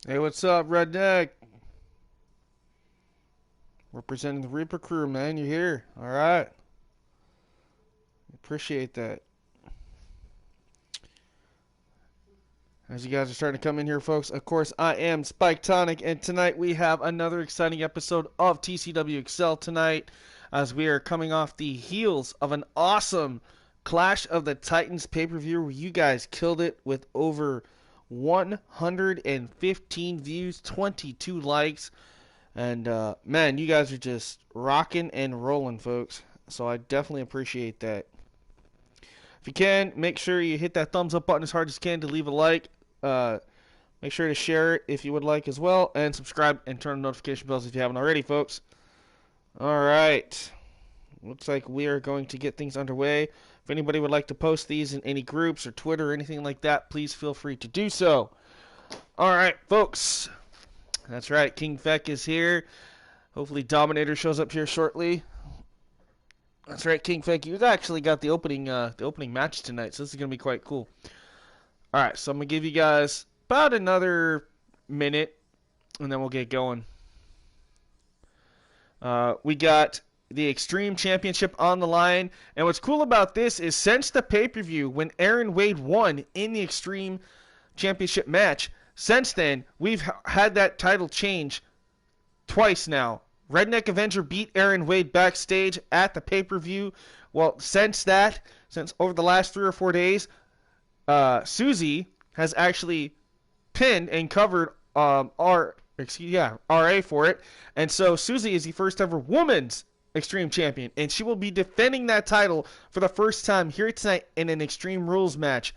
Hey, what's up, Redneck? Representing the Reaper crew, man. You're here. All right. Appreciate that. As you guys are starting to come in here, folks, of course, I am Spike Tonic, and tonight we have another exciting episode of TCW EXCEL tonight, as we are coming off the heels of an awesome Clash of the Titans pay-per-view where you guys killed it with over 115 views, 22 likes, and man, you guys are just rocking and rolling, folks. So I definitely appreciate that. If you can, make sure you hit that thumbs up button as hard as you can to leave a like. Make sure to share it if you would like as well, and subscribe and turn on notification bells if you haven't already, folks. All right. Looks like we are going to get things underway. If anybody would like to post these in any groups or Twitter or anything like that, please feel free to do so. All right, folks. That's right. King Feck is here. Hopefully Dominator shows up here shortly. That's right, King Feck. You actually got the opening match tonight, so this is going to be quite cool. All right, so I'm going to give you guys about another minute, and then we'll get going. We got the Extreme Championship on the line, and what's cool about this is since the pay-per-view, when Aaron Wade won in the Extreme Championship match, since then, we've had that title change twice now. Redneck Avenger beat Aaron Wade backstage at the pay-per-view. Well, since over the last 3 or 4 days, Susie has actually pinned and covered RA for it. And so Susie is the first ever woman's Extreme Champion, and she will be defending that title for the first time here tonight in an Extreme Rules match.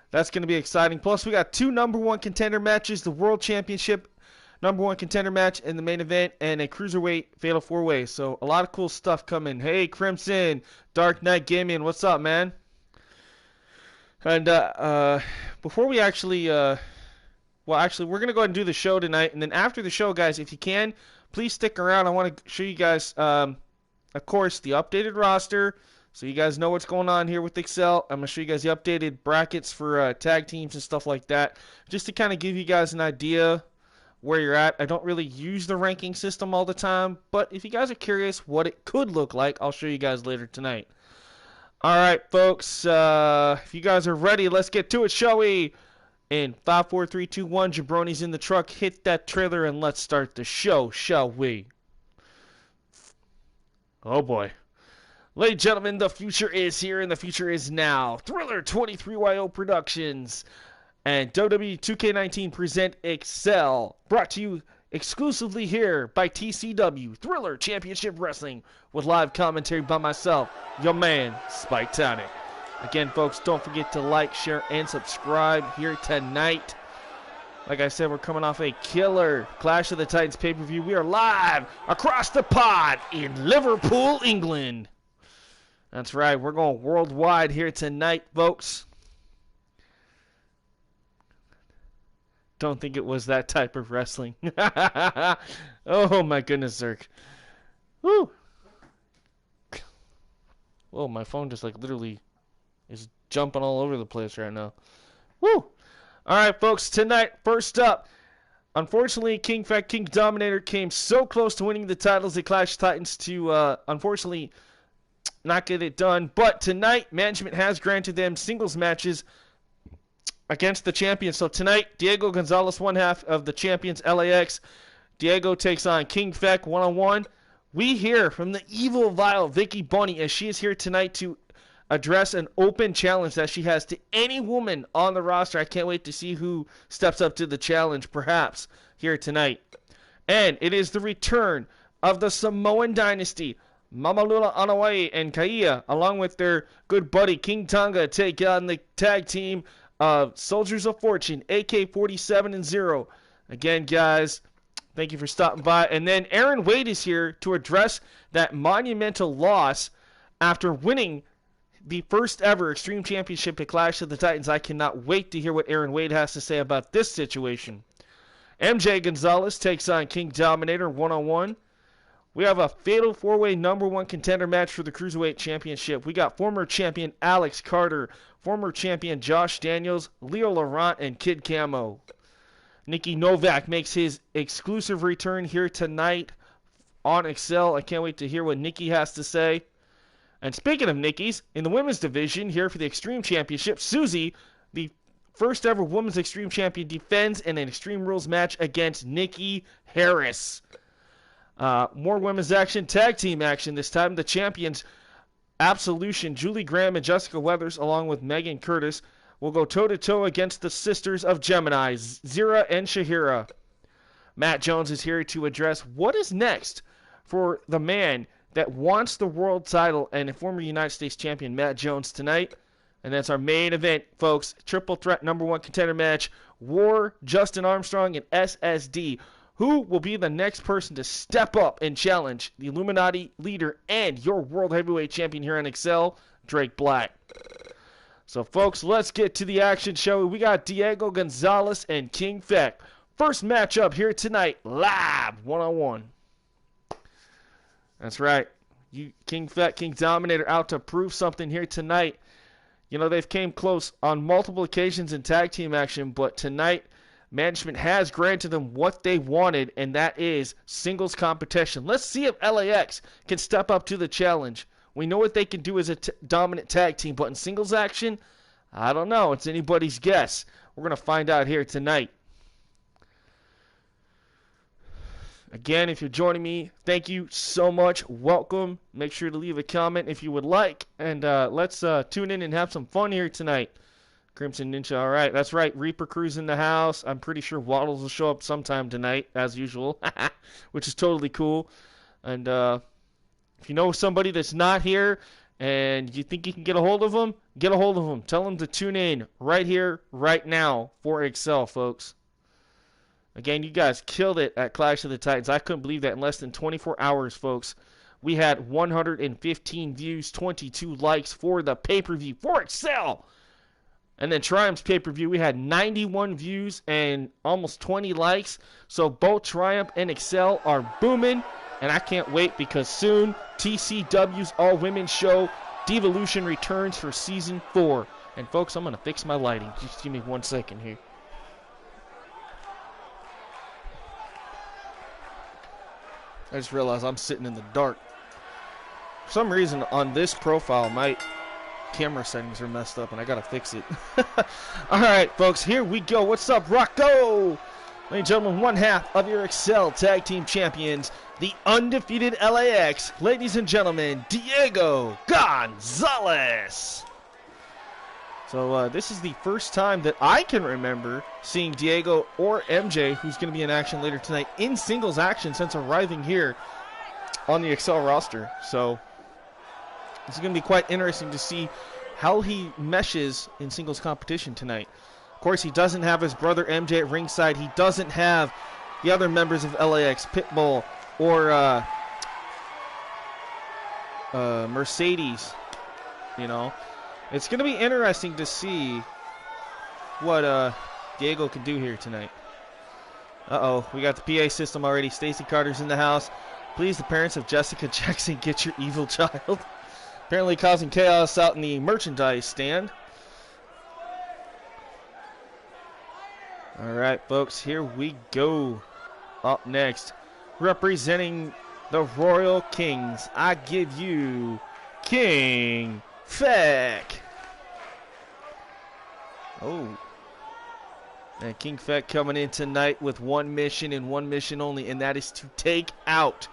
That's going to be exciting. Plus, we got 2 number 1 contender matches, the World Championship number 1 contender match in the main event, and a Cruiserweight Fatal 4-Way. So, a lot of cool stuff coming. Hey, Crimson, Dark Knight Gaming, what's up, man? And before we actually, we're going to go ahead and do the show tonight. And then after the show, guys, if you can, please stick around. I want to show you guys, of course, the updated roster. So you guys know what's going on here with Excel. I'm going to show you guys the updated brackets for tag teams and stuff like that, just to kind of give you guys an idea where you're at. I don't really use the ranking system all the time, but if you guys are curious what it could look like, I'll show you guys later tonight. All right, folks, if you guys are ready, let's get to it, shall we? In 5, 4, 3, 2, 1, Jabroni's in the truck. Hit that trailer and let's start the show, shall we? Oh, boy. Ladies and gentlemen, the future is here and the future is now. Thriller 23YO Productions and Wwe2k19 present Excel, brought to you exclusively here by TCW Thriller Championship Wrestling, with live commentary by myself, your man, Spike Tonic. Again, folks, don't forget to like, share, and subscribe here tonight. Like I said, we're coming off a killer Clash of the Titans pay-per-view. We are live across the pod in Liverpool, England. That's right, we're going worldwide here tonight, folks. Don't think it was that type of wrestling. Oh my goodness, Zerk. Woo! Whoa, my phone just like literally is jumping all over the place right now. Woo! Alright, folks, tonight, first up, unfortunately, King Dominator came so close to winning the titles at Clash of Titans to, unfortunately, not get it done. But tonight, management has granted them singles matches against the champions. So tonight, Diego Gonzalez, one half of the champions, LAX. Diego takes on King Feck one-on-one. We hear from the evil, vile Vicky Bunny, as she is here tonight to address an open challenge that she has to any woman on the roster. I can't wait to see who steps up to the challenge, perhaps, here tonight. And it is the return of the Samoan Dynasty. Mamalula Anawai and Kaia, along with their good buddy King Tonga, take on the tag team of Soldiers of Fortune, AK-47 and 0. Again, guys, thank you for stopping by. And then Aaron Wade is here to address that monumental loss after winning the first ever Extreme Championship at Clash of the Titans. I cannot wait to hear what Aaron Wade has to say about this situation. MJ Gonzalez takes on King Dominator one-on-one. We have a fatal 4-way number 1 contender match for the Cruiserweight Championship. We got former champion Alex Carter, former champion Josh Daniels, Leo Laurent, and Kid Camo. Nikki Novak makes his exclusive return here tonight on Excel. I can't wait to hear what Nikki has to say. And speaking of Nikki's, in the women's division here for the Extreme Championship, Susie, the first ever women's Extreme Champion, defends in an Extreme Rules match against Nikki Harris. More women's action, tag team action. This time the champions, Absolution, Julie Graham and Jessica Weathers, along with Megan Curtis, will go toe-to-toe against the Sisters of Gemini, Zira and Shahira. Matt Jones is here to address what is next for the man that wants the world title and former United States champion Matt Jones tonight. And that's our main event, folks. Triple threat #1 contender match. War, Justin Armstrong, and SSD. Who will be the next person to step up and challenge the Illuminati leader and your world heavyweight champion here on Excel, Drake Black? So, folks, let's get to the action, shall we? We got Diego Gonzalez and King Feck. First matchup here tonight, live, one-on-one. That's right. King Feck, King Dominator out to prove something here tonight. You know, they've came close on multiple occasions in tag team action, but tonight management has granted them what they wanted, and that is singles competition. Let's see if LAX can step up to the challenge. We know what they can do as a dominant tag team, but in singles action, I don't know. It's anybody's guess. We're going to find out here tonight. Again, if you're joining me, thank you so much. Welcome. Make sure to leave a comment if you would like. And let's tune in and have some fun here tonight. Crimson Ninja, all right. That's right. Reaper Crew's in the house. I'm pretty sure Waddles will show up sometime tonight, as usual, which is totally cool. And if you know somebody that's not here and you think you can get a hold of them, get a hold of them. Tell them to tune in right here, right now for Excel, folks. Again, you guys killed it at Clash of the Titans. I couldn't believe that in less than 24 hours, folks. We had 115 views, 22 likes for the pay-per-view for Excel. And then Triumph's pay-per-view, we had 91 views and almost 20 likes. So both Triumph and Excel are booming. And I can't wait because soon TCW's all-women show, Devolution, returns for Season 4. And folks, I'm going to fix my lighting. Just give me 1 second here. I just realized I'm sitting in the dark. For some reason on this profile, my camera settings are messed up and I gotta fix it. Alright, folks, here we go. What's up, Rocco? Ladies and gentlemen, one half of your Excel Tag Team Champions, the undefeated LAX. Ladies and gentlemen, Diego Gonzalez. So this is the first time that I can remember seeing Diego or MJ, who's going to be in action later tonight, in singles action since arriving here on the Excel roster. So this is going to be quite interesting to see how he meshes in singles competition tonight. Of course, he doesn't have his brother MJ at ringside. He doesn't have the other members of LAX, Pitbull or Mercedes, you know. It's going to be interesting to see what Diego can do here tonight. Uh-oh, we got the PA system already. Stacy Carter's in the house. Please, the parents of Jessica Jackson, get your evil child. Apparently causing chaos out in the merchandise stand. All right, folks, here we go. Up next, representing the Royal Kings, I give you King Feck. Oh. And King Feck coming in tonight with one mission and one mission only, and that is to take out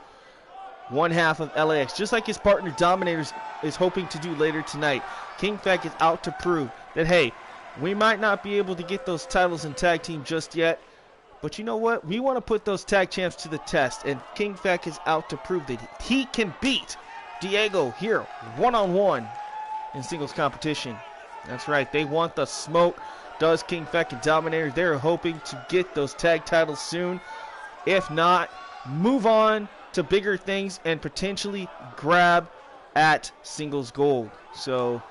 one half of LAX, just like his partner Dominators is hoping to do later tonight. King Feck is out to prove that, hey, we might not be able to get those titles in tag team just yet, but you know what? We want to put those tag champs to the test, and King Feck is out to prove that he can beat Diego here one-on-one in singles competition. That's right. They want the smoke. Does King Feck and Dominator. They're hoping to get those tag titles soon. If not, move on to bigger things and potentially grab at singles gold. So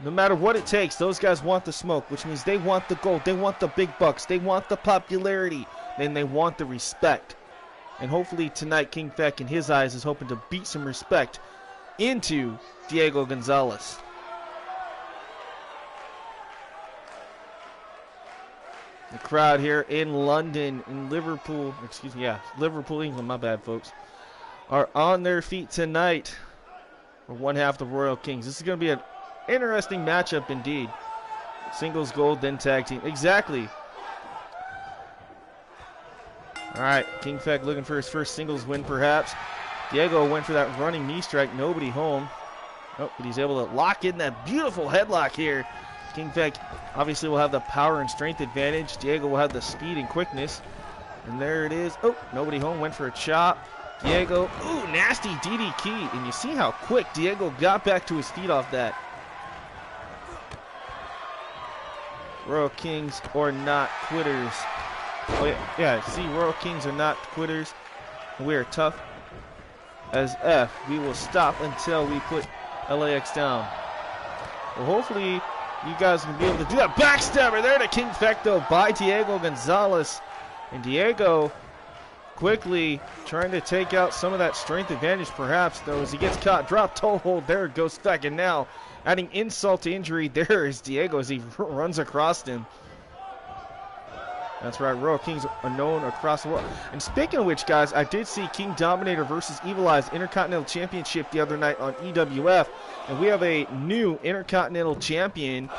no matter what it takes, those guys want the smoke, which means they want the gold. They want the big bucks. They want the popularity. Then they want the respect. And hopefully tonight, King Feck, in his eyes, is hoping to beat some respect into Diego Gonzalez. The crowd here in London, in Liverpool, excuse me, yeah, Liverpool, England, my bad, folks, are on their feet tonight for one half the Royal Kings. This is going to be an interesting matchup indeed. Singles gold, then tag team. Exactly. All right, King Feck looking for his first singles win, perhaps. Diego went for that running knee strike, nobody home. Oh, but he's able to lock in that beautiful headlock here. King Feck obviously will have the power and strength advantage. Diego will have the speed and quickness. And there it is. Oh, nobody home, went for a chop. Diego, ooh, nasty DDT. And you see how quick Diego got back to his feet off that. Royal Kings are not quitters. Oh, yeah, see, Royal Kings are not quitters. We are tough as F. We will stop until we put LAX down. Well, hopefully you guys can be able to do that. Backstabber there to King Fecto by Diego Gonzalez. And Diego quickly trying to take out some of that strength advantage, perhaps, though, as he gets caught. Drop toe hold. There goes Feck. And now, adding insult to injury, there is Diego as he runs across him. That's right, Royal Kings are known across the world. And speaking of which, guys, I did see King Dominator versus Evil Eyes Intercontinental Championship the other night on EWF. And we have a new Intercontinental Champion,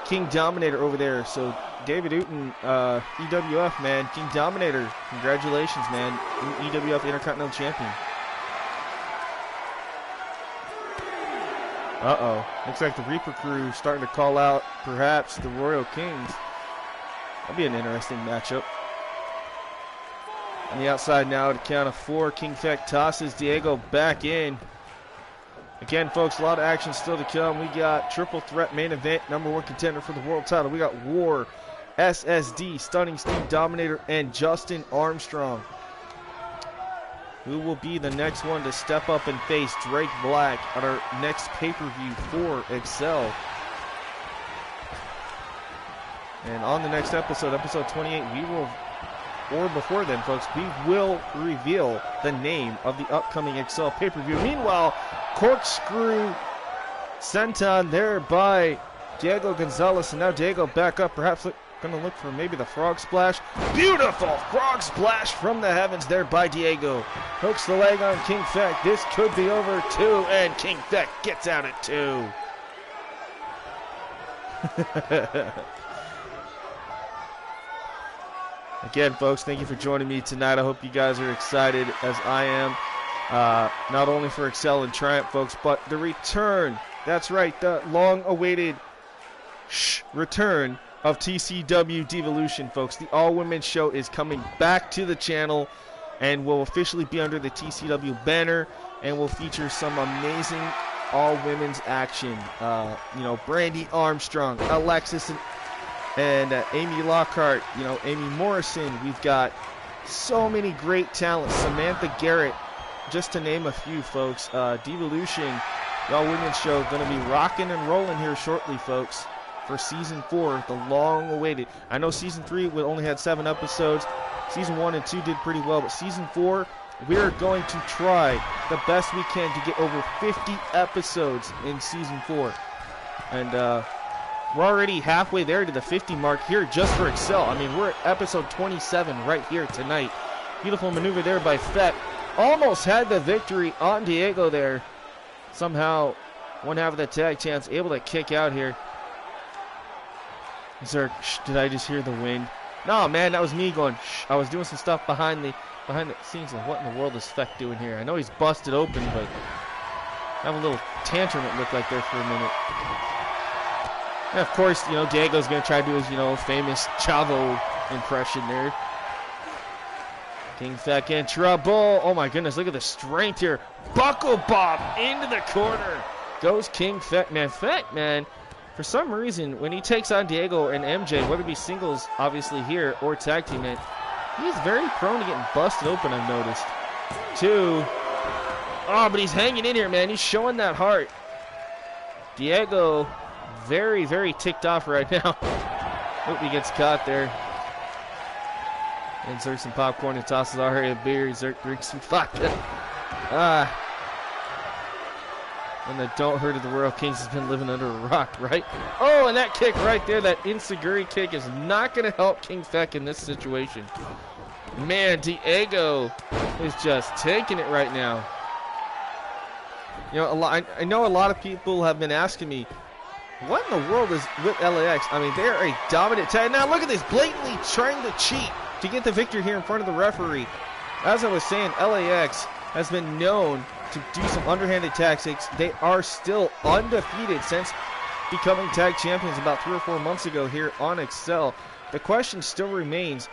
King Dominator, over there. So, David Uten, EWF, man, King Dominator, congratulations, man, new EWF Intercontinental Champion. Uh-oh, looks like the Reaper crew starting to call out, perhaps, the Royal Kings. That'll be an interesting matchup. On the outside now, at a count of 4, King Feck tosses Diego back in. Again, folks, a lot of action still to come. We got triple threat main event, #1 contender for the world title. We got War, SSD, Stunning Steve Dominator, and Justin Armstrong. Who will be the next one to step up and face Drake Black at our next pay-per-view for EXCEL? And on the next episode, episode 28, we will, or before then, folks, we will reveal the name of the upcoming EXCEL pay-per-view. Meanwhile, corkscrew senton there by Diego Gonzalez, and now Diego back up, perhaps going to look for maybe the frog splash. Beautiful frog splash from the heavens there by Diego. Hooks the leg on King Feck. This could be over too, and King Feck gets out at 2. Again, folks, thank you for joining me tonight. I hope you guys are excited as I am. Not only for EXCEL and Triumph, folks, but the return. That's right, the long-awaited return of TCW Devolution, folks. The all-women show is coming back to the channel and will officially be under the TCW banner and will feature some amazing all-women's action. You know, Brandy Armstrong, Alexis and Amy Lockhart, you know, Amy Morrison. We've got so many great talents. Samantha Garrett, just to name a few, folks. Devolution, the all-women's show, going to be rocking and rolling here shortly, folks, for Season 4, the long-awaited. I know Season 3 we only had 7 episodes. Season 1 and 2 did pretty well, but Season 4, we are going to try the best we can to get over 50 episodes in Season 4. And we're already halfway there to the 50 mark here just for EXCEL. I mean, we're at episode 27 right here tonight. Beautiful maneuver there by Feck. Almost had the victory on Diego there. Somehow, one half of the tag champs able to kick out here. Did I just hear the wind? No, man, that was me going, shh. I was doing some stuff behind the scenes. Like, what in the world is Feck doing here? I know he's busted open, but have a little tantrum it looked like there for a minute. And of course, you know, Diego's going to try to do his, you know, famous Chavo impression there. King Feck in trouble. Oh my goodness, look at the strength here. Buckle bomb into the corner. Goes King Feck. Man, Feck, man, for some reason, when he takes on Diego and MJ, whether it be singles, obviously here, or tag team, man, he's very prone to getting busted open, I've noticed. 2. Oh, but he's hanging in here, man. He's showing that heart. Diego, very, very ticked off right now. Hope he gets caught there. Inserts some popcorn and tosses Ari a beer. Zerk drinks some vodka. And the don't hurt of the Royal Kings has been living under a rock, right? Oh, and that kick right there, that Insiguri kick is not going to help King Feck in this situation. Man, Diego is just taking it right now. You know, I know a lot of people have been asking me, what in the world is with LAX? I mean, they're a dominant tag. Now look at this, blatantly trying to cheat to get the victory here in front of the referee. As I was saying, LAX has been known to do some underhanded tactics. They are still undefeated since becoming tag champions about 3 or 4 months ago here on EXCEL. The question still remains,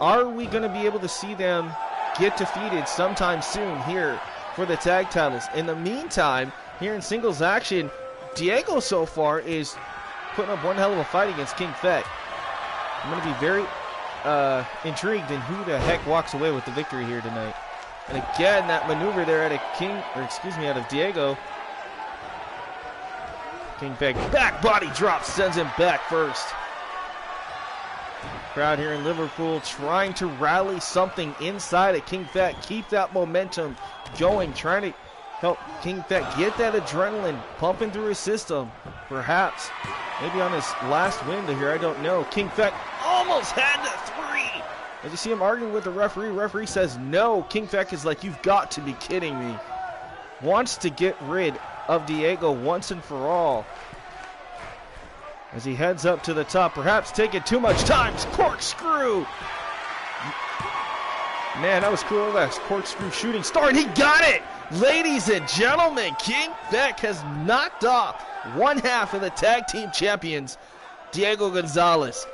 are we going to be able to see them get defeated sometime soon here for the tag titles? In the meantime, here in singles action, Diego so far is putting up one hell of a fight against King Feck. I'm going to be very intrigued in who the heck walks away with the victory here tonight. And again, that maneuver there out of Diego. King Feck back body drop sends him back first. Crowd here in Liverpool trying to rally something inside of King Feck. Keep that momentum going, trying to help King Feck get that adrenaline pumping through his system. Perhaps, maybe on his last win here, I don't know. King Feck almost had the 3. As you see him arguing with the referee, referee says no. King Feck is like, you've got to be kidding me. Wants to get rid of Diego once and for all. As he heads up to the top, perhaps taking too much time. Corkscrew. Man, that was cool. That's corkscrew shooting star, and he got it. Ladies and gentlemen, King Feck has knocked off one half of the tag team champions, Diego Gonzalez.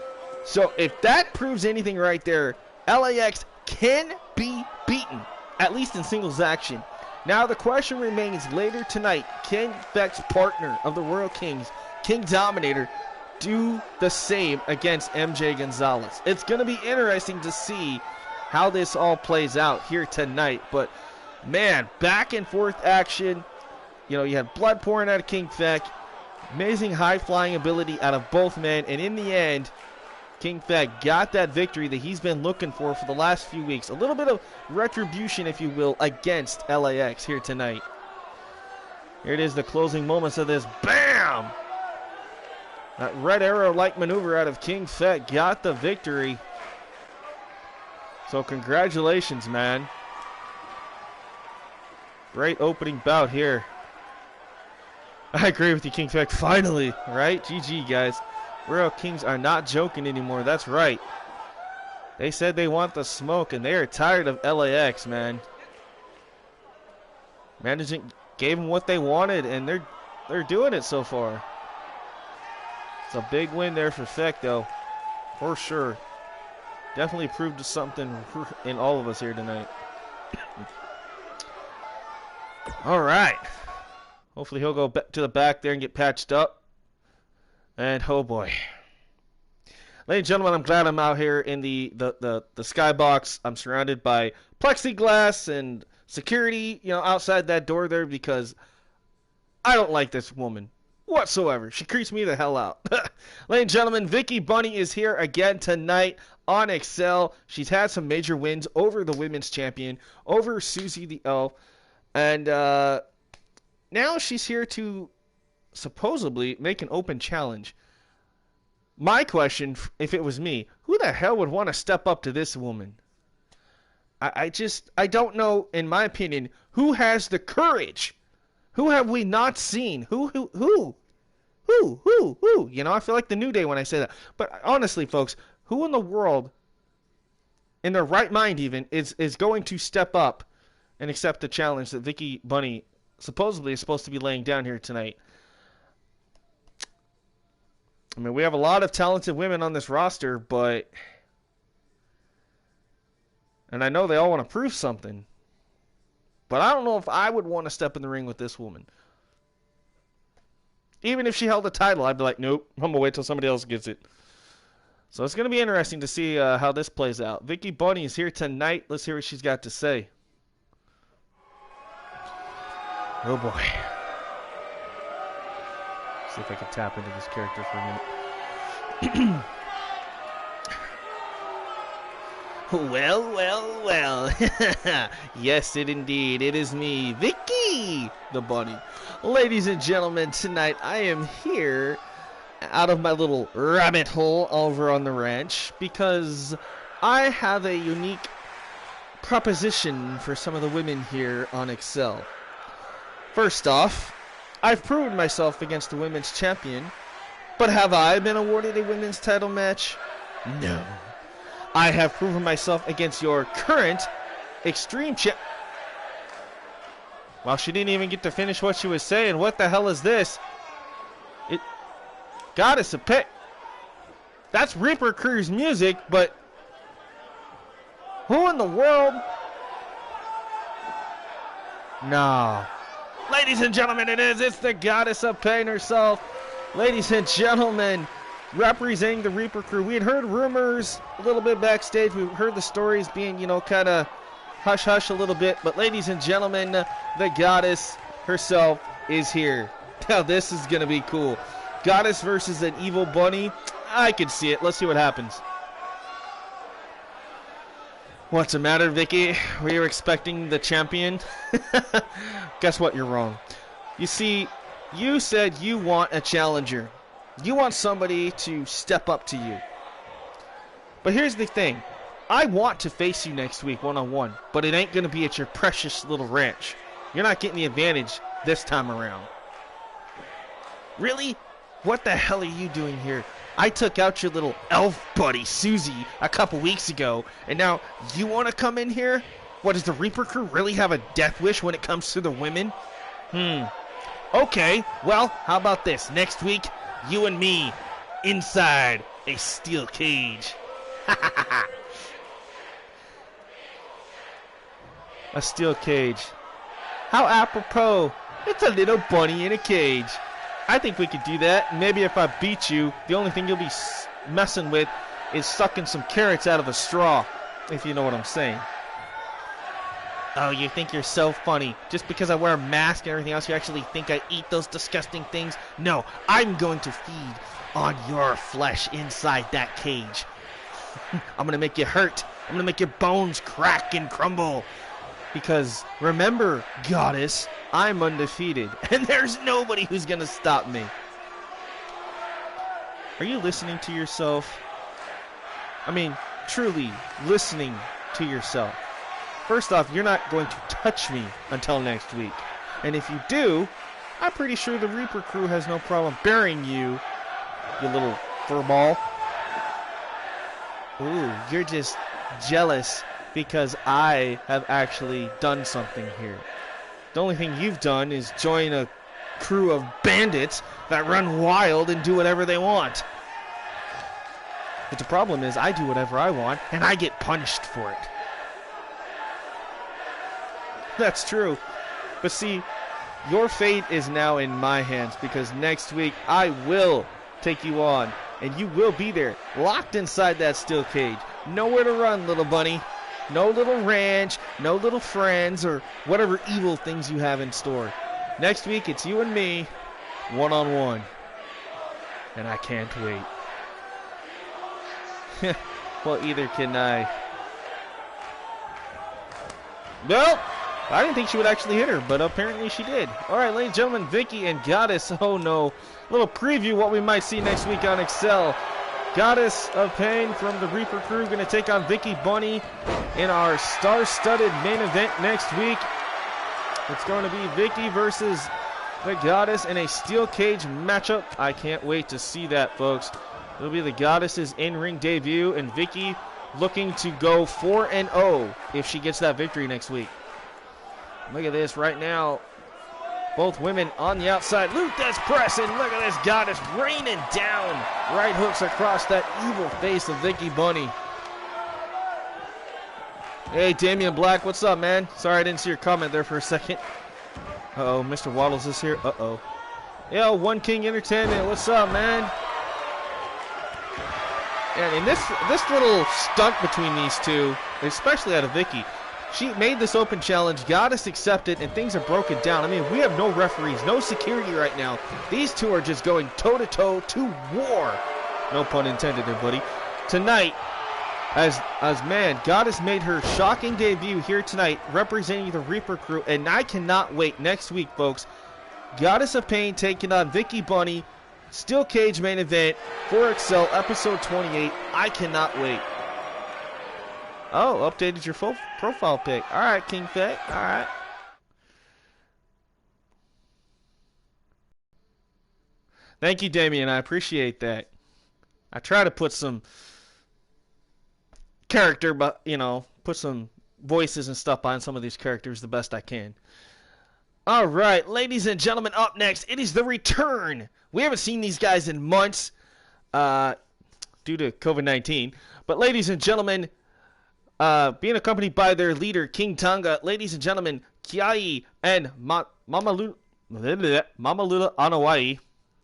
So if that proves anything right there, LAX can be beaten, at least in singles action. Now the question remains, later tonight, King Feck's partner of the Royal Kings, King Dominator, do the same against MJ Gonzalez? It's going to be interesting to see how this all plays out here tonight. But man, back and forth action. You know, you had blood pouring out of King Feck. Amazing high flying ability out of both men. And in the end, King Feck got that victory that he's been looking for the last few weeks. A little bit of retribution, if you will, against LAX here tonight. Here it is, the closing moments of this. Bam! That red arrow-like maneuver out of King Feck got the victory. So congratulations, man. Great opening bout here. I agree with you, King Feck. Finally, right? GG, guys. Royal Kings are not joking anymore. That's right. They said they want the smoke, and they are tired of LAX, man. Management gave them what they wanted, and they're doing it so far. It's a big win there for Feck, though, for sure. Definitely proved something in all of us here tonight. All right. Hopefully he'll go to the back there and get patched up. And oh boy. Ladies and gentlemen, I'm glad I'm out here in the skybox. I'm surrounded by plexiglass and security, you know, outside that door there, because I don't like this woman whatsoever. She creeps me the hell out. Ladies and gentlemen, Vicky Bunny is here again tonight on EXCEL. She's had some major wins over the women's champion, over Susie the Elf, and now she's here to supposedly make an open challenge. My question, if it was me, who the hell would want to step up to this woman? I don't know, in my opinion, who has the courage? Who have we not seen? Who? You know, I feel like the New Day when I say that. But honestly, folks, who in the world, in their right mind even, is going to step up and accept the challenge that Vicky Bunny supposedly is supposed to be laying down here tonight? I mean, we have a lot of talented women on this roster, but... and I know they all want to prove something. But I don't know if I would want to step in the ring with this woman. Even if she held the title, I'd be like, nope, I'm going to wait till somebody else gets it. So it's going to be interesting to see how this plays out. Vicky Bunny is here tonight. Let's hear what she's got to say. Oh, boy. See if I can tap into this character for a minute. Well. Yes, indeed. It is me, Vicky. me, the bunny. Ladies and gentlemen, tonight I am here out of my little rabbit hole over on the ranch because I have a unique proposition for some of the women here on Excel. First off, I've proven myself against the women's champion, but have I been awarded a women's title match? No. I have proven myself against your current Extreme Champ. Well, she didn't even get to finish what she was saying. What the hell is this? Goddess of Pick. That's Reaper Crew's music, but who in the world? No. Ladies and gentlemen, it's the Goddess of Pain herself. Ladies and gentlemen, representing the Reaper Crew. We had heard rumors a little bit backstage. We heard the stories being, kind of hush-hush a little bit. But ladies and gentlemen, the Goddess herself is here. Now this is going to be cool. Goddess versus an evil bunny. I can see it. Let's see what happens. What's the matter, Vicky? Were you expecting the champion? Guess what? You're wrong. You see, you said you want a challenger. You want somebody to step up to you. But here's the thing. I want to face you next week one-on-one, but it ain't going to be at your precious little ranch. You're not getting the advantage this time around. Really? What the hell are you doing here? I took out your little elf buddy, Susie, a couple weeks ago, and now you want to come in here? What, does the Reaper Crew really have a death wish when it comes to the women? Okay, well, how about this? Next week, you and me, inside a steel cage. A steel cage. How apropos. It's a little bunny in a cage. I think we could do that. Maybe if I beat you, the only thing you'll be messing with is sucking some carrots out of a straw, if you know what I'm saying. Oh, you think you're so funny. Just because I wear a mask and everything else, you actually think I eat those disgusting things? No, I'm going to feed on your flesh inside that cage. I'm going to make you hurt. I'm going to make your bones crack and crumble. Because remember, Goddess, I'm undefeated, and there's nobody who's going to stop me. Are you listening to yourself? I mean, truly listening to yourself. First off, you're not going to touch me until next week. And if you do, I'm pretty sure the Reaper Crew has no problem burying you, you little furball. Ooh, you're just jealous because I have actually done something here. The only thing you've done is join a crew of bandits that run wild and do whatever they want. But the problem is I do whatever I want and I get punished for it. That's true. But see, your fate is now in my hands because next week I will take you on and you will be there, locked inside that steel cage. Nowhere to run, little bunny. No little ranch, no little friends, or whatever evil things you have in store. Next week, it's you and me, one-on-one. And I can't wait. Well, either can I. Well, I didn't think she would actually hit her, but apparently she did. All right, ladies and gentlemen, Vicky and Goddess. Oh, no. Little preview what we might see next week on Excel. Goddess of Pain from the Reaper Crew going to take on Vicky Bunny in our star-studded main event next week. It's going to be Vicky versus the Goddess in a steel cage matchup. I can't wait to see that, folks. It'll be the Goddess's in-ring debut, and Vicky looking to go 4-0 if she gets that victory next week. Look at this right now. Both women on the outside. Luthez pressing. Look at this Goddess raining down. Right hooks across that evil face of Vicky Bunny. Hey, Damian Black, what's up, man? Sorry I didn't see your comment there for a second. Uh-oh, Mr. Waddles is here. Uh-oh. Yo, One King Entertainment, what's up, man? And this little stunt between these two, especially out of Vicky, she made this open challenge, Goddess accepted, and things are broken down. I mean, we have no referees, no security right now. These two are just going toe-to-toe to war. No pun intended there, buddy. Tonight, As man, Goddess made her shocking debut here tonight, representing the Reaper crew, and I cannot wait next week, folks. Goddess of Pain taking on Vicky Bunny, Steel Cage main event for Excel episode 28. I cannot wait. Oh, updated your full profile pic. All right, King Fett. All right. Thank you, Damien. I appreciate that. I try to put some character, but put some voices and stuff on some of these characters the best I can. All right, ladies and gentlemen, up next, it is the return. We haven't seen these guys in months due to COVID-19. But ladies and gentlemen, being accompanied by their leader, King Tonga, ladies and gentlemen, Kiai and Mamalula Anawai.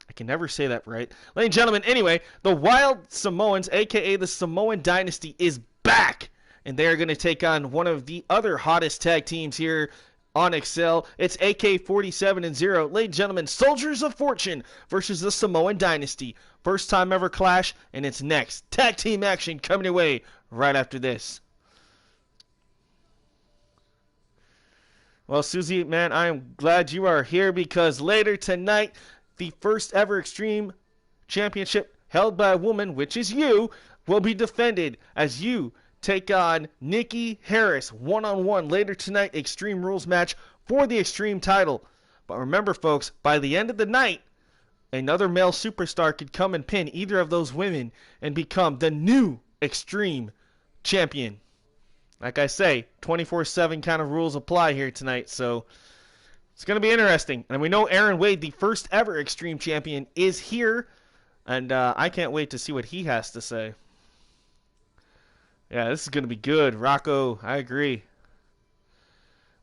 I can never say that right. Ladies and gentlemen, anyway, the Wild Samoans, a.k.a. the Samoan Dynasty, is back. And they are going to take on one of the other hottest tag teams here on Excel. It's AK-47 and 0. Ladies and gentlemen, Soldiers of Fortune versus the Samoan Dynasty. First time ever clash, and it's next. Tag team action coming your way right after this. Well, Susie, man, I am glad you are here because later tonight, the first ever Extreme Championship held by a woman, which is you, will be defended as you take on Nikki Harris one-on-one later tonight. Extreme Rules match for the Extreme title. But remember, folks, by the end of the night, another male superstar could come and pin either of those women and become the new Extreme Champion. Like I say, 24/7 kind of rules apply here tonight, so it's going to be interesting. And we know Aaron Wade, the first ever Extreme Champion, is here, and I can't wait to see what he has to say. Yeah, this is going to be good. Rocco, I agree.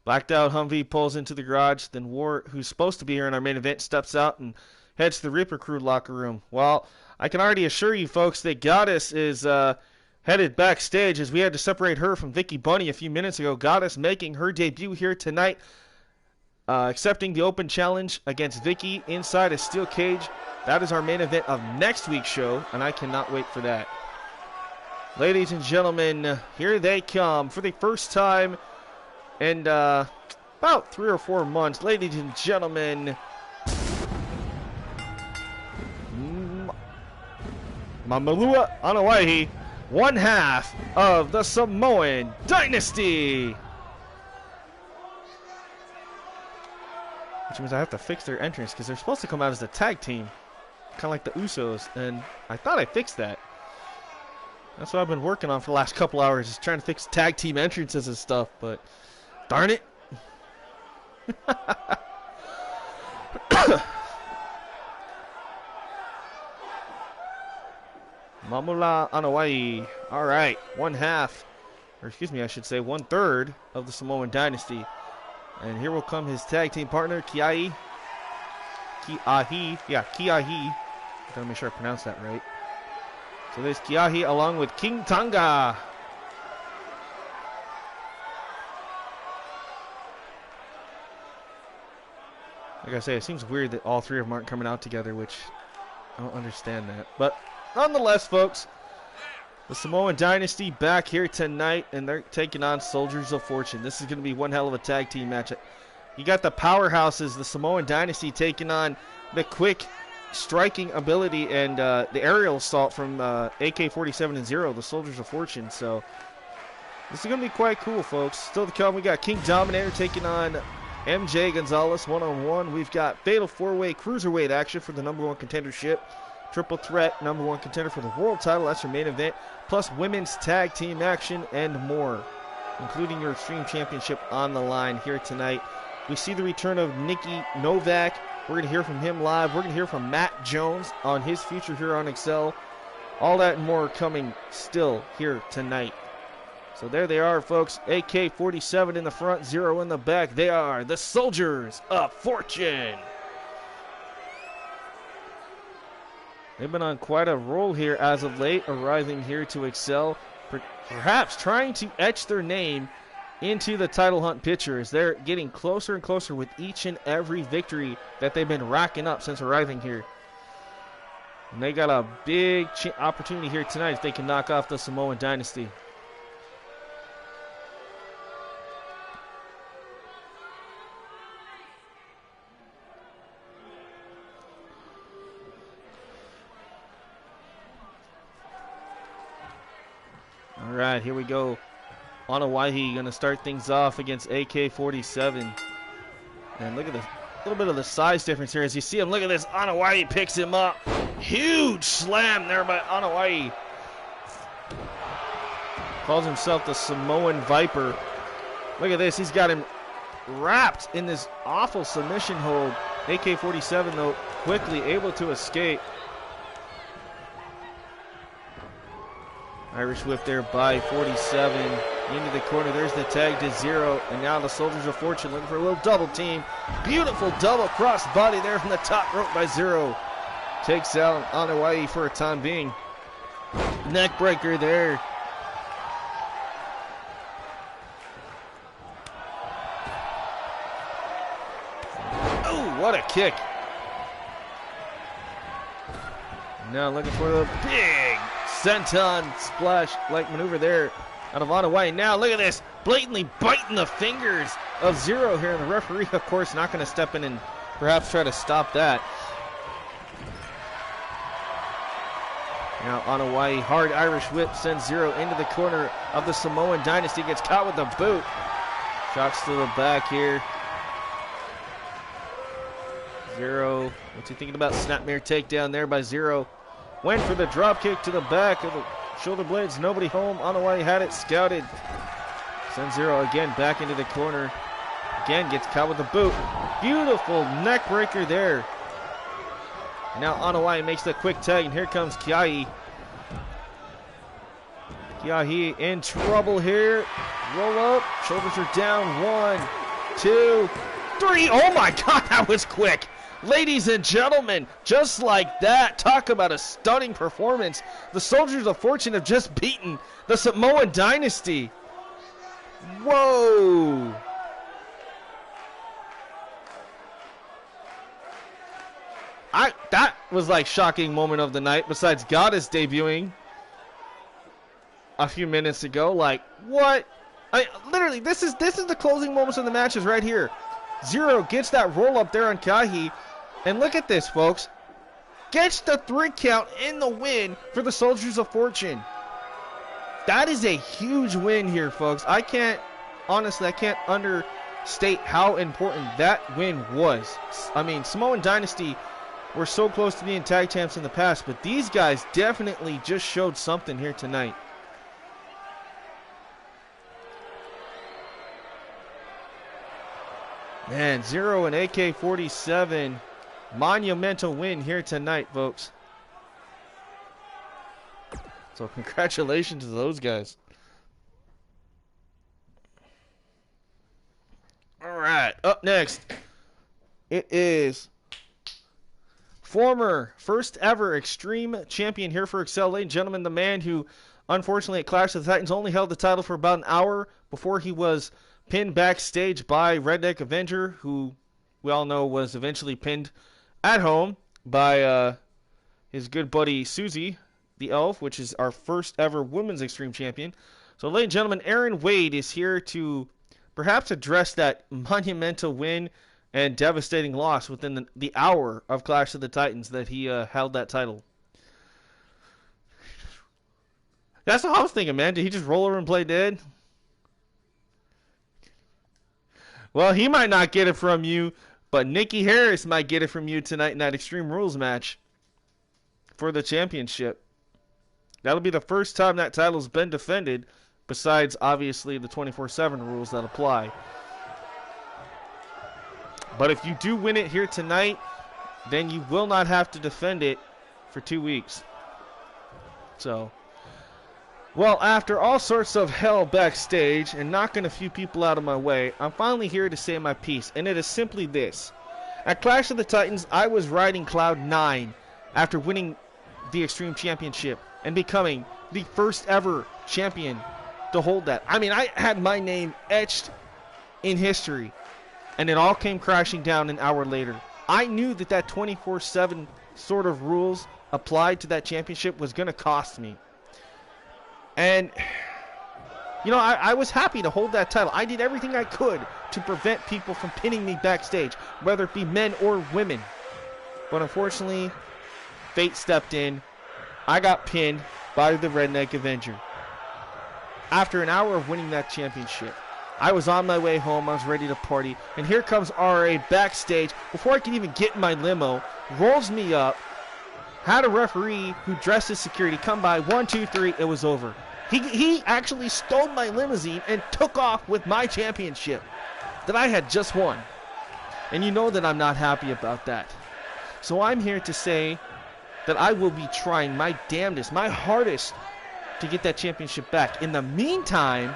Blacked out Humvee pulls into the garage. Then War, who's supposed to be here in our main event, steps out and heads to the Reaper Crew locker room. Well, I can already assure you folks that Goddess is headed backstage as we had to separate her from Vicky Bunny a few minutes ago. Goddess making her debut here tonight, accepting the open challenge against Vicky inside a steel cage. That is our main event of next week's show, and I cannot wait for that. Ladies and gentlemen, here they come for the first time in about 3 or 4 months. Ladies and gentlemen, Mamalua Anawai, one half of the Samoan Dynasty. Which means I have to fix their entrance because they're supposed to come out as a tag team, kind of like the Usos, and I thought I fixed that. That's what I've been working on for the last couple hours, is trying to fix tag team entrances and stuff, but darn it. Mamula Anawai. All right, one half, or excuse me, I should say 1/3 of the Samoan Dynasty. And here will come his tag team partner, Kiai. Kiahi. Yeah, Kiahi. Gotta make sure I pronounce that right. So there's Kiahi along with King Tonga. Like I say, it seems weird that all three of them aren't coming out together, which I don't understand that. But nonetheless, folks, the Samoan Dynasty back here tonight, and they're taking on Soldiers of Fortune. This is going to be one hell of a tag team match. You got the powerhouses, the Samoan Dynasty, taking on the quick striking ability and the aerial assault from AK-47 and 0, the Soldiers of Fortune. So this is going to be quite cool, folks. Still to come, we got King Dominator taking on MJ Gonzalez one-on-one. We've got Fatal 4-Way Cruiserweight action for the #1 contendership. Triple threat #1 contender for the world title. That's your main event. Plus women's tag team action and more, including your Extreme Championship on the line here tonight. We see the return of Nikki Novak. We're going to hear from him live. We're going to hear from Matt Jones on his future here on Excel. All that and more coming still here tonight. So there they are, folks. AK-47 in the front, 0 in the back. They are the Soldiers of Fortune. They've been on quite a roll here as of late, arriving here to Excel, perhaps trying to etch their name into the title hunt picture as they're getting closer and closer with each and every victory that they've been racking up since arriving here. And they got a big opportunity here tonight if they can knock off the Samoan Dynasty. All right, here we go. Wwe2k19 going to start things off against AK-47. And look at this. A little bit of the size difference here as you see him. Look at this. Wwe2k19 picks him up. Huge slam there by Wwe2k19. Calls himself the Samoan Viper. Look at this. He's got him wrapped in this awful submission hold. AK-47, though, quickly able to escape. Irish whip there by 47. Into the corner. There's the tag to 0. And now the Soldiers of Fortune looking for a little double team. Beautiful double cross body there from the top rope by 0. Takes out Wwe2k19 for a time being. Neck breaker there. Oh, what a kick. Now looking for the big senton splash-like maneuver there out of Wwe2k19. Now look at this, blatantly biting the fingers of 0 here. And the referee, of course, not going to step in and perhaps try to stop that. Now Wwe2k19, hard Irish whip, sends 0 into the corner of the Samoan Dynasty. Gets caught with the boot. Shots to the back here. 0, what's he thinking about? Snapmare takedown there by 0. Went for the drop kick to the back of the shoulder blades. Nobody home. Wwe2k19 had it scouted. Sends 0 again back into the corner. Again gets caught with the boot. Beautiful neck breaker there. And now Wwe2k19 makes the quick tag, and here comes Kiahi. Kiahi in trouble here. Roll up. Shoulders are down. 1, 2, 3. Oh my God, that was quick. Ladies and gentlemen, just like that, talk about a stunning performance. The Soldiers of Fortune have just beaten the Samoan Dynasty. Whoa. That was like shocking moment of the night, besides Goddess debuting a few minutes ago. Like, what? Literally, this is the closing moments of the matches right here. 0 gets that roll up there on Kiahi. And look at this, folks. Gets the 3 count in the win for the Soldiers of Fortune. That is a huge win here, folks. I can't understate how important that win was. I mean, Samoan Dynasty were so close to being tag champs in the past, but these guys definitely just showed something here tonight. Man, 0 and AK-47. Monumental win here tonight, folks. So congratulations to those guys. All right, up next, it is former first ever Extreme Champion here for Excel. Ladies and gentlemen, the man who unfortunately at Clash of the Titans only held the title for about an hour before he was pinned backstage by Redneck Avenger, who we all know was eventually pinned at home by his good buddy Susie, the Elf, which is our first ever Women's Extreme Champion. So, ladies and gentlemen, Aaron Wade is here to perhaps address that monumental win and devastating loss within the hour of Clash of the Titans that he held that title. That's what I was thinking, man. Did he just roll over and play dead? Well, he might not get it from you, but Nikki Harris might get it from you tonight in that Extreme Rules match for the championship. That'll be the first time that title's been defended, besides, obviously, the 24/7 rules that apply. But if you do win it here tonight, then you will not have to defend it for 2 weeks. So, well, after all sorts of hell backstage and knocking a few people out of my way, I'm finally here to say my piece, and it is simply this. At Clash of the Titans, I was riding Cloud 9 after winning the Extreme Championship and becoming the first ever champion to hold that. I mean, I had my name etched in history, and it all came crashing down an hour later. I knew that 24/7 sort of rules applied to that championship was going to cost me. And, you know, I was happy to hold that title. I did everything I could to prevent people from pinning me backstage, whether it be men or women. But unfortunately, fate stepped in. I got pinned by the Redneck Avenger. After an hour of winning that championship, I was on my way home. I was ready to party. And here comes RA backstage. Before I can even get in my limo, rolls me up. Had a referee who dressed as security come by. 1, 2, 3. It was over. He actually stole my limousine and took off with my championship that I had just won. And you know that I'm not happy about that. So I'm here to say that I will be trying my damnedest, my hardest to get that championship back. In the meantime,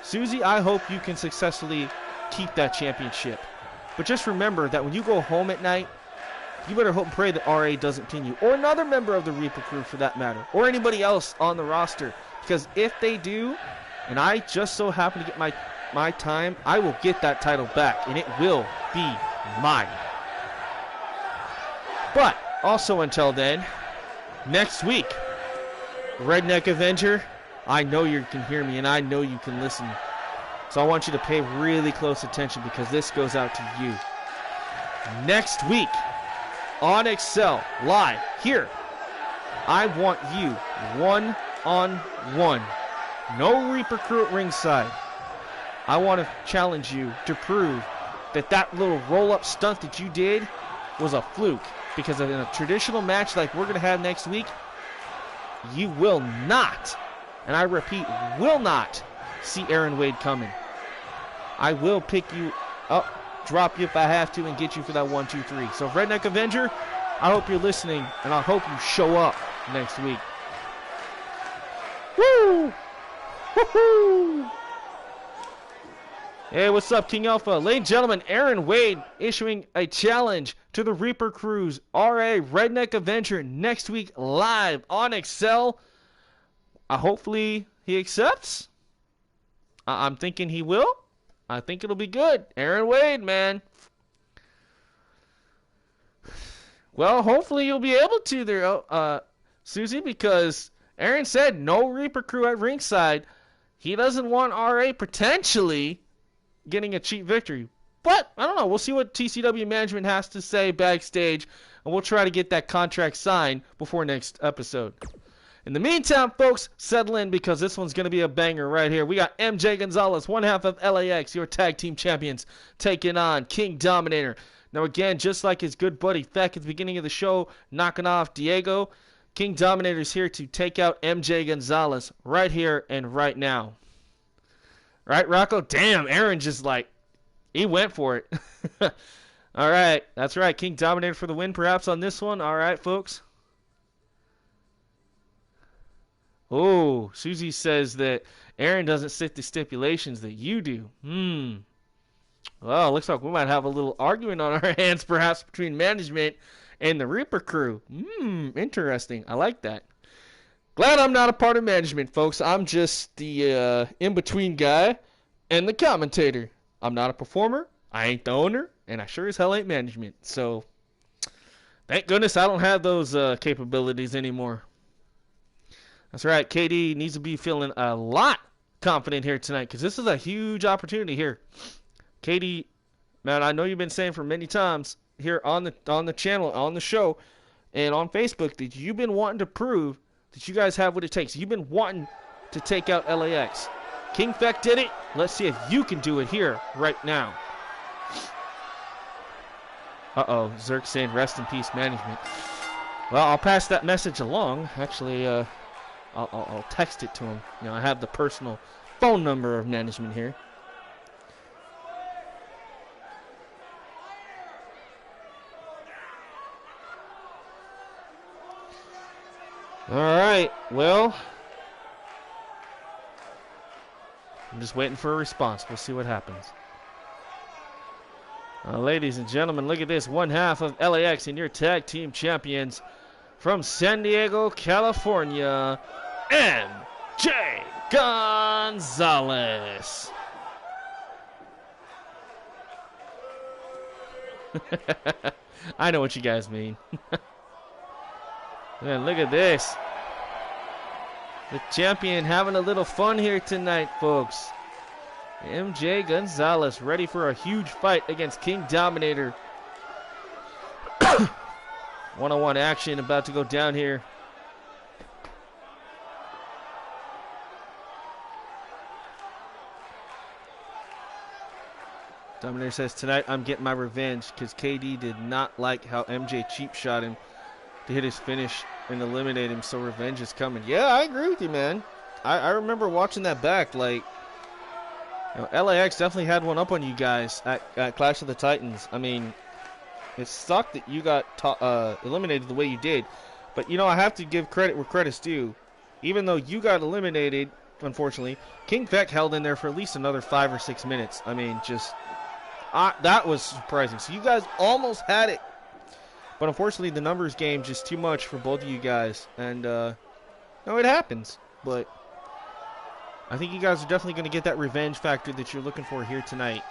Susie, I hope you can successfully keep that championship. But just remember that when you go home at night, you better hope and pray that RA doesn't pin you, or another member of the Reaper crew for that matter, or anybody else on the roster. Because if they do, and I just so happen to get my time, I will get that title back, and it will be mine. But also until then, next week, Redneck Avenger, I know you can hear me, and I know you can listen. So I want you to pay really close attention because this goes out to you. Next week, on Excel, live, here, I want you one-on-one. No Reaper crew at ringside. I want to challenge you to prove that little roll-up stunt that you did was a fluke. Because in a traditional match like we're going to have next week, you will not, and I repeat, will not see Aaron Wade coming. I will pick you up, drop you if I have to, and get you for that 1, 2, 3. So Redneck Avenger, I hope you're listening, and I hope you show up next week. Woo! Woohoo! Hey, what's up, King Alpha? Ladies and gentlemen, Aaron Wade issuing a challenge to the Reaper Crew's RA Redneck Avenger next week live on Excel. Hopefully he accepts. I'm thinking he will. I think it'll be good. Aaron Wade, man. Well, hopefully you'll be able to there, Susie, because Aaron said no Reaper Crew at ringside. He doesn't want RA potentially getting a cheap victory. But, I don't know. We'll see what TCW management has to say backstage, and we'll try to get that contract signed before next episode. In the meantime, folks, settle in because this one's going to be a banger right here. We got MJ Gonzalez, one half of LAX, your tag team champions, taking on King Dominator. Now, again, just like his good buddy Feck at the beginning of the show, knocking off Diego, King Dominator is here to take out MJ Gonzalez right here and right now. Right, Rocco? Damn, Aaron just he went for it. All right, that's right. King Dominator for the win perhaps on this one. All right, folks. Oh, Susie says that Aaron doesn't set the stipulations that you do. Well, looks like we might have a little argument on our hands perhaps between management and the Reaper crew. Interesting. I like that. Glad I'm not a part of management, folks. I'm just the in-between guy and the commentator. I'm not a performer, I ain't the owner, and I sure as hell ain't management. So, thank goodness I don't have those capabilities anymore. That's right, KD needs to be feeling a lot confident here tonight because this is a huge opportunity here. KD, man, I know you've been saying for many times here on the channel, on the show, and on Facebook that you've been wanting to prove that you guys have what it takes. You've been wanting to take out LAX. King Feck did it. Let's see if you can do it here right now. Uh-oh, Zerk saying rest in peace management. Well, I'll pass that message along. Actually, I'll text it to him. You know, I have the personal phone number of management here. All right, well, I'm just waiting for a response. We'll see what happens. Ladies and gentlemen, look at this. One half of LAX and your tag team champions from San Diego, California, MJ Gonzalez. I know what you guys mean. Man, look at this. The champion having a little fun here tonight, folks. MJ Gonzalez ready for a huge fight against King Dominator. One-on-one action about to go down here. Dominator says, tonight I'm getting my revenge because KD did not like how MJ cheap shot him to hit his finish and eliminate him, so revenge is coming. Yeah, I agree with you, man. I remember watching that back. Like, you know, LAX definitely had one up on you guys at Clash of the Titans. I mean, it sucked that you got eliminated the way you did. But, you know, I have to give credit where credit's due. Even though you got eliminated, unfortunately, King Vec held in there for at least another 5 or 6 minutes. I mean, just... that was surprising. So you guys almost had it. But unfortunately, the numbers game just too much for both of you guys. And, no, it happens. But I think you guys are definitely going to get that revenge factor that you're looking for here tonight.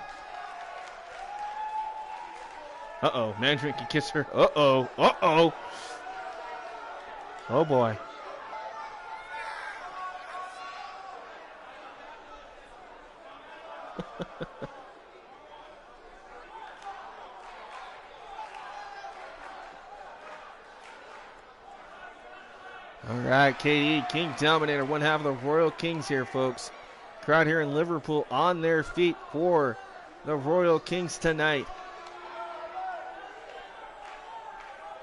Uh-oh. Management can kiss her. Uh-oh. Uh-oh. Oh, boy. All right, KD, King Dominator, one half of the Royal Kings here, folks. Crowd here in Liverpool on their feet for the Royal Kings tonight.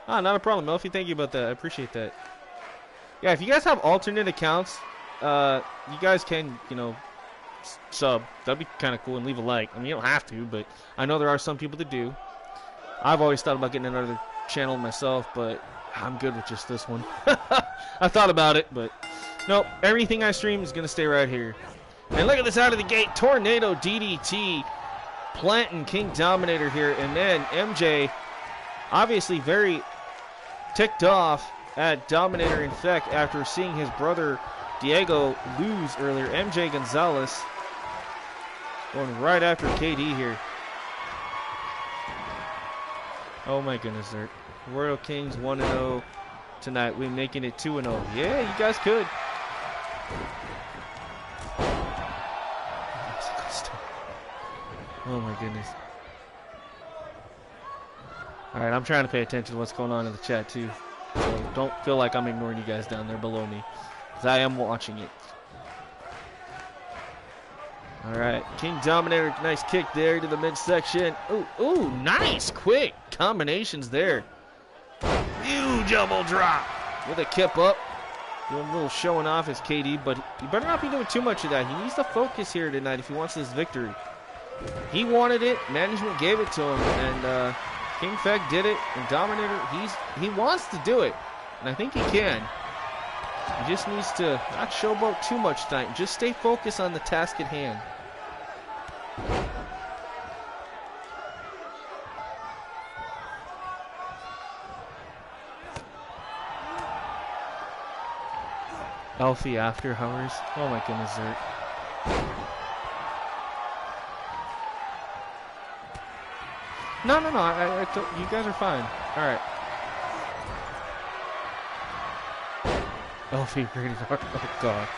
Ah, not a problem, Melfi. Thank you about that. I appreciate that. Yeah, if you guys have alternate accounts, you guys can, you know, sub. That'd be kind of cool, and leave a like. I mean, you don't have to, but I know there are some people that do. I've always thought about getting another channel myself, but I'm good with just this one. I thought about it, but nope. Everything I stream is going to stay right here. And look at this out of the gate. Tornado DDT planting King Dominator here. And then MJ obviously very ticked off at Dominator in fact after seeing his brother Diego lose earlier. MJ Gonzalez going right after KD here. Oh my goodness, Zert. Royal Kings 1-0 tonight. We're making it 2-0. Yeah, you guys could. Oh my goodness. Alright, I'm trying to pay attention to what's going on in the chat too. So don't feel like I'm ignoring you guys down there below me, because I am watching it. Alright, King Dominator, nice kick there to the midsection. Ooh, nice, quick combinations there. Huge elbow drop with a kip up. Doing a little showing off as KD, but he better not be doing too much of that. He needs to focus here tonight if he wants this victory. He wanted it, management gave it to him, and King Feg did it, and Dominator, he wants to do it, and I think he can. He just needs to not showboat too much tonight, just stay focused on the task at hand. Elfie after hours. Oh my goodness, Zert. No. You guys are fine. All right. Elfie rated R. Oh God.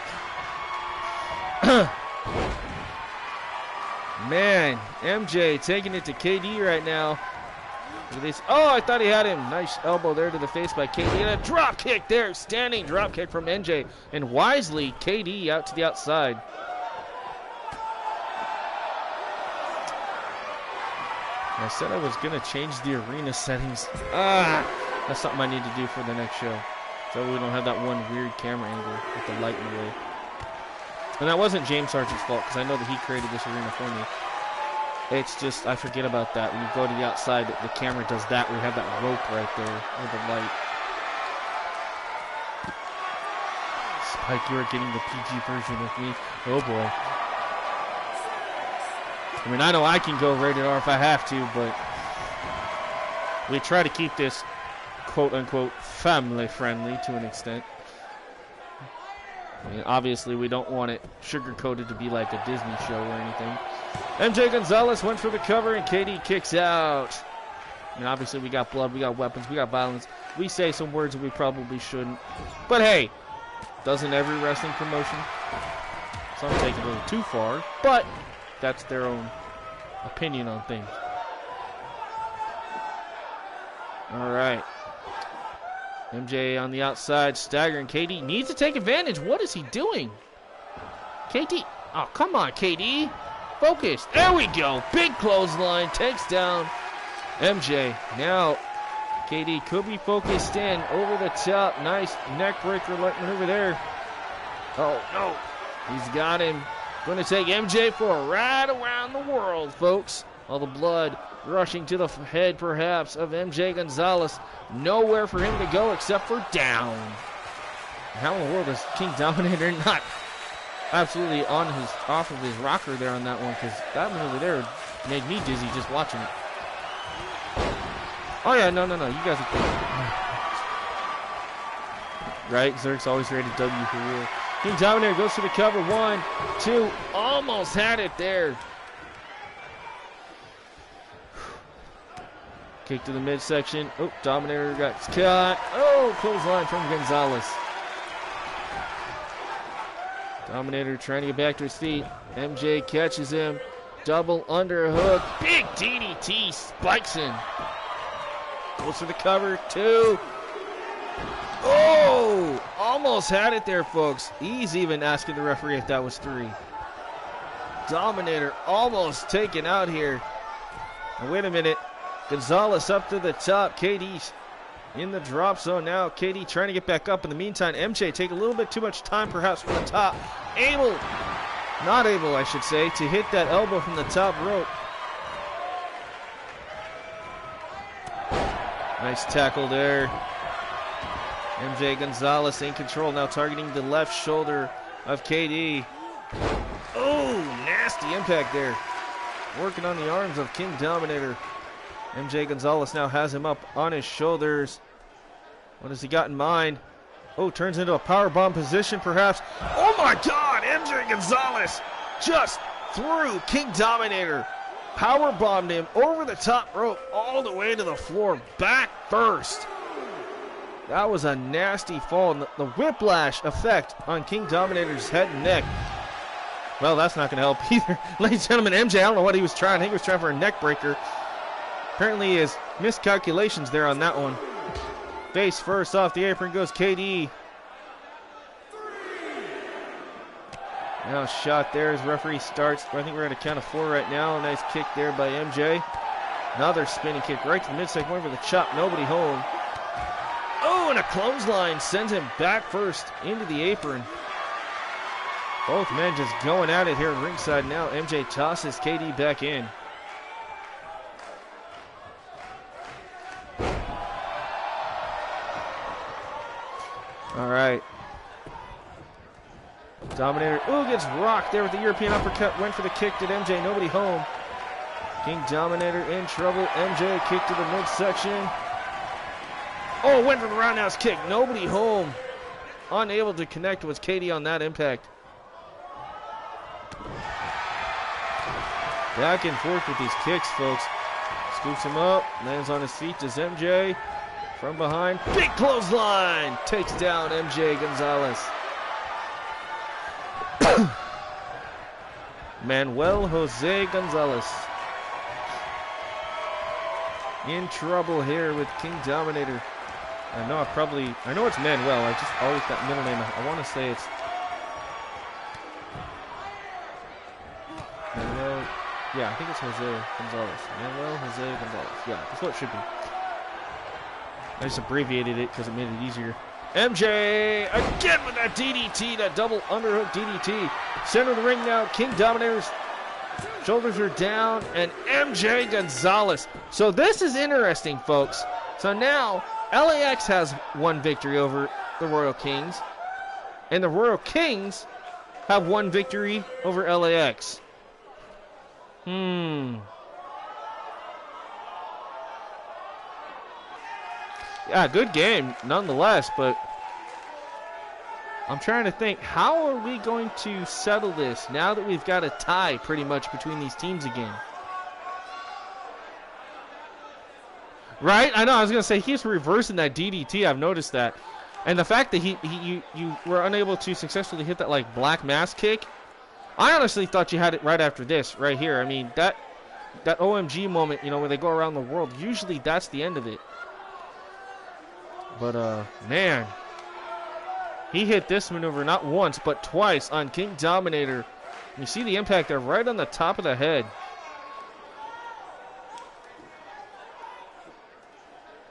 Man, MJ taking it to KD right now. Look at this. Oh, I thought he had him. Nice elbow there to the face by KD. And a drop kick there. Standing drop kick from MJ. And wisely, KD out to the outside. I said I was going to change the arena settings. That's something I need to do for the next show. So we don't have that one weird camera angle with the light in the way. And that wasn't James Sargent's fault, because I know that he created this arena for me. It's just, I forget about that. When you go to the outside, the camera does that, where you have that rope right there with the light. Spike, you are getting the PG version of me. Oh boy. I mean, I know I can go rated R if I have to, but we try to keep this quote-unquote family-friendly to an extent. I mean, obviously, we don't want it sugar-coated to be like a Disney show or anything. MJ Gonzalez went for the cover, and KD kicks out. I mean, obviously we got blood, we got weapons, we got violence. We say some words that we probably shouldn't. But hey, doesn't every wrestling promotion? Some take it a little too far, but that's their own opinion on things. All right. MJ on the outside, staggering. KD needs to take advantage. What is he doing? KD. Oh, come on, KD. Focus. There we go. Big clothesline. Takes down MJ. Now, KD could be focused in. Over the top. Nice neck breaker over there. Oh, no. He's got him. Going to take MJ for a ride around the world, folks. All the blood rushing to the head, perhaps, of MJ Gonzalez. Nowhere for him to go except for down. How in the world is King Dominator not absolutely off of his rocker there on that one? Because that one over there made me dizzy just watching it. Oh yeah, no, you guys are right. Zerk's always ready to W for real. King Dominator goes for the cover. 1, 2, almost had it there. Kick to the midsection. Oh, Dominator got cut. Oh, clothesline from Gonzalez. Dominator trying to get back to his feet. MJ catches him. Double underhook. Big DDT spikes him. Goes for the cover. 2. Oh, almost had it there, folks. He's even asking the referee if that was 3. Dominator almost taken out here. Now, wait a minute. Gonzalez up to the top. KD's in the drop zone now. KD trying to get back up. In the meantime, MJ take a little bit too much time perhaps from the top. Not able, I should say, to hit that elbow from the top rope. Nice tackle there. MJ Gonzalez in control now, targeting the left shoulder of KD. Oh, nasty impact there. Working on the arms of King Dominator. MJ Gonzalez now has him up on his shoulders. What has he got in mind? Oh, turns into a powerbomb position perhaps. Oh my God, MJ Gonzalez just threw King Dominator. Powerbombed him over the top rope all the way to the floor, back first. That was a nasty fall. And the whiplash effect on King Dominator's head and neck. Well, that's not going to help either. Ladies and gentlemen, MJ, I don't know what he was trying. I think he was trying for a neck breaker. Apparently his miscalculations there on that one. Face first off the apron goes KD. Now shot there as referee starts. I think we're at a count of 4 right now. Nice kick there by MJ. Another spinning kick right to the midsection. Went for the chop. Nobody home. Oh, and a clothesline sends him back first into the apron. Both men just going at it here at ringside now. MJ tosses KD back in. All right. Dominator, gets rocked there with the European uppercut. Went for the kick, did MJ, nobody home. King Dominator in trouble. MJ kick to the midsection. Oh, went for the roundhouse kick, nobody home. Unable to connect with KD on that impact. Back and forth with these kicks, folks. Scoops him up, lands on his feet, does MJ. From behind, big clothesline, takes down MJ Gonzalez. Manuel Jose Gonzalez in trouble here with King Dominator. I know it's Manuel. I just always got middle name. I want to say it's Manuel. Yeah, I think it's Jose Gonzalez. Manuel Jose Gonzalez. Yeah, that's what it should be. I just abbreviated it because it made it easier. MJ again with that DDT, that double underhook DDT. Center of the ring now. King Dominator's shoulders are down, and MJ Gonzalez. So this is interesting, folks. So now LAX has one victory over the Royal Kings, and the Royal Kings have one victory over LAX. Yeah, good game nonetheless, but I'm trying to think, how are we going to settle this now that we've got a tie pretty much between these teams again? Right? I know. I was gonna say he's reversing that DDT. I've noticed that, and the fact that you were unable to successfully hit that like black mass kick. I honestly thought you had it right after this, right here. I mean that OMG moment, you know, where they go around the world. Usually that's the end of it. But man, he hit this maneuver not once but twice on King Dominator. You see the impact there, right on the top of the head.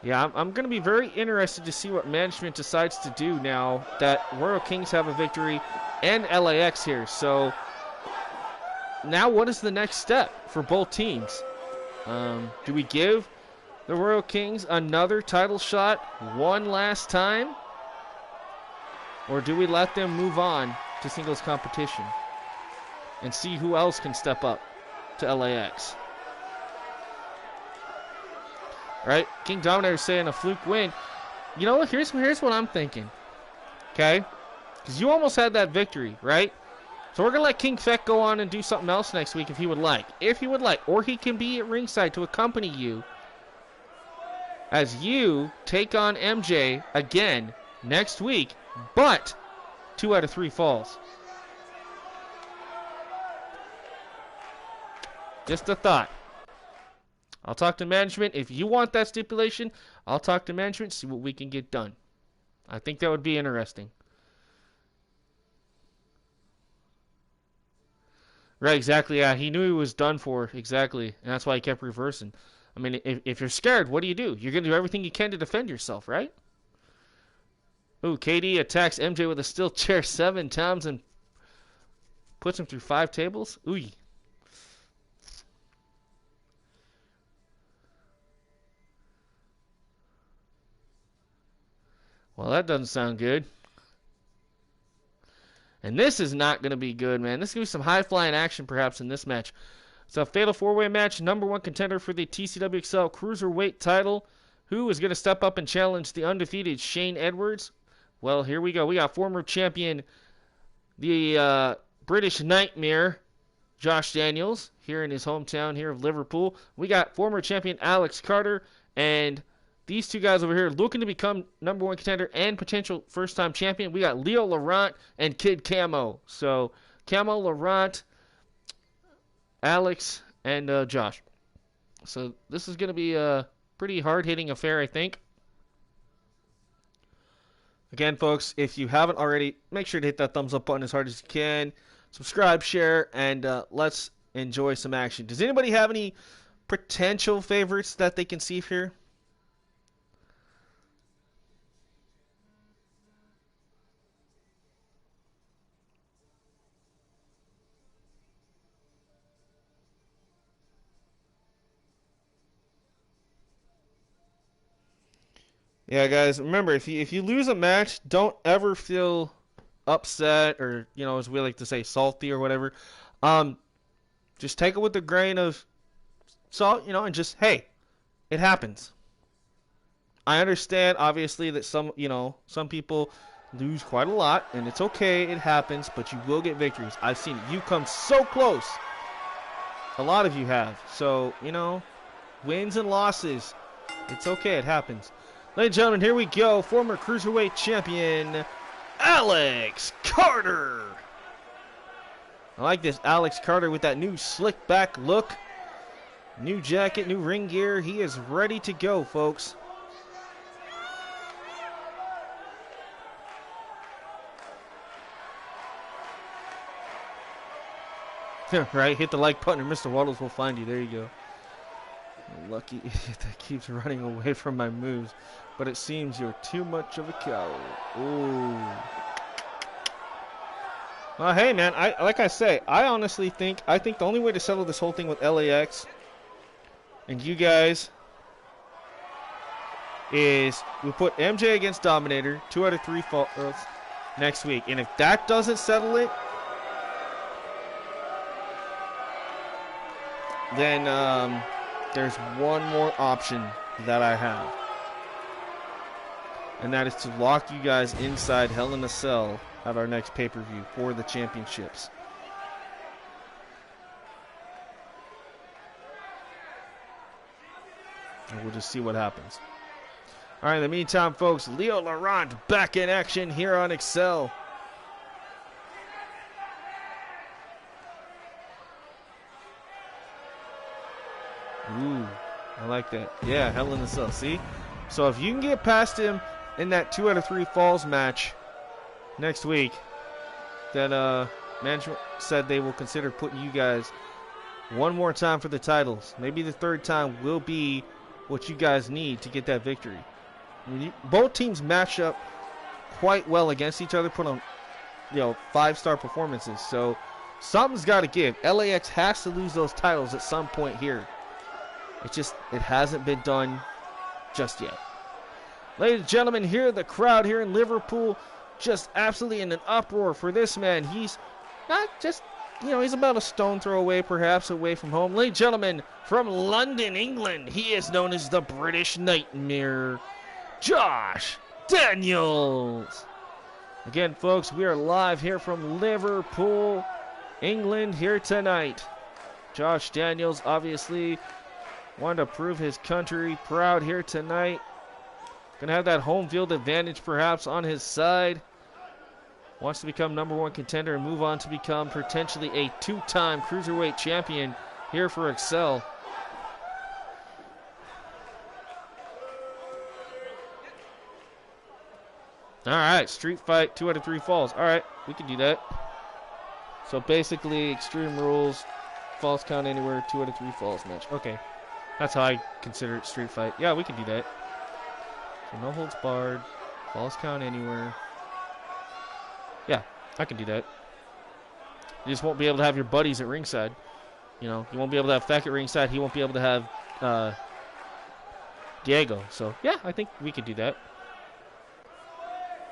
Yeah, I'm going to be very interested to see what management decides to do now that Royal Kings have a victory and LAX here. So now what is the next step for both teams? Do we give the Royal Kings another title shot one last time? Or do we let them move on to singles competition and see who else can step up to LAX? Right? King Dominator saying a fluke win. You know what? Here's what I'm thinking. Okay? Because you almost had that victory, right? So we're going to let King Feck go on and do something else next week if he would like. If he would like. Or he can be at ringside to accompany you as you take on MJ again next week, but 2 out of 3 falls. Just a thought. I'll talk to management. If you want that stipulation, I'll talk to management, see what we can get done. I think that would be interesting. Right, exactly. Yeah, he knew he was done for, exactly. And that's why he kept reversing. I mean, if you're scared, what do? You're going to do everything you can to defend yourself, right? Ooh, KD attacks MJ with a steel chair 7 times and puts him through 5 tables. Ooh. Well, that doesn't sound good. And this is not going to be good, man. This is going to be some high-flying action, perhaps, in this match. It's a fatal 4-way match. Number 1 contender for the TCW EXCEL Cruiserweight title. Who is going to step up and challenge the undefeated Shane Edwards? Well, here we go. We got former champion, the British Nightmare, Josh Daniels, here in his hometown here of Liverpool. We got former champion Alex Carter, and these two guys over here looking to become number 1 contender and potential first-time champion. We got Leo Laurent and Kid Camo. So, Camo, Laurent, Alex, and Josh. So, this is going to be a pretty hard-hitting affair, I think. Again, folks, if you haven't already, make sure to hit that thumbs up button as hard as you can. Subscribe, share, and let's enjoy some action. Does anybody have any potential favorites that they can see here? Yeah, guys, remember, if you lose a match, don't ever feel upset or, you know, as we like to say, salty or whatever. Just take it with a grain of salt, you know, and just, hey, it happens. I understand, obviously, that some people lose quite a lot, and it's okay, it happens, but you will get victories. I've seen it. You come so close. A lot of you have. So, you know, wins and losses, it's okay, it happens. Ladies and gentlemen, here we go. Former Cruiserweight Champion, Alex Carter. I like this Alex Carter with that new slick back look. New jacket, new ring gear. He is ready to go, folks. Right, hit the like button or Mr. Waddles will find you. There you go. Lucky idiot that keeps running away from my moves. But it seems you're too much of a coward. Ooh. Well, hey, man, like I say, I honestly think the only way to settle this whole thing with LAX and you guys is we put MJ against Dominator, 2 out of 3 falls next week. And if that doesn't settle it, then there's one more option that I have. And that is to lock you guys inside Hell in a Cell at our next pay-per-view for the championships. And we'll just see what happens. All right, in the meantime, folks, Leo Laurent back in action here on Excel. Ooh, I like that. Yeah, Hell in a Cell. See? So if you can get past him in that 2 out of 3 falls match next week, then management said they will consider putting you guys one more time for the titles. Maybe the third time will be what you guys need to get that victory. I mean, both teams match up quite well against each other, put on 5-star performances. So something's got to give. LAX has to lose those titles at some point here. It hasn't been done just yet. Ladies and gentlemen, here the crowd here in Liverpool just absolutely in an uproar for this man. He's not just, he's about a stone throw away perhaps away from home. Ladies and gentlemen, from London, England, he is known as the British Nightmare, Josh Daniels. Again, folks, we are live here from Liverpool, England here tonight. Josh Daniels obviously wanted to prove his country proud here tonight. Going to have that home field advantage perhaps on his side. Wants to become #1 contender and move on to become potentially a 2-time cruiserweight champion here for Excel. All right, street fight, 2 out of 3 falls. All right, we can do that. So basically, Extreme Rules, falls count anywhere, 2 out of 3 falls match. Okay, that's how I consider it, street fight. Yeah, we can do that. So no holds barred, falls count anywhere. Yeah, I can do that. You just won't be able to have your buddies at ringside. You won't be able to have Feck at ringside. He won't be able to have Diego. So, yeah, I think we could do that.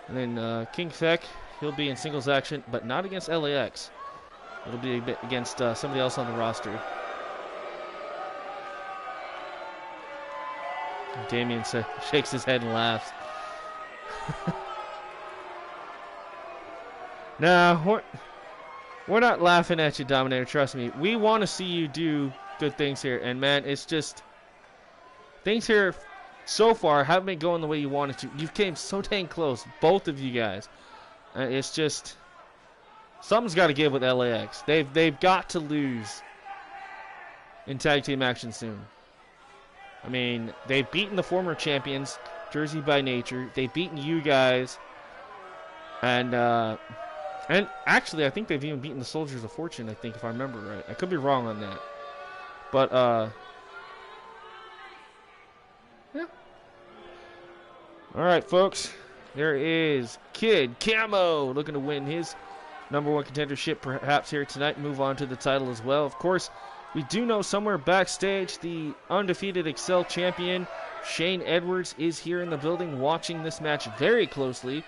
And then King Feck, he'll be in singles action, but not against LAX. It'll be against somebody else on the roster. And Damien shakes his head and laughs. Nah, we're not laughing at you, Dominator. Trust me. We want to see you do good things here. And, man, it's just things here so far haven't been going the way you wanted to. You came so dang close, both of you guys. It's just something's got to give with LAX. They've got to lose in tag team action soon. I mean, they've beaten the former champions, Jersey by Nature. They've beaten you guys. And actually, I think they've even beaten the Soldiers of Fortune, I think, if I remember right. I could be wrong on that. But, yeah. All right, folks. There is Kid Camo looking to win his #1 contendership perhaps here tonight. Move on to the title as well. Of course, we do know somewhere backstage the undefeated Excel champion, Shane Edwards, is here in the building watching this match very closely,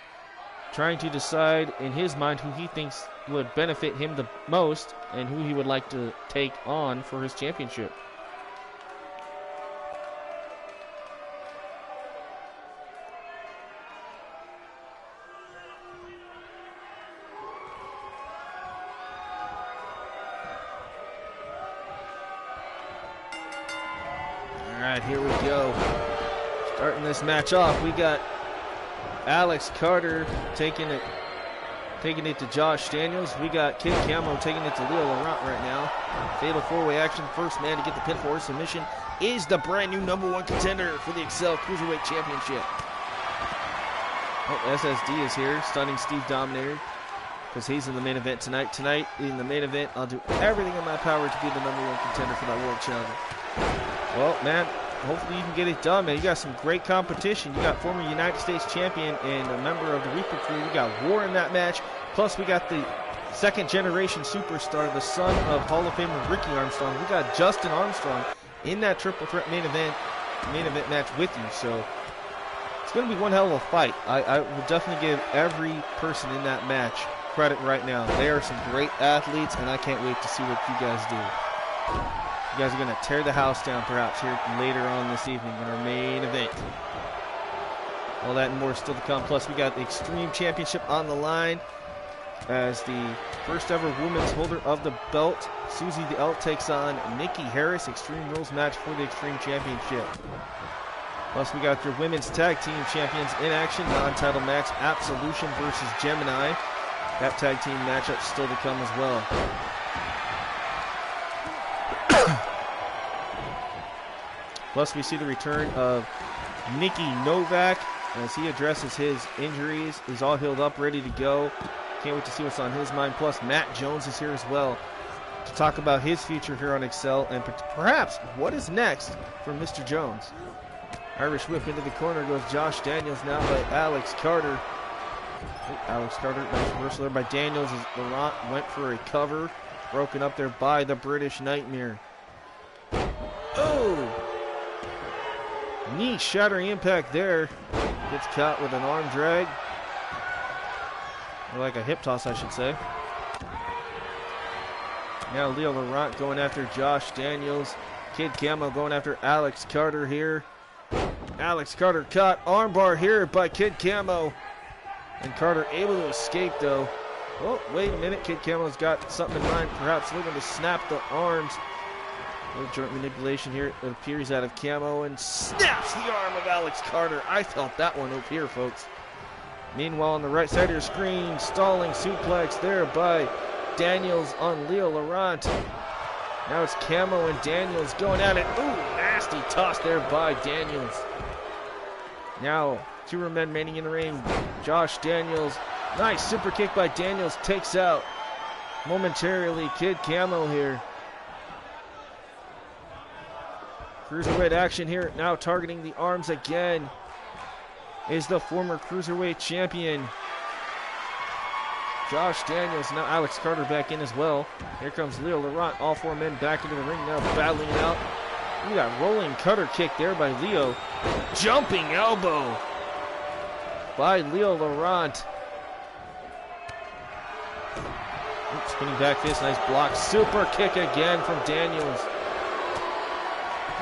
trying to decide in his mind who he thinks would benefit him the most and who he would like to take on for his championship. All right, here we go. Starting this match off, we got Alex Carter taking it to Josh Daniels. We got Kid Camo taking it to Leo Laurent right now. Fatal 4-way action. First man to get the pinfall or submission is the brand new #1 contender for the Excel Cruiserweight Championship. Oh, SSD is here, stunning Steve Dominator, because he's in the main event tonight. Tonight, in the main event, I'll do everything in my power to be the #1 contender for that world challenge. Well, man, hopefully you can get it done, man. You got some great competition. You got former United States champion and a member of the Reaper crew. We got War in that match. Plus, we got the second-generation superstar, the son of Hall of Famer Ricky Armstrong. We got Justin Armstrong in that triple threat main event match with you. So it's going to be one hell of a fight. I will definitely give every person in that match credit right now. They are some great athletes, and I can't wait to see what you guys do. You guys are going to tear the house down perhaps here later on this evening in our main event. All that and more still to come. Plus, we got the Extreme Championship on the line. as the first ever women's holder of the belt, Susie the Elk takes on Nikki Harris. Extreme Rules match for the Extreme Championship. Plus, we got your women's tag team champions in action. Non-title match, Absolution versus Gemini. That tag team matchup still to come as well. Plus, we see the return of Nicky Novak as he addresses his injuries. He's all healed up, ready to go. Can't wait to see what's on his mind. Plus, Matt Jones is here as well to talk about his future here on Excel and perhaps what is next for Mr. Jones. Irish whip into the corner goes Josh Daniels now by Alex Carter. Alex Carter, nice reversal there by Daniels as Laurent went for a cover. Broken up there by the British Nightmare. Oh! Knee shattering impact there. Gets caught with an arm drag. Or like a hip toss, I should say. Now Leo Laurent going after Josh Daniels. Kid Camo going after Alex Carter here. Alex Carter caught armbar here by Kid Camo. And Carter able to escape though. Oh, wait a minute. Kid Camo's got something in mind. Perhaps looking to snap the arms. A little joint manipulation here. It appears out of Camo and snaps the arm of Alex Carter. I felt that one up here, folks. Meanwhile, on the right side of your screen, stalling suplex there by Daniels on Leo Laurent. Now it's Camo and Daniels going at it. Ooh, nasty toss there by Daniels. Now, two men remaining in the ring. Josh Daniels. Nice super kick by Daniels. Takes out momentarily Kid Camo here. Cruiserweight action here. Now targeting the arms again is the former Cruiserweight champion. Josh Daniels. Now Alex Carter back in as well. Here comes Leo Laurent. All four men back into the ring now, battling it out. We got rolling cutter kick there by Leo. Jumping elbow by Leo Laurent. Oops, spinning back fist. Nice block. Super kick again from Daniels.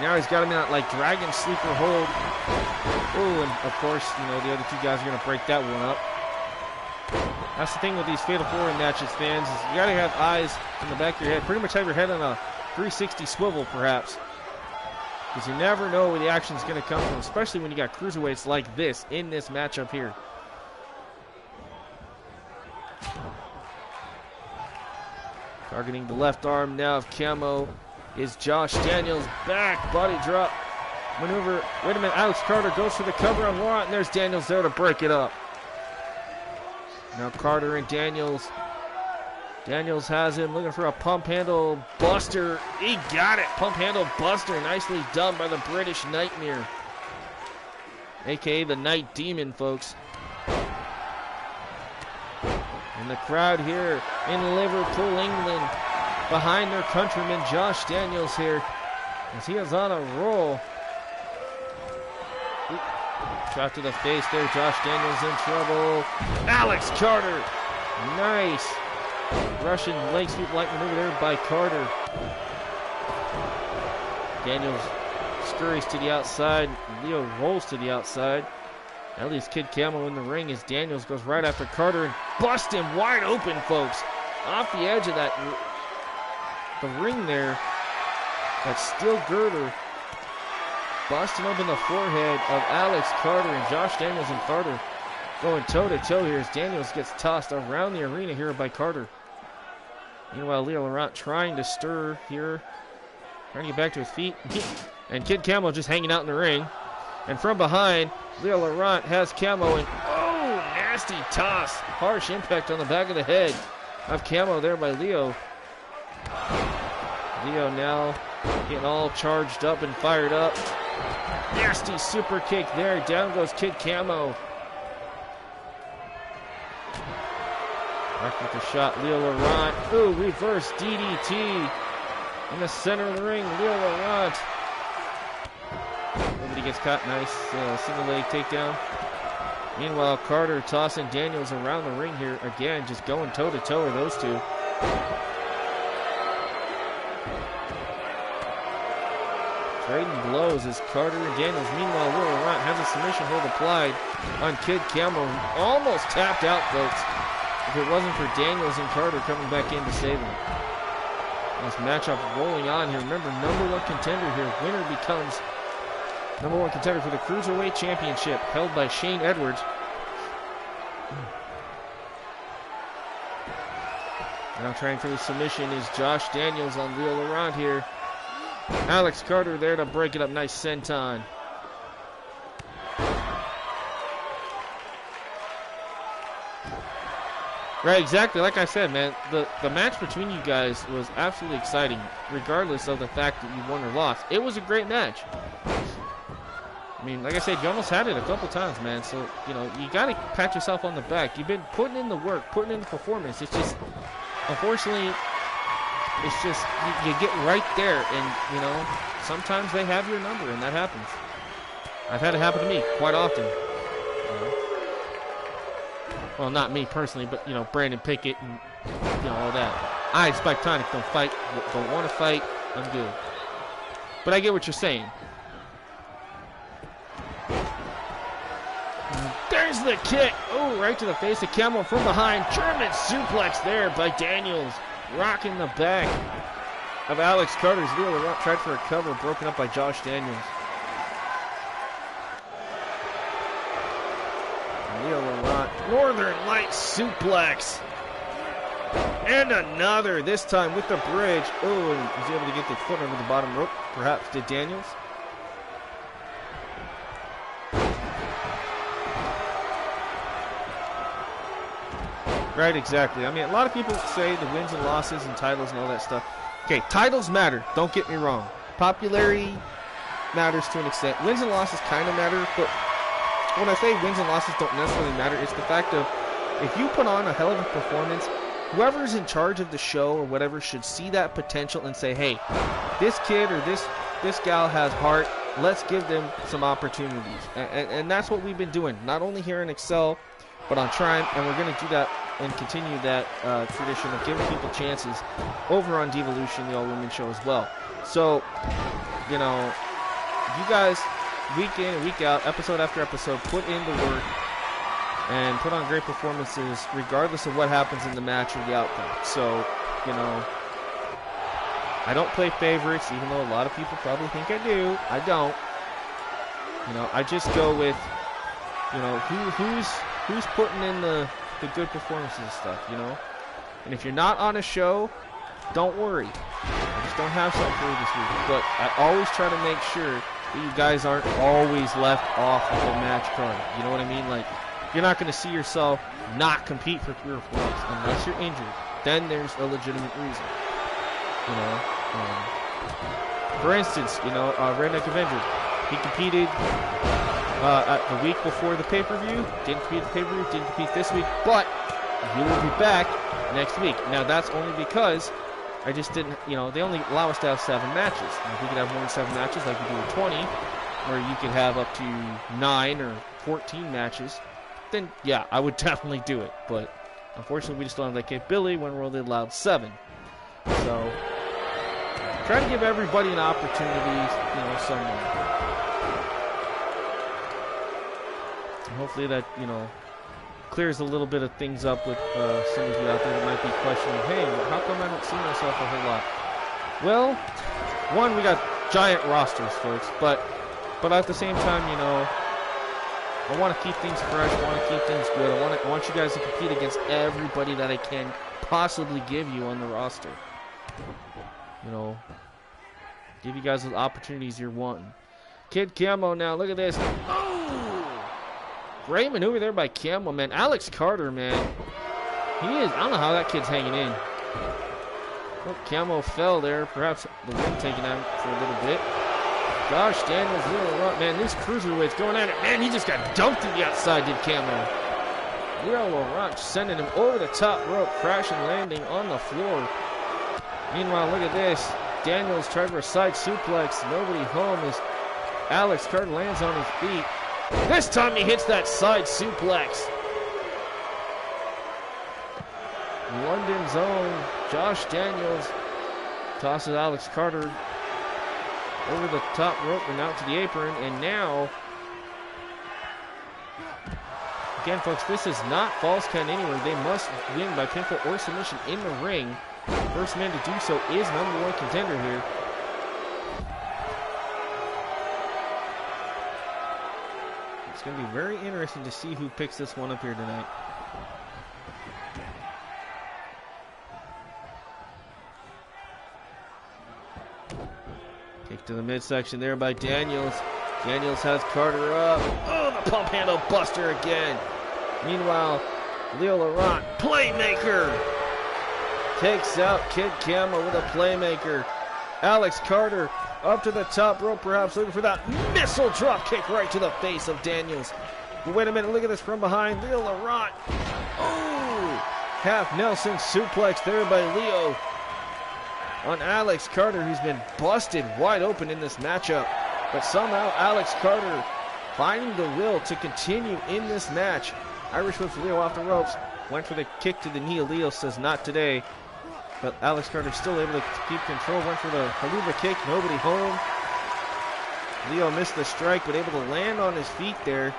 Now he's got him in that like dragon sleeper hold. Oh, and of course, you know, the other two guys are going to break that one up. That's the thing with these Fatal 4-Way matches, fans, is you got to have eyes in the back of your head. Pretty much have your head on a 360 swivel, perhaps. Because you never know where the action is going to come from, especially when you got cruiserweights like this in this matchup here. Targeting the left arm now of Camo is Josh Daniels. Back body drop maneuver. Wait a minute, Alex Carter goes for the cover on Laurent, and there's Daniels there to break it up. Now Carter and Daniels. Daniels has him looking for a pump handle buster. He got it. Pump handle buster. Nicely done by the British Nightmare. AKA the Night Demon, folks. And the crowd here in Liverpool, England, behind their countryman Josh Daniels here, as he is on a roll. Shot to the face there. Josh Daniels in trouble. Alex Carter. Nice. Russian leg sweep like maneuver there by Carter. Daniels scurries to the outside. Leo rolls to the outside. Now leaves Kid Camo in the ring as Daniels goes right after Carter and busts him wide open, folks. Off the edge of that the ring there. That steel girder. Busting open the forehead of Alex Carter, and Josh Daniels and Carter going toe-to-toe here as Daniels gets tossed around the arena here by Carter. Meanwhile, Leo Laurent trying to stir here, trying to get back to his feet. And Kid Camo just hanging out in the ring. And from behind, Leo Laurent has Camo, and oh, nasty toss. Harsh impact on the back of the head of Camo there by Leo. Leo now getting all charged up and fired up. Nasty super kick there. Down goes Kid Camo. Back with the shot, Leo Laurent. Ooh, reverse DDT in the center of the ring. Leo Laurent. Nobody gets caught. Nice single leg takedown. Meanwhile, Carter tossing Daniels around the ring here again, just going toe to toe with those two. Trading blows as Carter and Daniels. Meanwhile, Leo Laurent has a submission hold applied on Kid Camo. Almost tapped out, folks. if it wasn't for Daniels and Carter coming back in to save him. This matchup rolling on here. Remember, #1 contender here. Winner becomes #1 contender for the Cruiserweight Championship, held by Shane Edwards. Now trying for the submission is Josh Daniels on Leo Laurent here. Alex Carter there to break it up. Nice senton. Right, exactly. Like I said, man, the match between you guys was absolutely exciting, regardless of the fact that you won or lost. It was a great match. I mean, like I said, you almost had it a couple times, man. So, you know, you got to pat yourself on the back. You've been putting in the work, putting in the performance. It's just, unfortunately, it's just, you get right there, and, you know, sometimes they have your number, and that happens. I've had it happen to me quite often. Well, not me personally, but, you know, Brandon Pickett and, you know, all that. I expect Tonic don't fight, don't want to fight. I'm good. But I get what you're saying. There's the kick. Oh, right to the face of Camel from behind. German suplex there by Daniels. Rocking the back of Alex Carter's Leo Laurent. Tried for a cover, broken up by Josh Daniels. Leo Laurent, Northern Lights suplex. And another, this time with the bridge. Oh, and he's able to get the foot under the bottom rope. Perhaps did Daniels. Right, exactly. I mean, a lot of people say the wins and losses and titles and all that stuff. Okay, titles matter. Don't get me wrong. Popularity matters to an extent. Wins and losses kind of matter, but when I say wins and losses don't necessarily matter, it's the fact of if you put on a hell of a performance, whoever's in charge of the show or whatever should see that potential and say, hey, this kid or this gal has heart. Let's give them some opportunities. And that's what we've been doing, not only here in Excel, but on Triumph, and we're going to do that and continue that tradition of giving people chances over on Devolution, the all-women show as well. So, you know, you guys, week in and week out, episode after episode, put in the work and put on great performances regardless of what happens in the match or the outcome. So, you know, I don't play favorites, even though a lot of people probably think I do. I don't. You know, I just go with, you know, who's putting in the good performances and stuff, you know? And if you're not on a show, don't worry. I just don't have something for you this week. But I always try to make sure that you guys aren't always left off of the match card. You know what I mean? Like, you're not going to see yourself not compete for 3 or 4 weeks unless you're injured. Then there's a legitimate reason. You know? For instance, you know, Redneck Avenger, he competed the week before the pay-per-view, didn't compete at the pay-per-view, didn't compete this week, but he will be back next week. Now, that's only because I just didn't, you know, they only allow us to have 7 matches. And if we could have more than 7 matches, like we do with 20, where you could have up to 9 or 14 matches, then, yeah, I would definitely do it. But, unfortunately, we just don't have that capability when we're only allowed 7. So, try to give everybody an opportunity, you know, somewhere. Hopefully that, you know, clears a little bit of things up with some of you out there that might be questioning, hey, how come I don't see myself a whole lot? Well, one, we got giant rosters, folks, but at the same time, you know, I want to keep things fresh, I want to keep things good, I want you guys to compete against everybody that I can possibly give you on the roster. You know, give you guys the opportunities you're wanting. Kid Camo now, look at this. Oh! Great maneuver there by Camo, man. Alex Carter, man. He is, I don't know how that kid's hanging in. Oh, Camo fell there. Perhaps the wind taking out for a little bit. Josh Daniels, Leo Laurent, man. These cruiserweights going at it. Man, he just got dumped to the outside, did Camo. Leo Laurent sending him over the top rope, crashing, landing on the floor. Meanwhile, look at this. Daniels tried for a side suplex. Nobody home as Alex Carter lands on his feet. This time he hits that side suplex. London's own Josh Daniels tosses Alex Carter over the top rope and out to the apron. And now Again, folks, this is not false count anywhere. They must win by pinfall or submission in the ring. First man to do so is #1 contender here. It's going to be very interesting to see who picks this one up here tonight. Kick to the midsection there by Daniels. Daniels has Carter up. Oh, the pump handle buster again. Meanwhile, Leo Laurent, playmaker, takes out Kid Camo with a playmaker. Alex Carter up to the top rope, perhaps looking for that missile drop kick right to the face of Daniels. But wait a minute, look at this from behind. Leo Laurent. Oh, half Nelson suplex there by Leo on Alex Carter, who's been busted wide open in this matchup. But somehow Alex Carter finding the will to continue in this match. Irish whips Leo off the ropes. Went for the kick to the knee. Leo says not today. But Alex Carter still able to keep control. Went for the haluva kick. Nobody home. Leo missed the strike, but able to land on his feet there.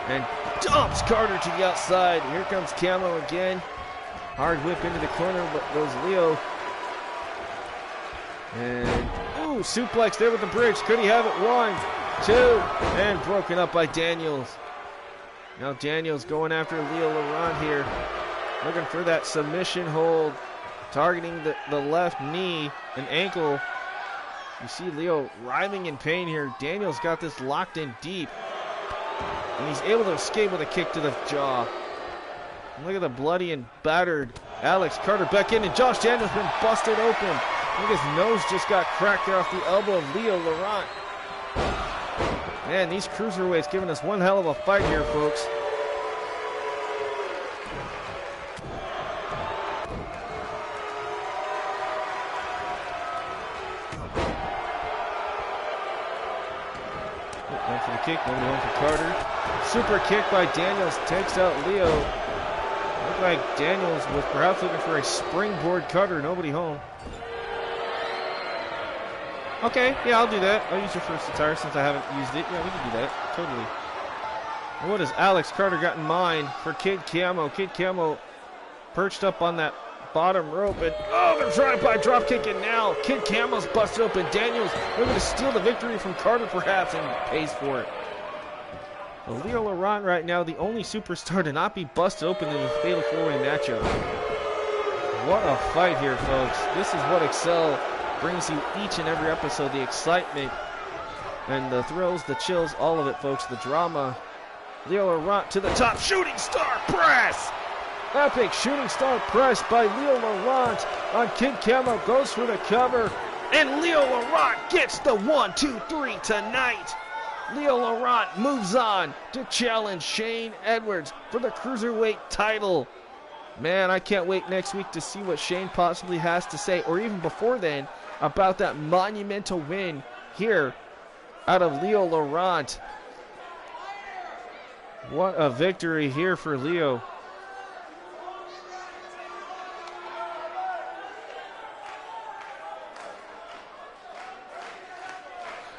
And dumps Carter to the outside. Here comes Camo again. Hard whip into the corner, but goes Leo. And ooh, suplex there with the bridge. Could he have it? 1, 2, and broken up by Daniels. Now Daniels going after Leo Laurent here. Looking for that submission hold. Targeting the left knee and ankle. You see Leo writhing in pain here. Daniels got this locked in deep. And he's able to escape with a kick to the jaw. And look at the bloody and battered Alex Carter back in. And Josh Daniels been busted open. I think his nose just got cracked there off the elbow of Leo Laurent. Man, these cruiserweights giving us one hell of a fight here, folks. Went for the kick, nobody went for Carter. Super kick by Daniels, takes out Leo. Looked like Daniels was perhaps looking for a springboard cutter, nobody home. Okay, yeah, I'll do that. I'll use your first attire since I haven't used it. Yeah, we can do that. Totally. And what has Alex Carter got in mind for Kid Camo? Kid Camo perched up on that bottom rope. And oh, the drive-by drop kick, and now Kid Camo's busted open. Daniels looking to steal the victory from Carter perhaps, and pays for it. Well, Leo Laurent right now, the only superstar to not be busted open in the Fatal 4-Way matchup. What a fight here, folks. This is what EXCEL brings you each and every episode. The excitement and the thrills, the chills, all of it, folks. The drama. Leo Laurent to the top. Shooting star press! Epic shooting star press by Leo Laurent on Kid Camo. Goes for the cover. And Leo Laurent gets the 1, 2, 3 tonight. Leo Laurent moves on to challenge Shane Edwards for the Cruiserweight title. Man, I can't wait next week to see what Shane possibly has to say, or even before then, about that monumental win here out of Leo Laurent. What a victory here for Leo.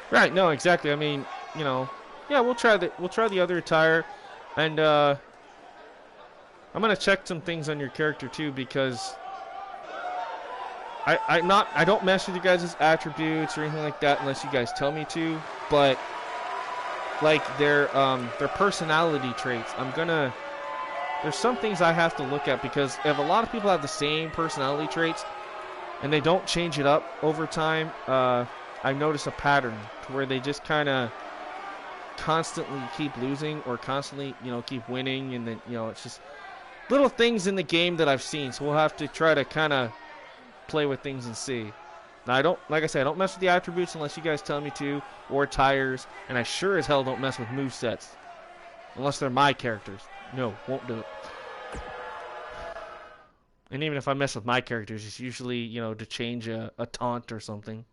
Right, no, exactly. I mean, you know, yeah, we'll try the other attire, and I'm gonna check some things on your character too, because I don't mess with you guys' attributes or anything like that unless you guys tell me to, but like their personality traits, there's some things I have to look at, because if a lot of people have the same personality traits and they don't change it up over time, I notice a pattern to where they just kind of constantly keep losing or constantly, you know, keep winning, and then, you know, it's just little things in the game that I've seen, so we'll have to try to kind of play with things and see. Now, I don't, like I said, I don't mess with the attributes unless you guys tell me to, or tires, and I sure as hell don't mess with movesets unless they're my characters. No, won't do it. And even if I mess with my characters, it's usually, you know, to change a taunt or something.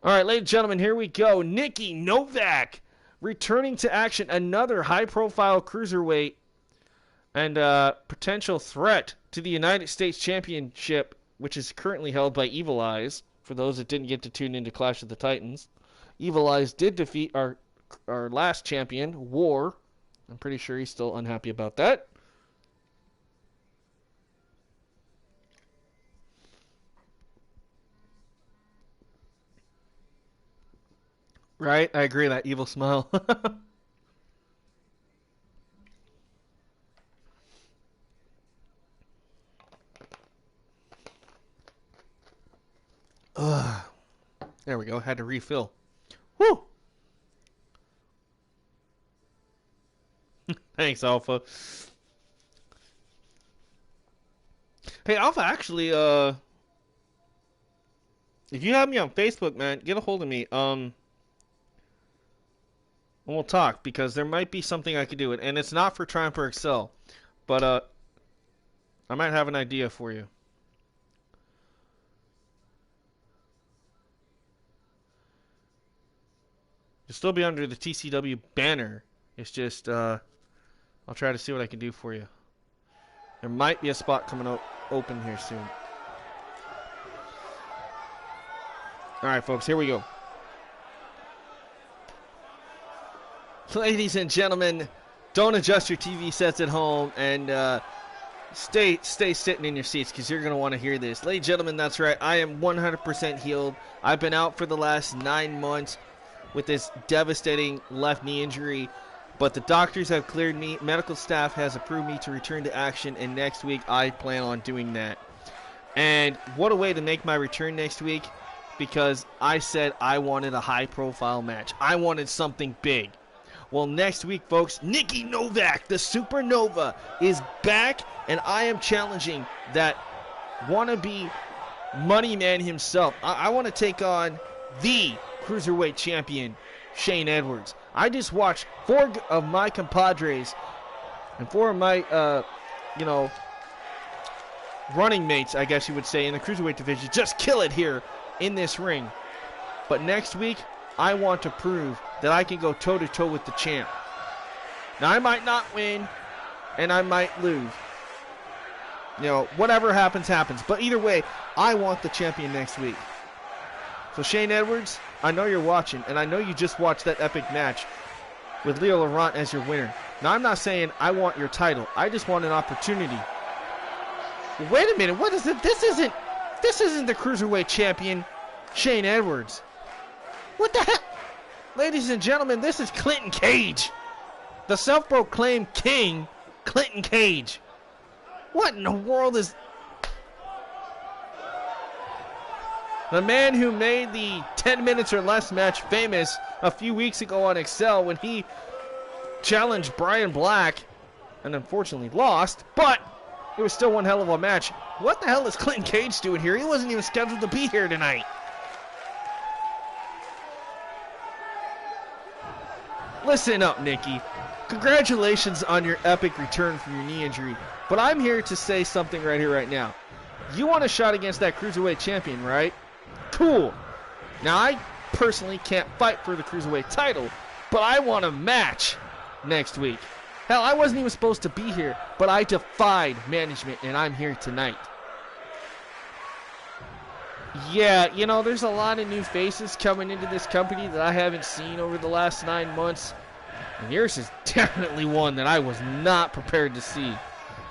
All right, ladies and gentlemen, here we go. Nikki Novak returning to action, another high-profile cruiserweight and potential threat to the United States Championship, which is currently held by Evil Eyes. For those that didn't get to tune into Clash of the Titans, Evil Eyes did defeat our last champion, War, I'm pretty sure he's still unhappy about that. Right? I agree, that evil smile. Ugh. There we go. Had to refill. Woo! Thanks, Alpha. Hey, Alpha, actually, if you have me on Facebook, man, get a hold of me. And we'll talk, because there might be something I could do. And it's not for Triumph or Excel, but I might have an idea for you. You'll still be under the TCW banner. It's just, I'll try to see what I can do for you. There might be a spot coming open here soon. Alright, folks, here we go. Ladies and gentlemen, don't adjust your TV sets at home, and stay sitting in your seats, because you're going to want to hear this. Ladies and gentlemen, that's right. I am 100% healed. I've been out for the last 9 months with this devastating left knee injury, but the doctors have cleared me. Medical staff has approved me to return to action, and next week I plan on doing that. And what a way to make my return next week, because I said I wanted a high-profile match. I wanted something big. Well, next week, folks, Nikki Novak, the Supernova, is back, and I am challenging that wannabe money man himself. I want to take on the Cruiserweight champion, Shane Edwards. I just watched 4 of my compadres and 4 of my, running mates, I guess you would say, in the Cruiserweight division just kill it here in this ring. But next week, I want to prove that I can go toe-to-toe with the champ. Now, I might not win, and I might lose. You know, whatever happens, happens. But either way, I want the champion next week. So, Shane Edwards, I know you're watching, and I know you just watched that epic match with Leo Laurent as your winner. Now, I'm not saying I want your title. I just want an opportunity. Wait a minute. What is it? This isn't the Cruiserweight champion, Shane Edwards. What the heck? Ladies and gentlemen, this is Clinton Cage. The self-proclaimed king, Clinton Cage. What in the world is... The man who made the 10 minutes or less match famous a few weeks ago on Excel when he challenged Brian Black and unfortunately lost, but it was still one hell of a match. What the hell is Clinton Cage doing here? He wasn't even scheduled to be here tonight. Listen up, Nikki. Congratulations on your epic return from your knee injury, but I'm here to say something right here, right now. You want a shot against that Cruiserweight champion, right? Cool. Now, I personally can't fight for the Cruiserweight title, but I want a match next week. Hell, I wasn't even supposed to be here, but I defied management, and I'm here tonight. Yeah, you know, there's a lot of new faces coming into this company that I haven't seen over the last 9 months, and yours is definitely one that I was not prepared to see.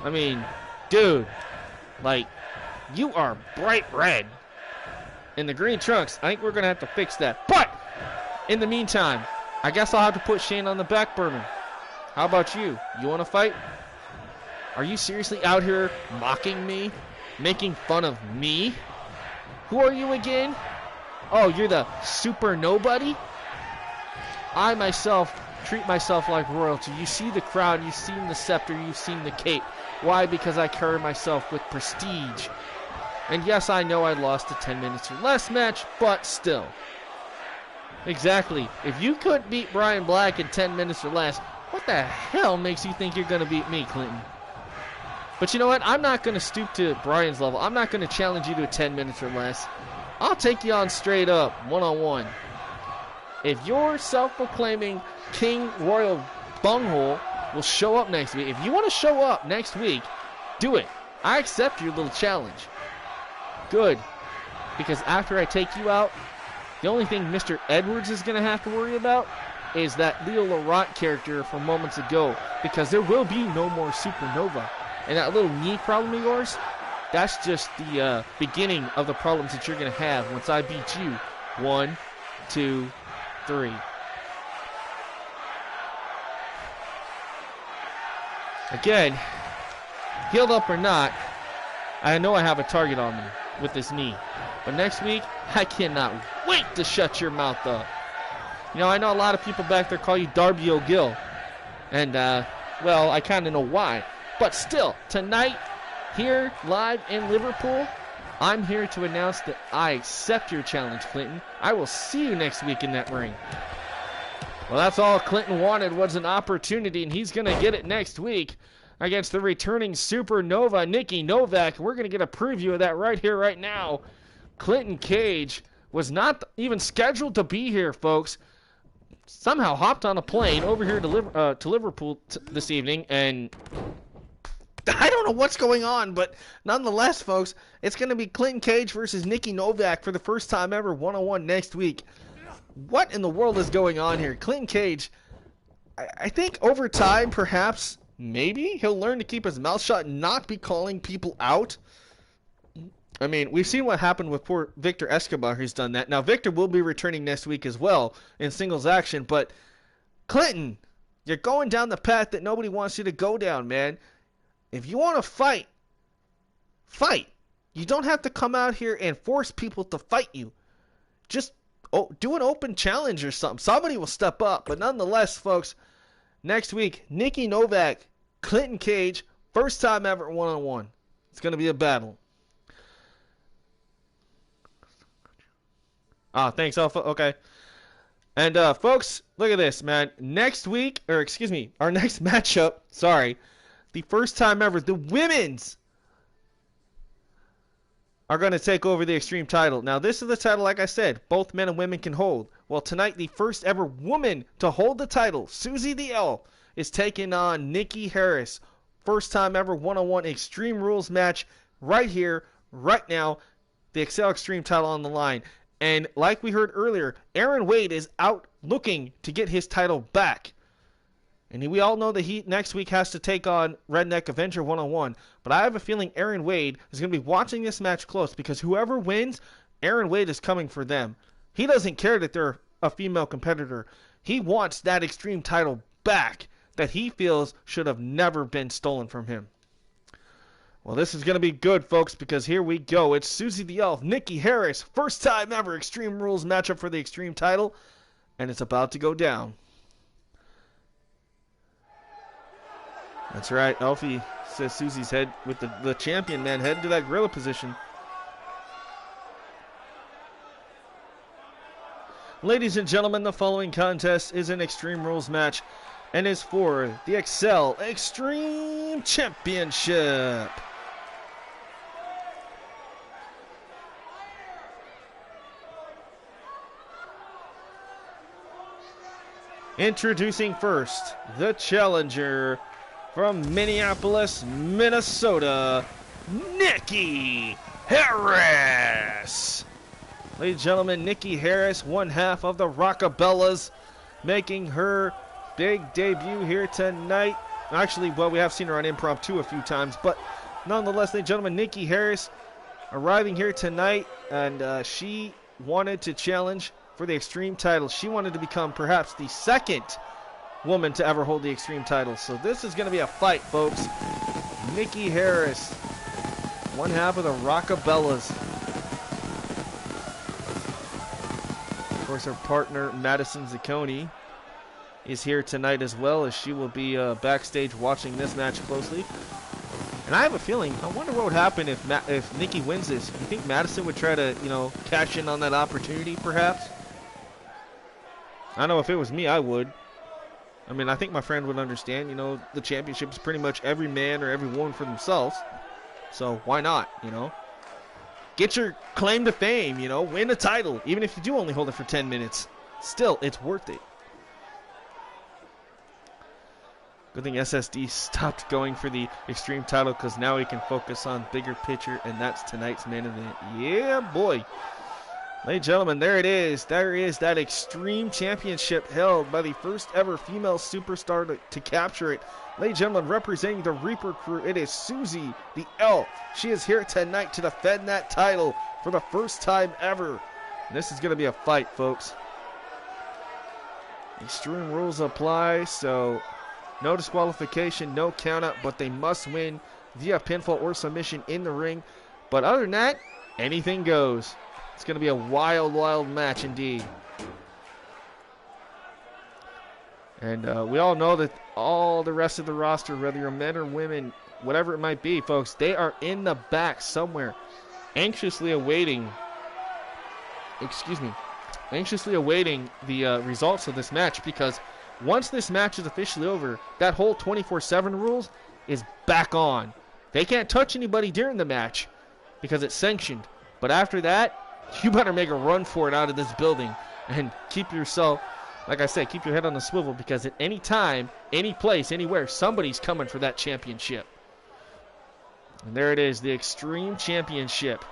I mean, dude, like, you are bright red. In the green trunks, I think we're going to have to fix that. But, in the meantime, I guess I'll have to put Shane on the back burner. How about you? You want to fight? Are you seriously out here mocking me? Making fun of me? Who are you again? Oh, you're the super nobody? I myself treat myself like royalty. You see the crown, you've seen the scepter, you've seen the cape. Why? Because I carry myself with prestige. And yes, I know I lost a 10 minutes or less match, but still. Exactly. If you couldn't beat Brian Black in 10 minutes or less, what the hell makes you think you're going to beat me, Clinton? But you know what? I'm not going to stoop to Brian's level. I'm not going to challenge you to a 10 minutes or less. I'll take you on straight up, one-on-one. If your self-proclaiming King Royal Bunghole will show up next week, if you want to show up next week, do it. I accept your little challenge. Good. Because after I take you out, the only thing Mr. Edwards is going to have to worry about is that Leo Laurent character from moments ago, because there will be no more Supernova. And that little knee problem of yours, that's just the beginning of the problems that you're going to have once I beat you. 1, 2, 3. Again, healed up or not, I know I have a target on me with this knee. But next week, I cannot wait to shut your mouth up. You know, I know a lot of people back there call you Darby O'Gill. And, well, I kind of know why. But still, tonight, here, live in Liverpool, I'm here to announce that I accept your challenge, Clinton. I will see you next week in that ring. Well, that's all Clinton wanted, was an opportunity, and he's going to get it next week against the returning Supernova, Nikki Novak. We're going to get a preview of that right here, right now. Clinton Cage was not even scheduled to be here, folks. Somehow hopped on a plane over here to Liverpool this evening, and I don't know what's going on, but nonetheless, folks, it's going to be Clinton Cage versus Nikki Novak for the first time ever, one-on-one next week. What in the world is going on here? Clinton Cage, I think over time, perhaps, maybe, he'll learn to keep his mouth shut and not be calling people out. I mean, we've seen what happened with poor Victor Escobar, who's done that. Now, Victor will be returning next week as well in singles action, but Clinton, you're going down the path that nobody wants you to go down, man. If you want to fight, fight. You don't have to come out here and force people to fight you. Just do an open challenge or something. Somebody will step up. But nonetheless, folks, next week, Nikki Novak, Clinton Cage, first time ever one-on-one. It's going to be a battle. Ah, thanks, Alpha. Okay. And, folks, look at this, man. Next week, or excuse me, our next matchup, the first time ever, the women's are going to take over the Extreme title. Now, this is the title, like I said, both men and women can hold. Well, tonight, the first ever woman to hold the title, Susie the Elf, is taking on Nikki Harris. First time ever one-on-one Extreme Rules match right here, right now. The EXCEL Extreme title on the line. And like we heard earlier, Aaron Wade is out looking to get his title back. And we all know that he next week has to take on Redneck Avenger one-on-one. But I have a feeling Aaron Wade is going to be watching this match close, because whoever wins, Aaron Wade is coming for them. He doesn't care that they're a female competitor. He wants that Extreme title back that he feels should have never been stolen from him. Well, this is going to be good, folks, because here we go. It's Susie the Elf, Nikki Harris, first time ever Extreme Rules matchup for the Extreme title, and it's about to go down. That's right, Elfie says Susie's head with the champion, man, head to that gorilla position. Ladies and gentlemen, the following contest is an Extreme Rules match and is for the EXCEL Extreme Championship. Introducing first, the challenger from Minneapolis, Minnesota, Nikki Harris. Ladies and gentlemen, Nikki Harris, one half of the Rockabellas, making her big debut here tonight. Actually, well, we have seen her on Impromptu a few times, but nonetheless, ladies and gentlemen, Nikki Harris arriving here tonight, and she wanted to challenge for the Extreme title. She wanted to become perhaps the second woman to ever hold the Extreme title. So this is going to be a fight, folks. Nikki Harris, one half of the Rockabellas. Of course, her partner, Madison Zacconi, is here tonight as well, as she will be backstage watching this match closely. And I have a feeling, I wonder what would happen if Nikki wins this. You think Madison would try to, cash in on that opportunity, perhaps? I know if it was me, I would. I mean, I think my friend would understand. The championship is pretty much every man or every woman for themselves. So why not, Get your claim to fame, win a title. Even if you do only hold it for 10 minutes. Still, it's worth it. Good thing SSD stopped going for the Extreme title, because now he can focus on bigger picture, and that's tonight's main event. Yeah, boy. Ladies and gentlemen, there it is. There is that Extreme Championship held by the first ever female superstar to capture it. Ladies and gentlemen, representing the Reaper crew, it is Susie, the Elf. She is here tonight to defend that title for the first time ever. And this is going to be a fight, folks. Extreme rules apply, so no disqualification, no countout, but they must win via pinfall or submission in the ring. But other than that, anything goes. It's going to be a wild, wild match indeed. And we all know that all the rest of the roster, whether you're men or women, whatever it might be, folks, they are in the back somewhere, anxiously awaiting the results of this match, because once this match is officially over, that whole 24/7 rules is back on. They can't touch anybody during the match because it's sanctioned. But after that, you better make a run for it out of this building and keep yourself, like I said, keep your head on the swivel, because at any time, any place, anywhere, somebody's coming for that championship. And there it is, the Extreme Championship.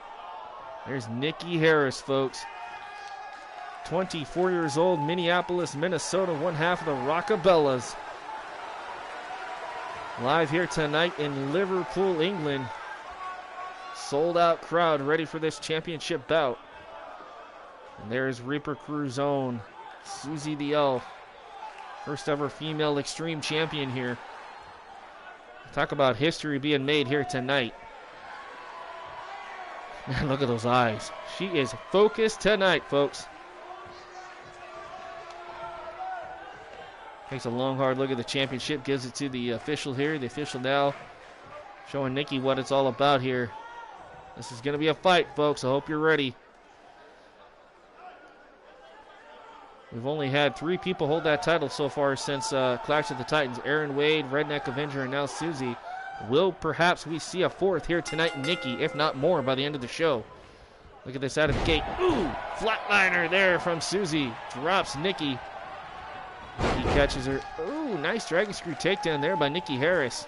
There's Nikki Harris, folks. 24 years old, Minneapolis, Minnesota, one half of the Rockabellas. Live here tonight in Liverpool, England. Sold out crowd ready for this championship bout. And there's Reaper Crew's own Susie the Elf. First ever female Extreme Champion here. Talk about history being made here tonight. Man, look at those eyes. She is focused tonight, folks. Takes a long, hard look at the championship, gives it to the official here. The official now showing Nikki what it's all about here. This is going to be a fight, folks. I hope you're ready. We've only had 3 people hold that title so far since Clash of the Titans. Aaron Wade, Redneck Avenger, and now Susie. Will perhaps we see a 4th here tonight, Nikki, if not more, by the end of the show. Look at this out of the gate. Ooh, flatliner there from Susie. Drops Nikki. He catches her. Ooh, nice dragon screw takedown there by Nikki Harris.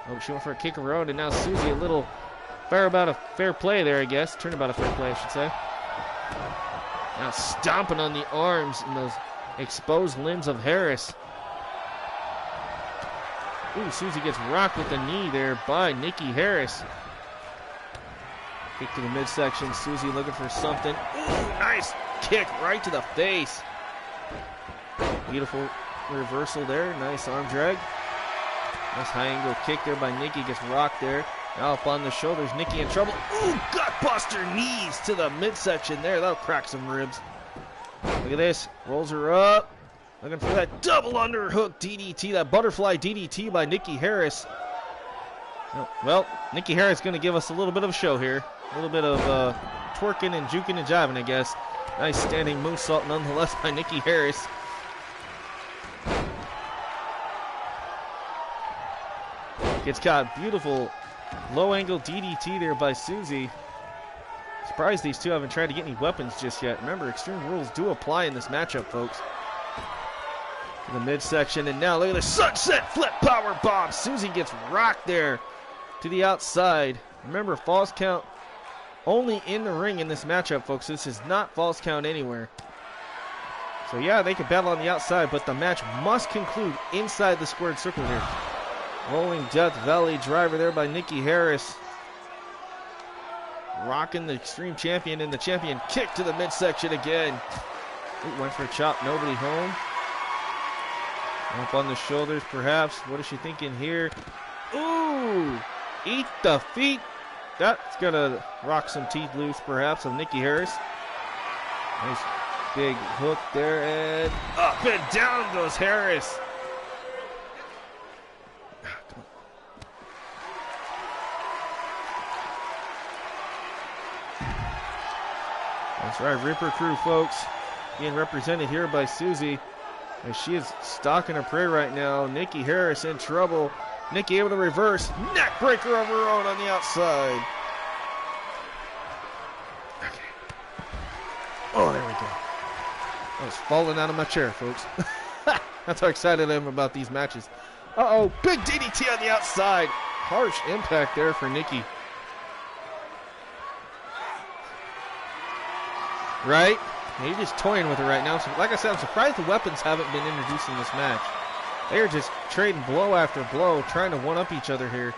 Oh, she went for a kick around, and now Susie a little fair play there, I guess. Turnabout of fair play, I should say. Now stomping on the arms and those exposed limbs of Harris. Ooh, Susie gets rocked with the knee there by Nikki Harris. Kick to the midsection. Susie looking for something. Ooh, nice kick right to the face. Beautiful reversal there. Nice arm drag. Nice high angle kick there by Nikki. Gets rocked there. Now up on the shoulders. Nikki in trouble. Ooh, gutbuster knees to the midsection there. That'll crack some ribs. Look at this. Rolls her up. Looking for that double underhook DDT. That butterfly DDT by Nikki Harris. Well, Nikki Harris going to give us a little bit of a show here. A little bit of twerking and juking and jiving, I guess. Nice standing moonsault nonetheless by Nikki Harris. Gets caught. Beautiful low angle DDT there by Susie. Surprised these two haven't tried to get any weapons just yet. Remember, extreme rules do apply in this matchup, folks. To the midsection, and now look at the sunset flip power bomb. Susie gets rocked there to the outside. Remember, false count only in the ring in this matchup, folks. This is not false count anywhere. So yeah, they can battle on the outside, but the match must conclude inside the squared circle here. Rolling Death Valley driver there by Nikki Harris. Rocking the Extreme Champion, and the champion kick to the midsection again. Ooh, went for a chop, nobody home. Up on the shoulders, perhaps. What is she thinking here? Ooh! Eat the feet. That's going to rock some teeth loose, perhaps, of Nikki Harris. Nice big hook there, and up and down goes Harris. That's right, Reaper Crew, folks, being represented here by Susie. As she is stalking her prey right now. Nikki Harris in trouble. Nikki able to reverse. Neck breaker of her own on the outside. Okay. Oh, there we go. I was falling out of my chair, folks. That's how excited I am about these matches. Uh-oh, big DDT on the outside. Harsh impact there for Nikki. right? He's just toying with her right now. So, like I said, I'm surprised the weapons haven't been introduced in this match. They are just trading blow after blow, trying to one-up each other here.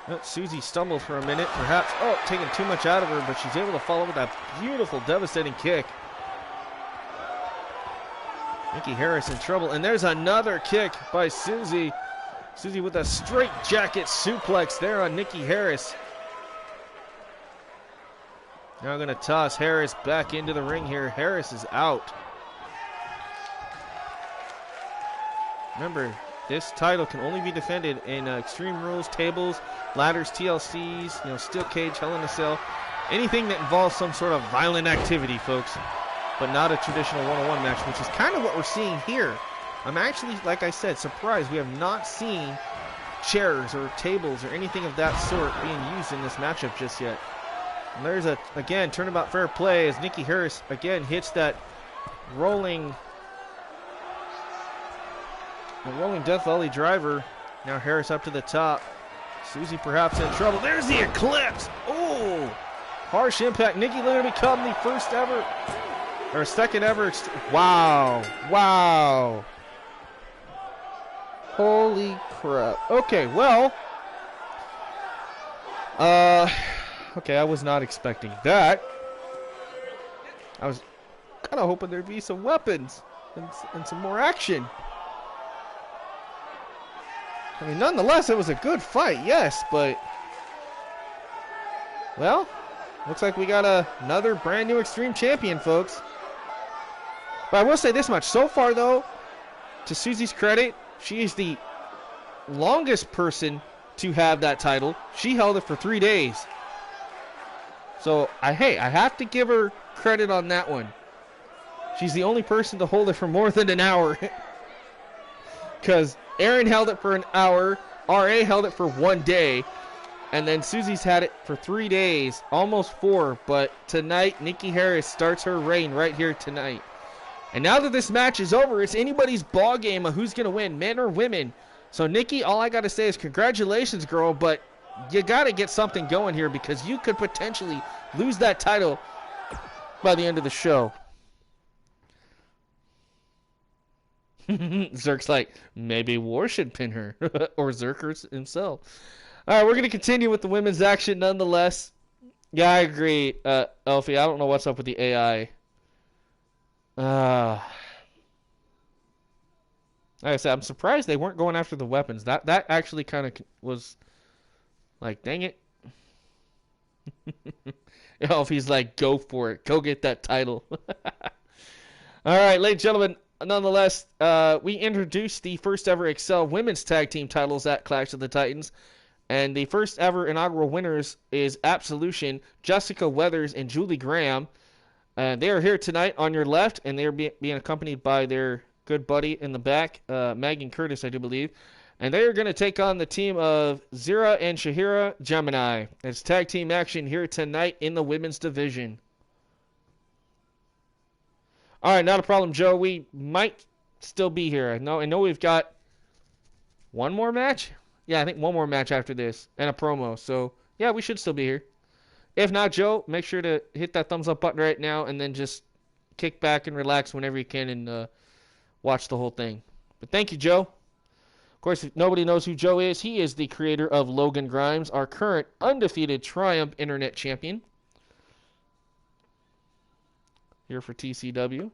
Oh, Susie stumbled for a minute, perhaps, taking too much out of her, but she's able to follow with that beautiful, devastating kick. Nikki Harris in trouble, and there's another kick by Susie. Susie with a straight jacket suplex there on Nikki Harris. Now going to toss Harris back into the ring here. Harris is out. Remember, this title can only be defended in Extreme Rules, tables, ladders, TLCs, steel cage, Hell in a Cell. Anything that involves some sort of violent activity, folks. But not a traditional one-on-one match, which is kind of what we're seeing here. I'm actually, like I said, surprised we have not seen chairs or tables or anything of that sort being used in this matchup just yet. And there's again, turnabout fair play as Nikki Harris again hits that rolling Death Valley driver. Now Harris up to the top. Susie perhaps in trouble. There's the Eclipse. Oh, harsh impact. Nikki literally become the first ever, or second ever. Wow. Holy crap. Okay, well. Okay, I was not expecting that. I was kind of hoping there'd be some weapons and some more action. I mean, nonetheless, it was a good fight, yes, but... Well, looks like we got another brand new Extreme Champion, folks. But I will say this much. So far, though, to Susie's credit, she is the longest person to have that title. She held it for 3 days. So, I have to give her credit on that one. She's the only person to hold it for more than an hour. Because Aaron held it for an hour, RA held it for 1 day, and then Susie's had it for 3 days, almost 4. But tonight, Nikki Harris starts her reign right here tonight. And now that this match is over, it's anybody's ball game of who's going to win, men or women. So, Nikki, all I got to say is congratulations, girl, but you got to get something going here because you could potentially lose that title by the end of the show. Zerk's like, maybe War should pin her. Or Zerker himself. All right, we're going to continue with the women's action nonetheless. Yeah, I agree, Elfie. I don't know what's up with the AI. Like I said, I'm surprised they weren't going after the weapons. That actually kind of was like, dang it. Elfie's like, go for it. Go get that title. All right, ladies and gentlemen. Nonetheless, we introduced the first ever EXCEL women's tag team titles at Clash of the Titans. And the first ever inaugural winners is Absolution, Jessica Weathers, and Julie Graham. They are here tonight on your left, and they are being accompanied by their good buddy in the back, Megan Curtis, I do believe. And they are going to take on the team of Zira and Shahira Gemini. It's tag team action here tonight in the women's division. All right, not a problem, Joe. We might still be here. I know we've got one more match. Yeah, I think one more match after this and a promo. So, yeah, we should still be here. If not, Joe, make sure to hit that thumbs up button right now and then just kick back and relax whenever you can and watch the whole thing. But thank you, Joe. Of course, if nobody knows who Joe is, he is the creator of Logan Grimes, our current undefeated Triumph Internet Champion. Here for TCW.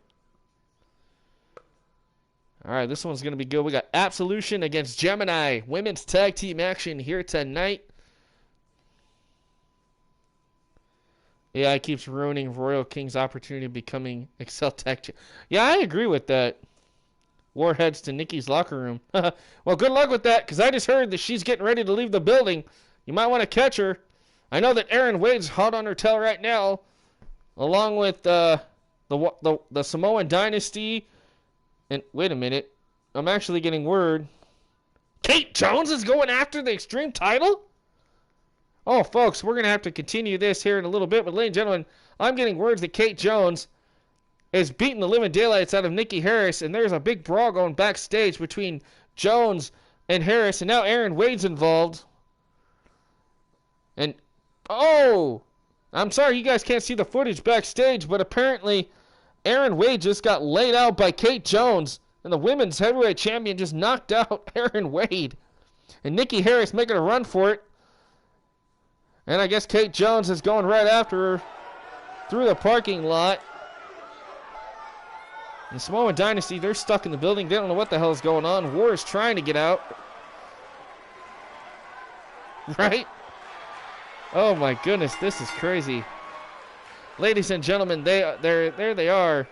All right, this one's going to be good. We got Absolution against Gemini. Women's tag team action here tonight. AI keeps ruining Royal King's opportunity of becoming EXCEL tag champ. Yeah, I agree with that. War heads to Nikki's locker room. Well, good luck with that, because I just heard that she's getting ready to leave the building. You might want to catch her. I know that Aaron Wade's hot on her tail right now, along with the Samoan Dynasty. And wait a minute, I'm actually getting word. Kate Jones is going after the Extreme title? Oh, folks, we're going to have to continue this here in a little bit. But ladies and gentlemen, I'm getting words that Kate Jones is beating the living daylights out of Nikki Harris. And there's a big brawl going backstage between Jones and Harris. And now Aaron Wade's involved. And, oh, I'm sorry you guys can't see the footage backstage, but apparently Erin Wade just got laid out by Kate Jones, and the women's heavyweight champion just knocked out Erin Wade. And Nikki Harris making a run for it. And I guess Kate Jones is going right after her through the parking lot. The Samoan Dynasty, they're stuck in the building. They don't know what the hell is going on. War is trying to get out. Right? Oh my goodness, this is crazy. Ladies and gentlemen, there they are.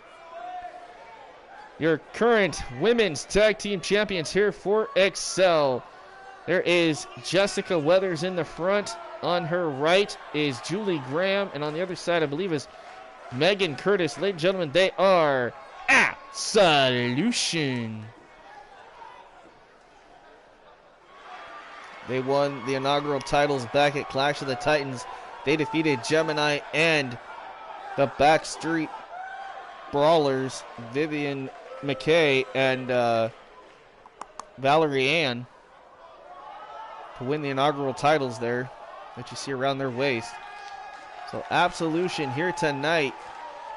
Your current women's tag team champions here for EXCEL. There is Jessica Weathers in the front. On her right is Julie Graham, and on the other side, I believe, is Megan Curtis. Ladies and gentlemen, they are Absolution. They won the inaugural titles back at Clash of the Titans. They defeated Gemini and the Backstreet Brawlers, Vivian McKay and Valerie Ann, to win the inaugural titles there that you see around their waist. So Absolution here tonight,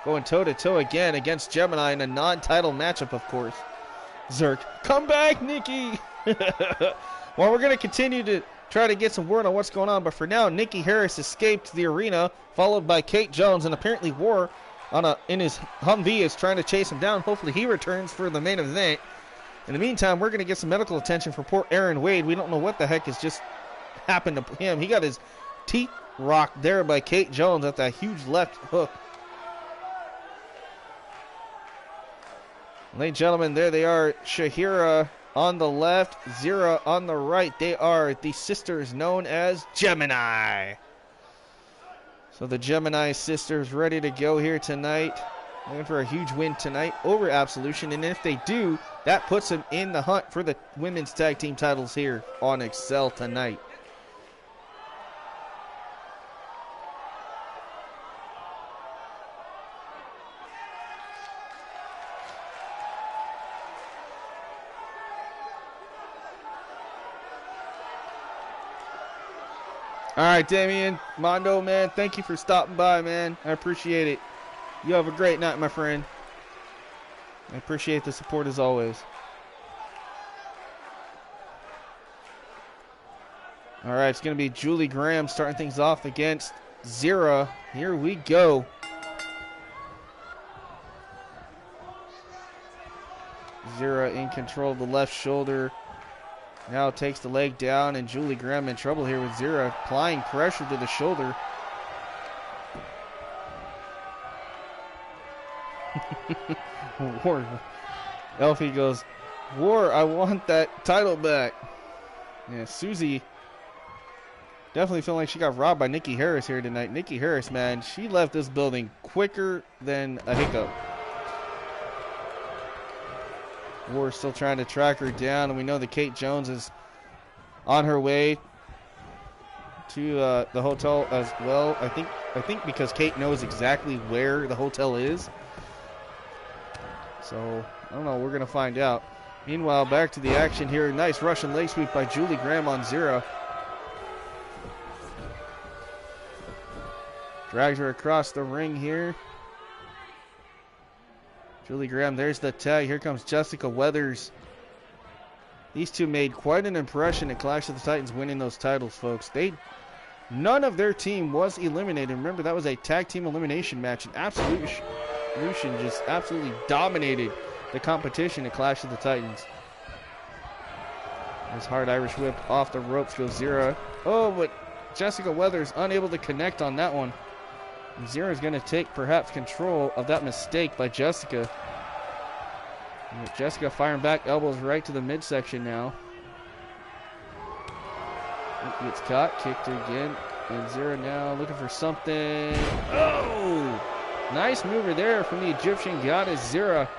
going toe-to-toe again against Gemini in a non-title matchup, of course. Zerk, come back, Nikki! Well, we're going to continue to try to get some word on what's going on, but for now, Nikki Harris escaped the arena, followed by Kate Jones, and apparently War in his Humvee is trying to chase him down. Hopefully he returns for the main event. In the meantime, we're going to get some medical attention for poor Erin Wade. We don't know what the heck has just happened to him. He got his teeth rocked there by Kate Jones at that huge left hook. Ladies and gentlemen, there they are. Shahira on the left, Zira on the right. They are the sisters known as Gemini. So the Gemini sisters ready to go here tonight. Looking for a huge win tonight over Absolution. And if they do, that puts them in the hunt for the women's tag team titles here on EXCEL tonight. All right, Damian, Mondo, man, thank you for stopping by, man. I appreciate it. You have a great night, my friend. I appreciate the support as always. All right, it's going to be Julie Graham starting things off against Zira. Here we go. Zira in control of the left shoulder. Now takes the leg down, and Julie Graham in trouble here with Zira, applying pressure to the shoulder. War. Elfie goes, War, I want that title back. Yeah, Susie definitely feeling like she got robbed by Nikki Harris here tonight. Nikki Harris, man, she left this building quicker than a hiccup. War still trying to track her down, and we know that Kate Jones is on her way to the hotel as well. I think because Kate knows exactly where the hotel is. So, I don't know. We're going to find out. Meanwhile, back to the action here. Nice Russian leg sweep by Julie Graham on Zira. Drags her across the ring here. Julie Graham, there's the tag. Here comes Jessica Weathers. These two made quite an impression at Clash of the Titans winning those titles, folks. None of their team was eliminated. Remember, that was a tag team elimination match, and Absolution just absolutely dominated the competition at Clash of the Titans. This hard Irish whip off the ropes goes Zira. Oh, but Jessica Weathers unable to connect on that one. Zira is going to take perhaps control of that mistake by Jessica. And Jessica firing back, elbows right to the midsection now. Gets caught, kicked again, and Zira now looking for something. Oh! Nice mover there from the Egyptian goddess Zira.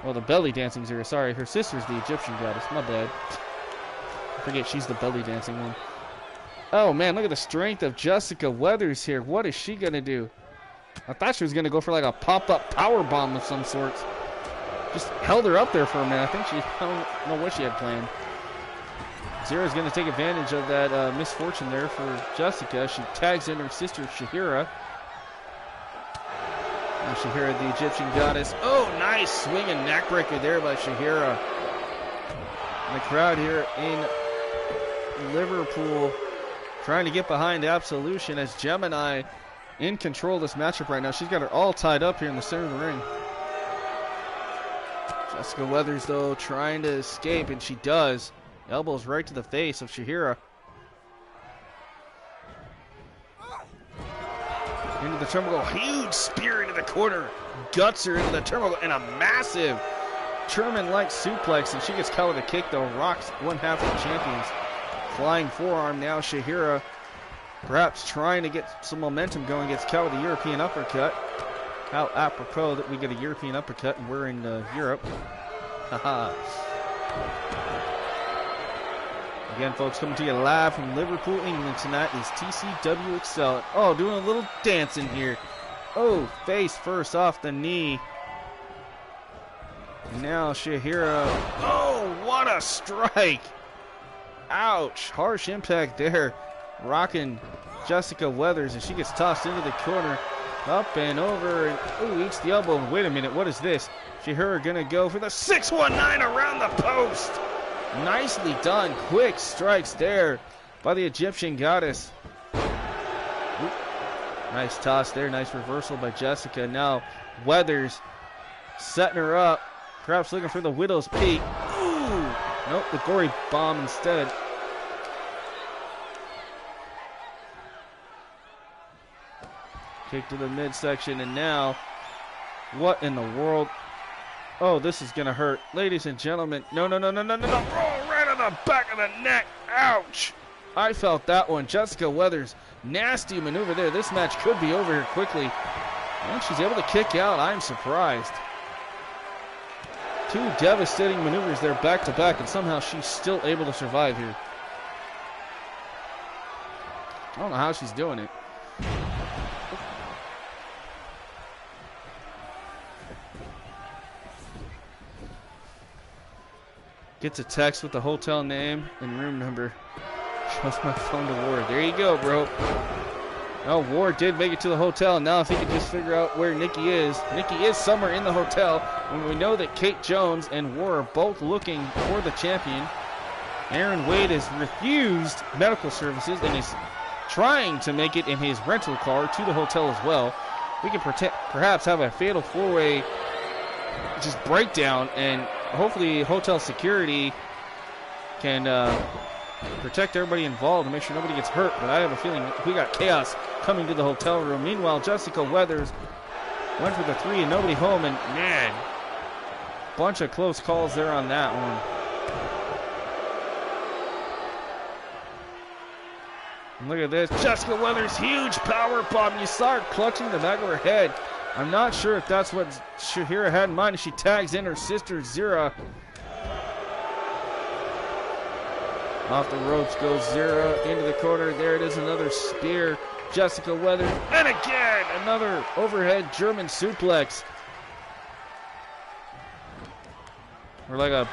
Well, the belly dancing Zira, sorry. Her sister's the Egyptian goddess, my bad. I forget she's the belly dancing one. Oh, man, look at the strength of Jessica Weathers here. What is she going to do? I thought she was going to go for like a pop-up power bomb of some sort. Just held her up there for a minute. I don't know what she had planned. Zera's going to take advantage of that misfortune there for Jessica. She tags in her sister, Shahira. Now Shahira, the Egyptian goddess. Oh, nice swing and neckbreaker there by Shahira. And the crowd here in Liverpool trying to get behind Absolution as Gemini in control of this matchup right now. She's got her all tied up here in the center of the ring. Jessica Weathers, though, trying to escape, and she does. Elbows right to the face of Shahira. Into the turnbuckle. Huge spear into the corner. Guts her into the turnbuckle, and a massive German-like suplex, and she gets caught with a kick, though. Rocks one half of the champions. Flying forearm now. Shahira perhaps trying to get some momentum going. Gets caught with a European uppercut. How apropos that we get a European uppercut and we're in Europe. Haha. Again, folks, coming to you live from Liverpool, England tonight is TCW EXCEL. Oh, doing a little dancing here. Oh, face first off the knee. Now Shahira. Oh, what a strike. Ouch. Harsh impact there. Rocking Jessica Weathers, and she gets tossed into the corner. Up and over, and ooh, eats the elbow. Wait a minute, what is this? Shahira gonna go for the 619 around the post. Nicely done. Quick strikes there by the Egyptian goddess. Oop. Nice toss there. Nice reversal by Jessica. Now Weathers setting her up. Perhaps looking for the Widow's Peak. Ooh. Nope, the gory bomb instead. Kick to the midsection, and now, what in the world? Oh, this is going to hurt. Ladies and gentlemen, no. Oh, right on the back of the neck. Ouch. I felt that one. Jessica Weathers, nasty maneuver there. This match could be over here quickly. And she's able to kick out. I'm surprised. Two devastating maneuvers there back to back, and somehow she's still able to survive here. I don't know how she's doing it. Gets a text with the hotel name and room number. Shows my phone to Ward. There you go, bro. Oh, Ward did make it to the hotel. Now if he could just figure out where Nikki is. Nikki is somewhere in the hotel. And we know that Kate Jones and Ward are both looking for the champion. Aaron Wade has refused medical services and is trying to make it in his rental car to the hotel as well. We can perhaps have a fatal four-way just breakdown, and hopefully hotel security can protect everybody involved and make sure nobody gets hurt. But I have a feeling we got chaos coming to the hotel room. Meanwhile, Jessica Weathers went for the 3 and nobody home, and man, bunch of close calls there on that one. And look at this, Jessica Weathers, huge power bomb. You saw her clutching the back of her head. I'm not sure if that's what Shahira had in mind as she tags in her sister, Zera. Off the ropes goes Zera into the corner. There it is, another spear. Jessica Weathers, and again, another overhead German suplex. Or like a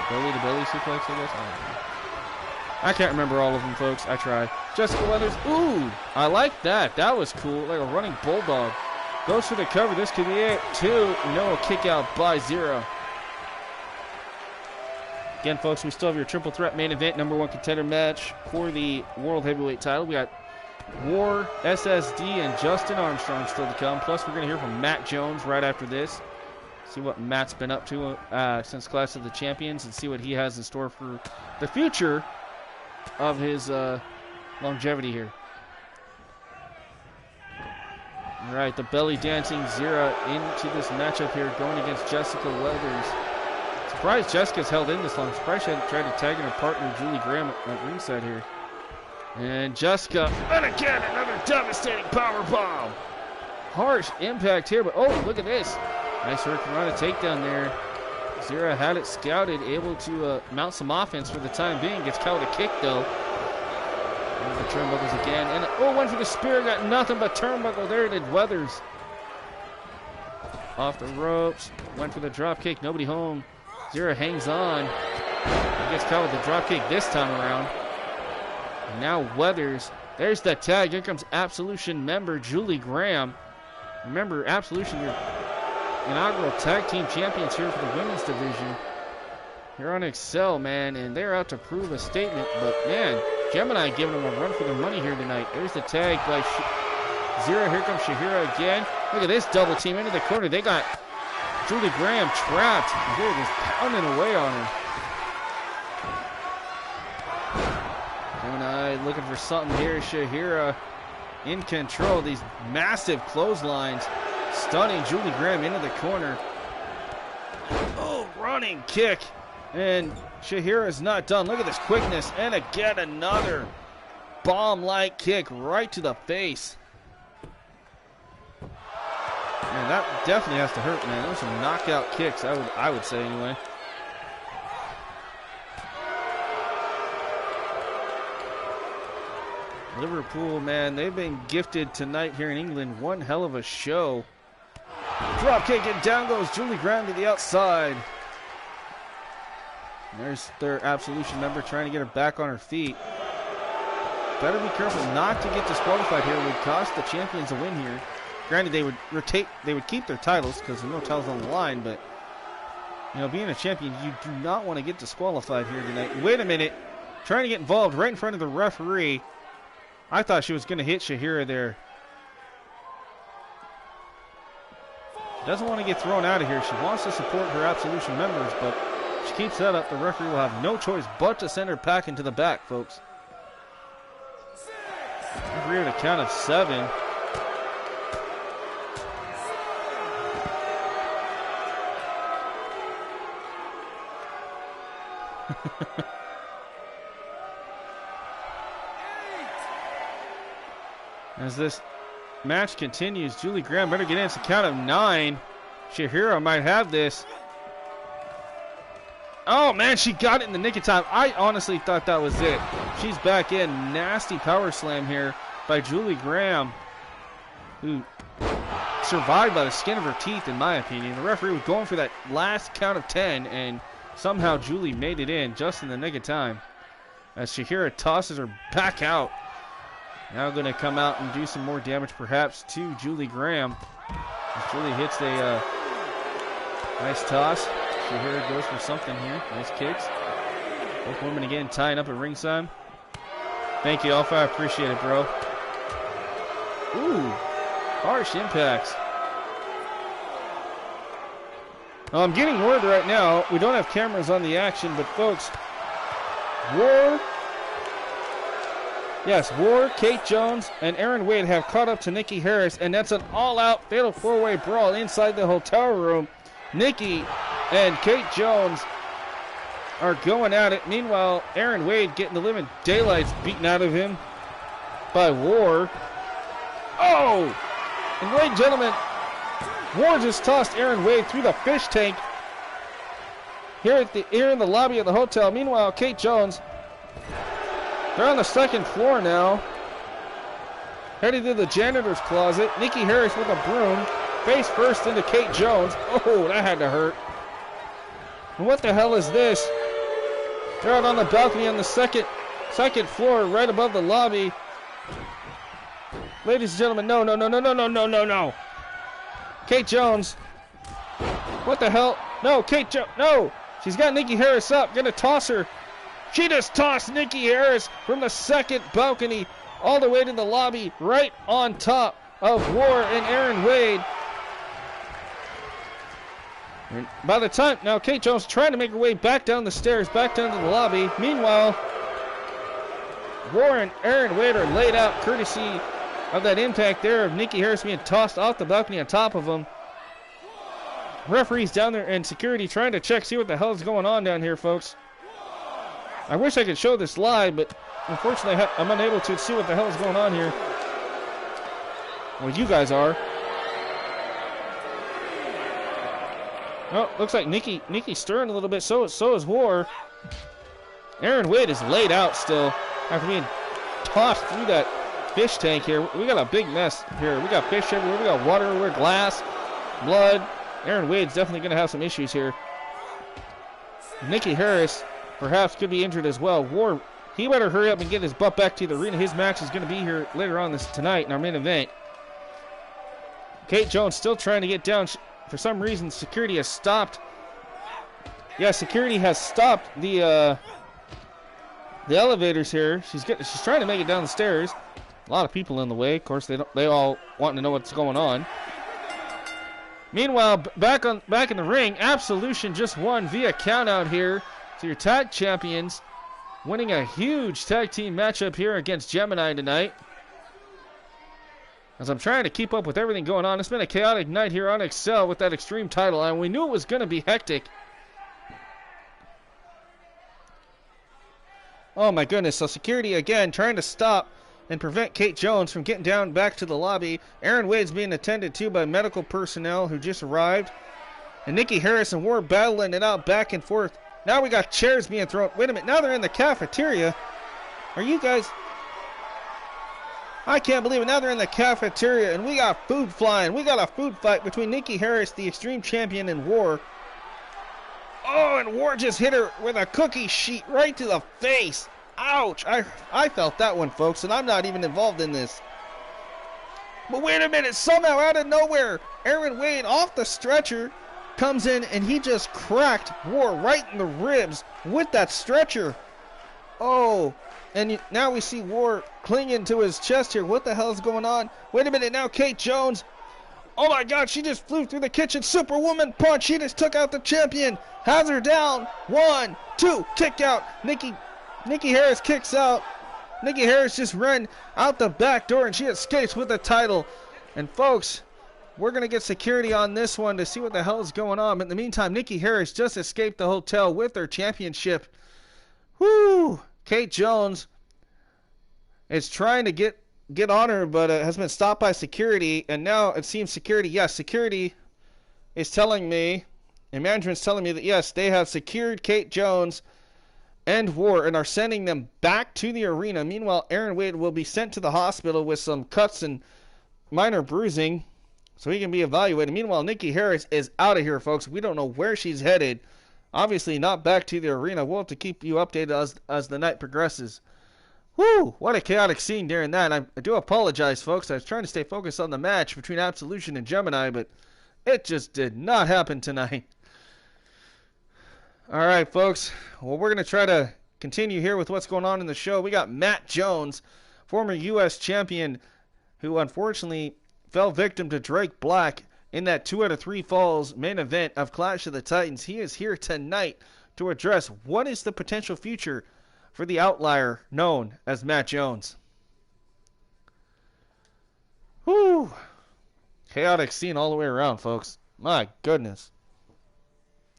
belly-to-belly suplex, I guess. I don't know. I can't remember all of them, folks. I try. Jessica Weathers. Ooh, I like that. That was cool. Like a running bulldog. Goes for the cover. This could be it. 2. No, a kick out by Zera. Again, folks, we still have your triple threat main event, #1 contender match for the World Heavyweight title. We got War, SSD, and Justin Armstrong still to come. Plus, we're going to hear from Matt Jones right after this. See what Matt's been up to since Clash of the Champions, and see what he has in store for the future of his longevity here. All right, the belly dancing Zera into this matchup here, going against Jessica Weathers. Surprised Jessica's held in this long. Surprised she hadn't tried to tag in her partner Julie Graham at ringside here. And Jessica, and again another devastating power bomb. Harsh impact here, but oh, look at this. Nice Hurricanrana takedown there. Zera had it scouted, able to mount some offense for the time being. Gets caught with a kick, though. And the turnbuckles again. And oh, went for the spear, got nothing but turnbuckle. There it did, Weathers. Off the ropes, went for the drop kick, nobody home. Zera hangs on. He gets caught with the drop kick this time around. And now Weathers. There's the tag. Here comes Absolution member Julie Graham. Remember, Absolution, your inaugural tag team champions here for the women's division. Here on Excel, man, and they're out to prove a statement. But, man, Gemini giving them a run for their money here tonight. There's the tag by Zero. Here comes Shahira again. Look at this double team into the corner. They got Julie Graham trapped. And they're just pounding away on her. Gemini looking for something here. Shahira in control. These massive clotheslines stunning Julie Graham into the corner. Oh, running kick. And Shahira is not done. Look at this quickness. And again, another bomb-like kick right to the face. Man, that definitely has to hurt, man. Those are some knockout kicks, I would say anyway. Liverpool, man, they've been gifted tonight here in England. One hell of a show. Drop kick, and down goes Julie Graham to the outside. There's their Absolution member trying to get her back on her feet. Better be careful not to get disqualified here. It would cost the champions a win here. Granted, they would keep their titles because there's no titles on the line, but you know, being a champion, you do not want to get disqualified here tonight. Wait a minute. Trying to get involved right in front of the referee. I thought she was going to hit Shahira there. She doesn't want to get thrown out of here. She wants to support her Absolution members, but if she keeps that up, the referee will have no choice but to send her back into the back, folks. Referee at a count of 7. As this match continues, Julie Graham better get in. It's a count of 9. Shahira might have this. Oh, man, she got it in the nick of time. I honestly thought that was it. She's back in. Nasty power slam here by Julie Graham, who survived by the skin of her teeth, in my opinion. The referee was going for that last count of 10, and somehow Julie made it in just in the nick of time. As Shahira tosses her back out. Now going to come out and do some more damage perhaps to Julie Graham. As Julie hits a nice toss. Shahira goes for something here. Nice kicks. Both women again tying up at ringside. Thank you, Alpha. I appreciate it, bro. Ooh, harsh impacts. Well, I'm getting word right now. We don't have cameras on the action, but folks, Wwe, Kate Jones, and Aaron Wade have caught up to Nikki Harris, and that's an all-out fatal four-way brawl inside the hotel room. Nikki and Kate Jones are going at it. Meanwhile, Aaron Wade getting the living daylights beaten out of him by Wwe. Oh! And ladies and gentlemen, Wwe just tossed Aaron Wade through the fish tank here in the lobby of the hotel. Meanwhile, Kate Jones, they're on the second floor now, heading to the janitor's closet. Nikki Harris with a broom, face first into Kate Jones. Oh, that had to hurt. And what the hell is this? They're out on the balcony on the second floor, right above the lobby. Ladies and gentlemen, no. Kate Jones. What the hell? No, Kate Jones. No. She's got Nikki Harris up. Gonna toss her. She just tossed Nikki Harris from the second balcony all the way to the lobby, right on top of Wwe and Aaron Wade. And by the time, now Kate Jones trying to make her way back down the stairs, back down to the lobby. Meanwhile, Wwe and Aaron Wade are laid out courtesy of that impact there of Nikki Harris being tossed off the balcony on top of them. Referees down there and security trying to check, see what the hell is going on down here, folks. I wish I could show this live, but unfortunately I'm unable to see what the hell is going on here. Well, you guys are. Oh, looks like Nikki's stirring a little bit. So is Wwe. Aaron Wade is laid out still after being tossed through that fish tank here. We got a big mess here. We got fish everywhere. We got water everywhere, glass, blood. Aaron Wade's definitely going to have some issues here. Nikki Harris perhaps could be injured as well. War, he better hurry up and get his butt back to the arena. His match is going to be here later on tonight in our main event. Kate Jones still trying to get down. For some reason, security has stopped. Yeah, security has stopped the elevators here. She's trying to make it down the stairs. A lot of people in the way. Of course, they all want to know what's going on. Meanwhile, back in the ring, Absolution just won via countout here. So your tag champions winning a huge tag team matchup here against Gemini tonight. As I'm trying to keep up with everything going on, it's been a chaotic night here on EXCEL with that Extreme title, and we knew it was going to be hectic. Oh my goodness, so security again trying to stop and prevent Kate Jones from getting down back to the lobby. Aaron Wade's being attended to by medical personnel who just arrived. And Nikki Harris and War battling it out back and forth. Now we got chairs being thrown. Wait a minute, now they're in the cafeteria. Are you guys... I can't believe it. Now they're in the cafeteria and we got food flying. We got a food fight between Nikki Harris, the Extreme Champion, and War. Oh, and War just hit her with a cookie sheet right to the face. Ouch. I felt that one, folks, and I'm not even involved in this. But wait a minute. Somehow out of nowhere, Aaron Wade off the stretcher comes in and he just cracked War right in the ribs with that stretcher. Oh, and now we see War clinging to his chest here. What the hell is going on? Wait a minute. Now Kate Jones. Oh my God, she just flew through the kitchen. Superwoman punch. She just took out the champion. Has her down. 1, 2, kick out. Nikki Harris kicks out. Nikki Harris just ran out the back door and she escapes with the title. And folks, we're going to get security on this one to see what the hell is going on. But in the meantime, Nikki Harris just escaped the hotel with her championship. Woo! Kate Jones is trying to get on her, but has been stopped by security. And now it seems security is telling me, and management's telling me that yes, they have secured Kate Jones and War and are sending them back to the arena. Meanwhile, Aaron Wade will be sent to the hospital with some cuts and minor bruising so he can be evaluated. Meanwhile, Nikki Harris is out of here, folks. We don't know where she's headed. Obviously not back to the arena. We'll have to keep you updated as the night progresses. Woo! What a chaotic scene during that. I do apologize, folks. I was trying to stay focused on the match between Absolution and Gemini, but it just did not happen tonight. All right, folks. Well, we're going to try to continue here with what's going on in the show. We got Matt Jones, former U.S. champion, who unfortunately fell victim to Drake Black in that 2 out of 3 falls main event of Clash of the Titans. He is here tonight to address what is the potential future for the outlier known as Matt Jones. Whew. Chaotic scene all the way around, folks. My goodness.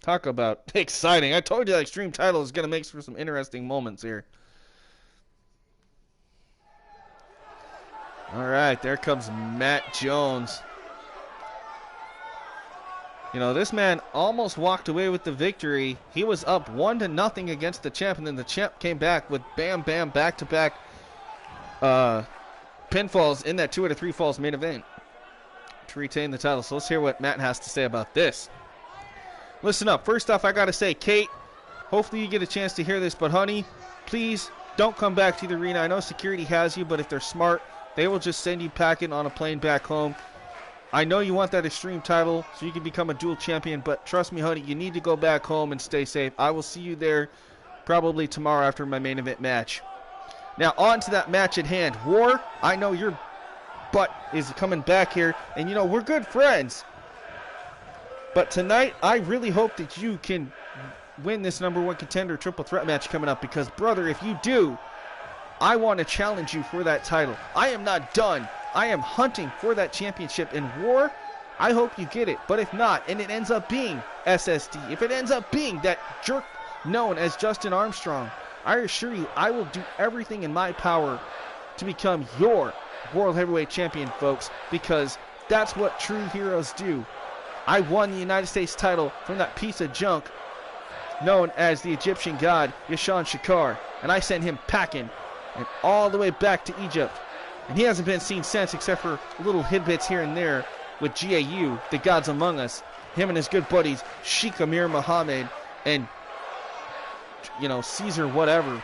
Talk about exciting. I told you that Extreme title is going to make for some interesting moments here. All right, there comes Matt Jones. You know, this man almost walked away with the victory. He was up 1-0 against the champ, and then the champ came back with bam, bam, back-to-back pinfalls in that 2 out of 3 falls main event to retain the title. So let's hear what Matt has to say about this. Listen up. First off, I got to say, Kate, hopefully you get a chance to hear this, but honey, please don't come back to the arena. I know security has you, but if they're smart, they will just send you packing on a plane back home. I know you want that Extreme title so you can become a dual champion, but trust me, honey, you need to go back home and stay safe. I will see you there probably tomorrow after my main event match. Now, on to that match at hand. War, I know your butt is coming back here, and, you know, we're good friends. But tonight, I really hope that you can win this #1 contender triple threat match coming up because, brother, if you do, I want to challenge you for that title. I am not done. I am hunting for that championship in War. I hope you get it. But if not, and it ends up being SSD, if it ends up being that jerk known as Justin Armstrong, I assure you I will do everything in my power to become your World Heavyweight Champion, folks, because that's what true heroes do. I won the United States title from that piece of junk known as the Egyptian god Yashan Shakar, and I sent him packing and all the way back to Egypt. And he hasn't been seen since except for little tidbits here and there with GAU, the Gods Among Us, him and his good buddies Sheikh Amir Muhammad and Caesar, whatever.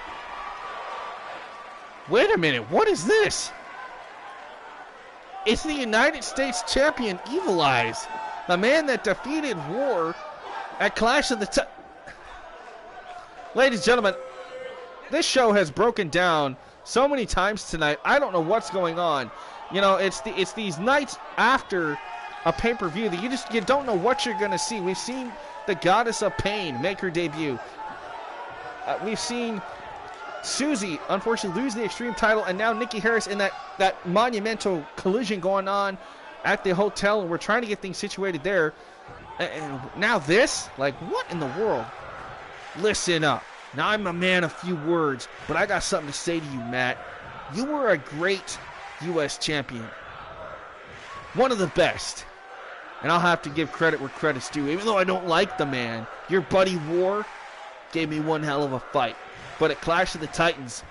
Wait a minute, what is this? It's the United States champion, Evil Eyes. The man that defeated War at Clash of the Ladies and gentlemen, this show has broken down so many times tonight. I don't know what's going on. It's these nights after a pay-per-view that you don't know what you're going to see. We've seen the Goddess of Pain make her debut. We've seen Susie, unfortunately, lose the Extreme title, and now Nikki Harris in that monumental collision going on at the hotel, and we're trying to get things situated there. And now this? Like, what in the world? Listen up. Now, I'm a man of few words, but I got something to say to you, Matt. You were a great U.S. champion. One of the best. And I'll have to give credit where credit's due. Even though I don't like the man, your buddy War gave me one hell of a fight. But at Clash of the Titans,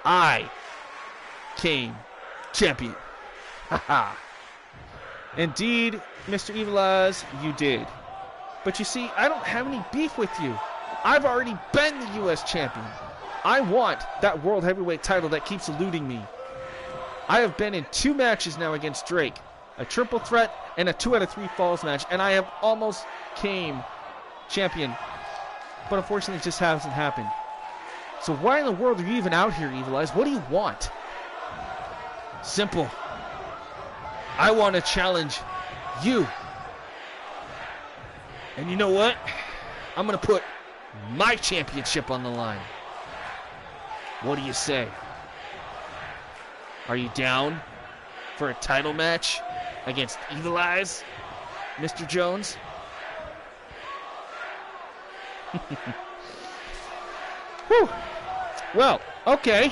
I came champion. Haha. Indeed, Mr. Evil Eyes, you did. But you see, I don't have any beef with you. I've already been the U.S. champion. I want that World Heavyweight title that keeps eluding me. I have been in 2 matches now against Drake. A triple threat and a 2 out of 3 falls match. And I have almost came champion. But unfortunately, it just hasn't happened. So why in the world are you even out here, Evil Eyes? What do you want? Simple. I want to challenge you. And you know what? I'm going to put my championship on the line. What do you say? Are you down for a title match against Evil Eyes, Mr. Jones? Whew. Well, okay.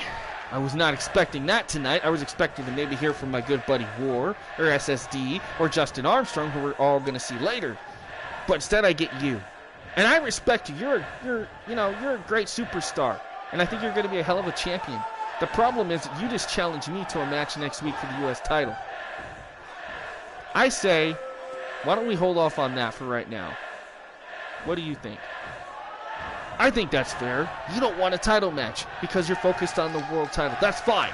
I was not expecting that tonight. I was expecting to maybe hear from my good buddy War or SSD or Justin Armstrong, who we're all going to see later. But instead, I get you, and I respect you. You're a great superstar, and I think you're going to be a hell of a champion. The problem is that you just challenged me to a match next week for the U.S. title. I say, why don't we hold off on that for right now? What do you think? I think that's fair. You don't want a title match because you're focused on the world title. That's fine.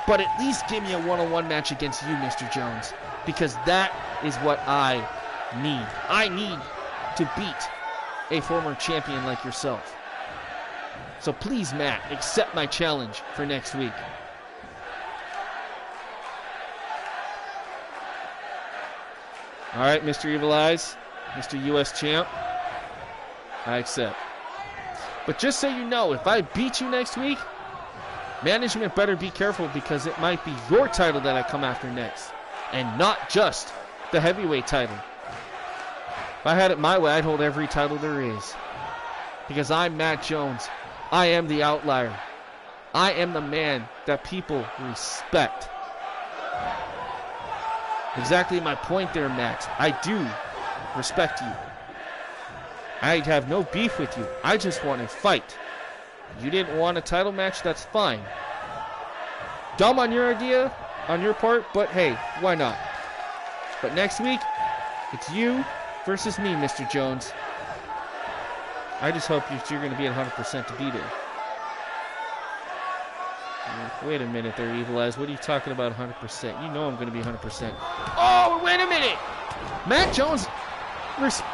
But at least give me a one-on-one match against you, Mr. Jones, because that is what I need. I need to beat a former champion like yourself. So please, Matt, accept my challenge for next week. All right, Mr. Evil Eyes, Mr. U.S. Champ, I accept. But just so you know, if I beat you next week, management better be careful because it might be your title that I come after next, and not just the heavyweight title. If I had it my way, I'd hold every title there is. Because I'm Matt Jones. I am the outlier. I am the man that people respect. Exactly my point there, Matt. I do respect you. I have no beef with you. I just want to fight. You didn't want a title match, that's fine. Dumb on your idea, on your part, but hey, why not? But next week, it's you versus me, Mr. Jones. I just hope you're going to be at 100% to be there. Wait a minute there, Evil Eyes. What are you talking about 100%? You know I'm going to be 100%. Oh, wait a minute! Matt Jones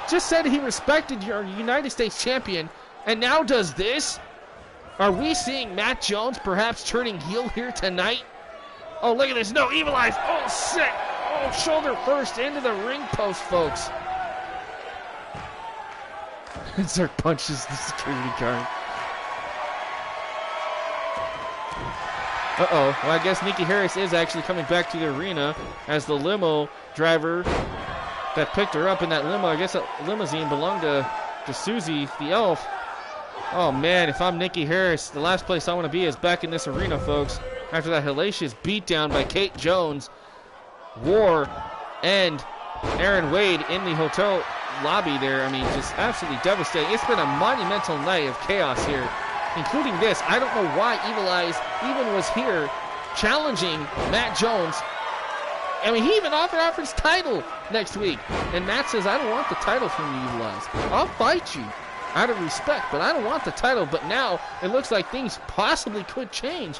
just said he respected your United States champion, and now does this? Are we seeing Matt Jones perhaps turning heel here tonight? Oh, look at this. No, Evil Eyes. Oh, sick. Oh, shoulder first into the ring post, folks. Zerk punches the security guard. Uh-oh. Well, I guess Nikki Harris is actually coming back to the arena as the limo driver that picked her up in that limo. I guess that limousine belonged to Susie, the elf. Oh, man, if I'm Nikki Harris, the last place I want to be is back in this arena, folks. After that hellacious beatdown by Kate Jones, War, and Aaron Wade in the hotel lobby there. I mean, just absolutely devastating. It's been a monumental night of chaos here, including this. I don't know why Evil Eyes even was here challenging Matt Jones. I mean, he even offered his title next week. And Matt says, I don't want the title from you, Evil Eyes. I'll fight you. out of respect, but I don't want the title. But now it looks like things possibly could change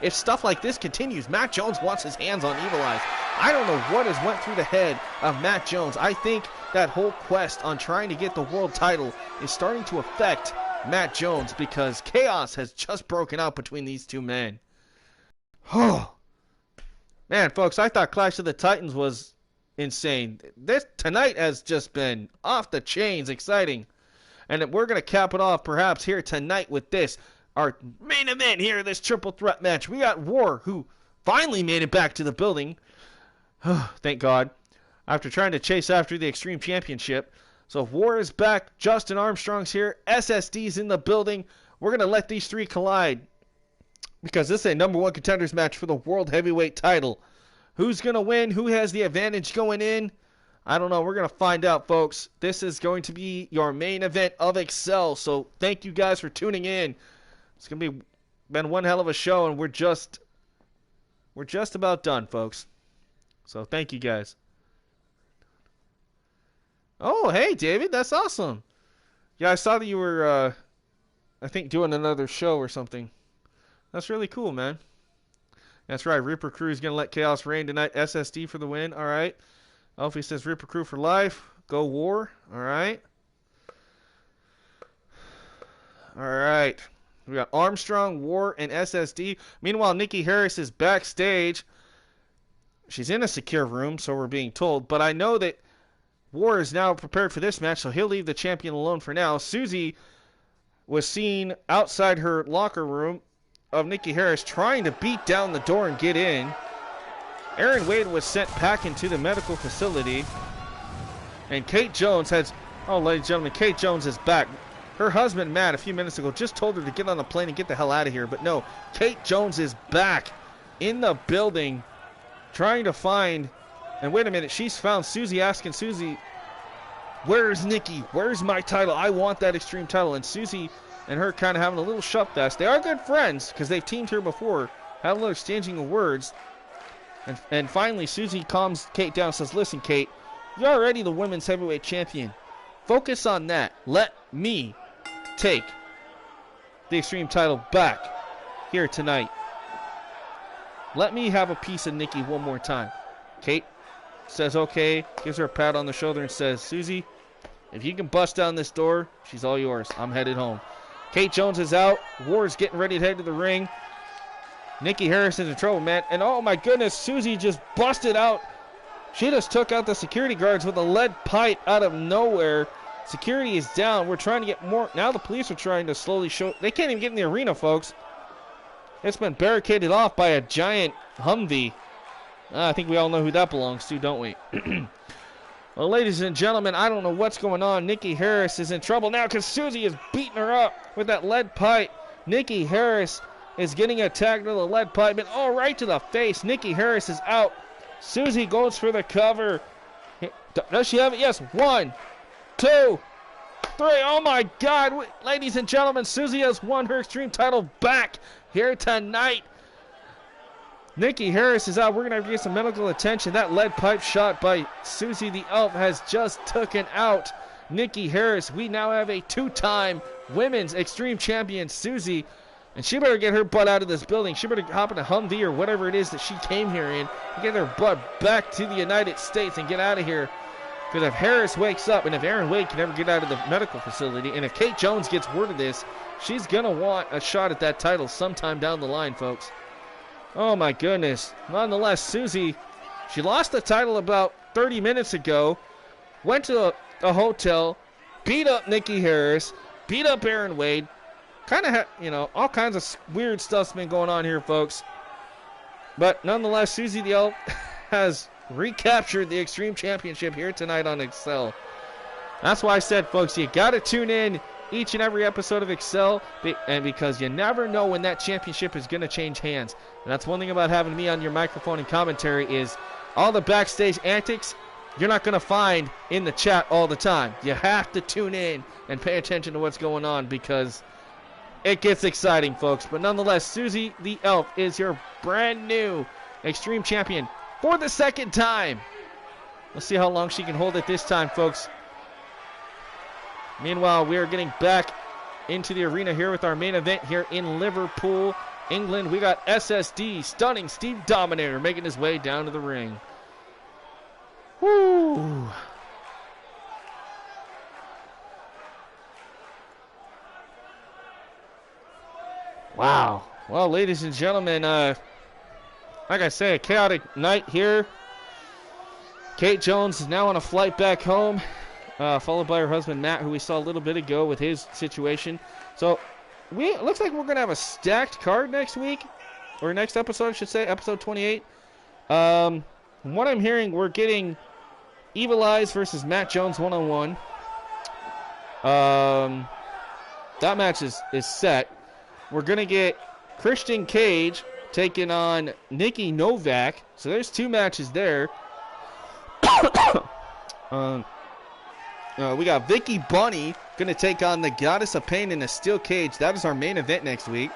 if stuff like this continues. Matt Jones wants his hands on Evil Eyes. I don't know what has went through the head of Matt Jones. I think that whole quest on trying to get the world title is starting to affect Matt Jones, because chaos has just broken out between these two men. Oh, man, folks, I thought Clash of the Titans was insane. This tonight has just been off the chains exciting. And we're going to cap it off perhaps here tonight with this, our main event here, this triple threat match. We got War, who finally made it back to the building. Thank God. After trying to chase after the Extreme Championship. So War is back. Justin Armstrong's here. SSD's in the building. We're going to let these three collide, because this is a number one contenders match for the World Heavyweight title. Who's going to win? Who has the advantage going in? I don't know. We're going to find out, folks. This is going to be your main event of Excel. So thank you guys for tuning in. It's going to been one hell of a show, and we're just about done, folks. So thank you guys. Oh, hey, David. That's awesome. Yeah, I saw that you were, I think, doing another show or something. That's really cool, man. That's right. Reaper Crew is going to let Chaos reign tonight. SSD for the win. All right. Alfie says Reaper Crew for life. Go War. All right. All right. We got Armstrong, War, and SSD. Meanwhile, Nikki Harris is backstage. She's in a secure room, so we're being told. But I know that War is now prepared for this match, so he'll leave the champion alone for now. Susie was seen outside her locker room of Nikki Harris trying to beat down the door and get in. Aaron Wade was sent back into the medical facility. And Kate Jones has... Oh, ladies and gentlemen, Kate Jones is back. Her husband, Matt, a few minutes ago, just told her to get on the plane and get the hell out of here. But no, Kate Jones is back in the building trying to find... And wait a minute, she's found Susie, asking Susie, where's Nikki? Where's my title? I want that Extreme title. And Susie and her kind of having a little shove fest. They are good friends because they've teamed here before, had a little exchanging of words. And finally, Susie calms Kate down and says, listen, Kate, you're already the women's heavyweight champion. Focus on that. Let me take the Extreme title back here tonight. Let me have a piece of Nikki one more time. Kate says okay, gives her a pat on the shoulder and says, Susie, if you can bust down this door, she's all yours. I'm headed home. Kate Jones is out. Ward's getting ready to head to the ring. Nikki Harris is in trouble, man. And oh my goodness, Susie just busted out. She just took out the security guards with a lead pipe out of nowhere. Security is down. We're trying to get more. Now the police are trying to slowly show. They can't even get in the arena, folks. It's been barricaded off by a giant Humvee. I think we all know who that belongs to, don't we? Well, ladies and gentlemen, I don't know what's going on. Nikki Harris is in trouble now because Susie is beating her up with that lead pipe. Nikki Harris is getting attacked with a lead pipe, and oh, right to the face. Nikki Harris is out. Susie goes for the cover. Does she have it? Yes. 1, 2, 3. Oh, my God. Ladies and gentlemen, Susie has won her Extreme title back here tonight. Nikki Harris is out. We're going to have to get some medical attention. That lead pipe shot by Susie the Elf has just taken out Nikki Harris. We now have a two-time women's Extreme champion, Susie. And she better get her butt out of this building. She better hop in a Humvee or whatever it is that she came here in and get her butt back to the United States and get out of here. Because if Harris wakes up and if Aaron Wade can ever get out of the medical facility and if Kate Jones gets word of this, she's going to want a shot at that title sometime down the line, folks. Oh, my goodness. Nonetheless, Susie, she lost the title about 30 minutes ago, went to a hotel, beat up Nikki Harris, beat up Aaron Wade. Kind of, all kinds of weird stuff's been going on here, folks. But nonetheless, Susie the Elf has recaptured the Extreme Championship here tonight on Excel. That's why I said, folks, you got to tune in each and every episode of Excel, and because you never know when that championship is going to change hands. And that's one thing about having me on your microphone and commentary is all the backstage antics you're not going to find in the chat all the time. You have to tune in and pay attention to what's going on because it gets exciting, folks. But nonetheless, Susie the Elf is your brand new Extreme Champion for the second time. Let's see how long she can hold it this time, folks. Meanwhile, we are getting back into the arena here with our main event here in Liverpool, England. We got SSD stunning Steve Dominator making his way down to the ring. Woo! Wow. Well, ladies and gentlemen, like I say, a chaotic night here. Kate Jones is now on a flight back home, followed by her husband Matt, who we saw a little bit ago with his situation. So, it looks like we're going to have a stacked card next week, or next episode, I should say, episode 28. From what I'm hearing, we're getting Evil Eyes versus Matt Jones one-on-one. That match is set. We're going to get Christian Cage taking on Nikki Novak. So there's 2 matches there. We got Vicky Bunny going to take on the Goddess of Pain in a steel cage. That is our main event next week.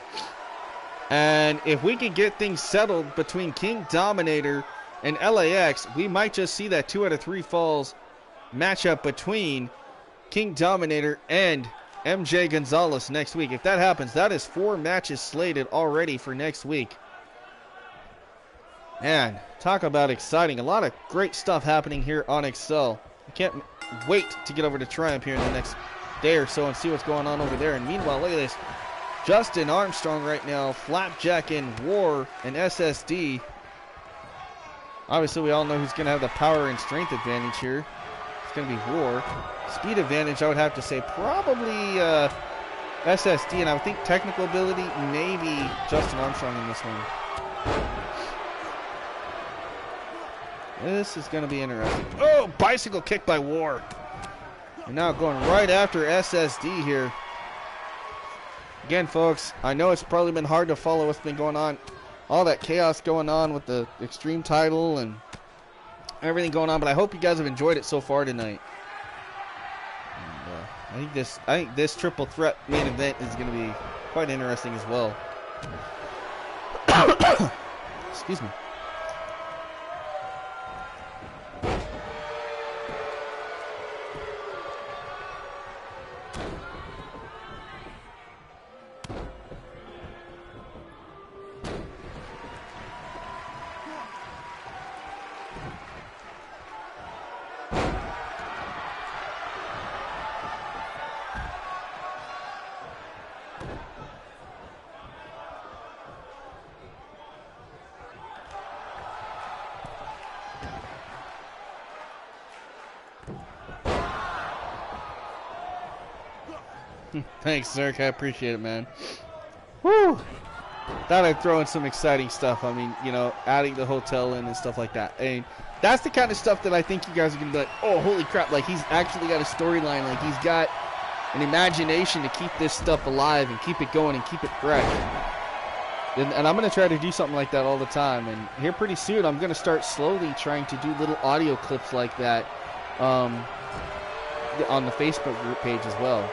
And if we can get things settled between King Dominator and LAX, we might just see that 2 out of 3 falls matchup between King Dominator and MJ Gonzalez next week. If that happens, that is 4 matches slated already for next week. Man, talk about exciting. A lot of great stuff happening here on Excel. I can't wait to get over to Triumph here in the next day or so and see what's going on over there. And meanwhile, look at this. Justin Armstrong right now, Flapjack in War and SSD. Obviously, we all know who's going to have the power and strength advantage here. It's going to be War. Speed advantage, I would have to say probably SSD, and I would think technical ability, maybe Justin Armstrong in this one. This is going to be interesting. Oh, bicycle kick by War. And now going right after SSD here. Again, folks, I know it's probably been hard to follow what's been going on. All that chaos going on with the Extreme title and everything going on, but I hope you guys have enjoyed it so far tonight. And, I think this triple threat main event is going to be quite interesting as well. Excuse me. Thanks, Zerk. I appreciate it, man. Woo! Thought I'd throw in some exciting stuff. I mean, you know, adding the hotel in and stuff like that. And that's the kind of stuff that I think you guys are going to be like, oh, holy crap. Like, he's actually got a storyline. Like, he's got an imagination to keep this stuff alive and keep it going and keep it fresh. And I'm going to try to do something like that all the time. And here pretty soon, I'm going to start slowly trying to do little audio clips like that on the Facebook group page as well.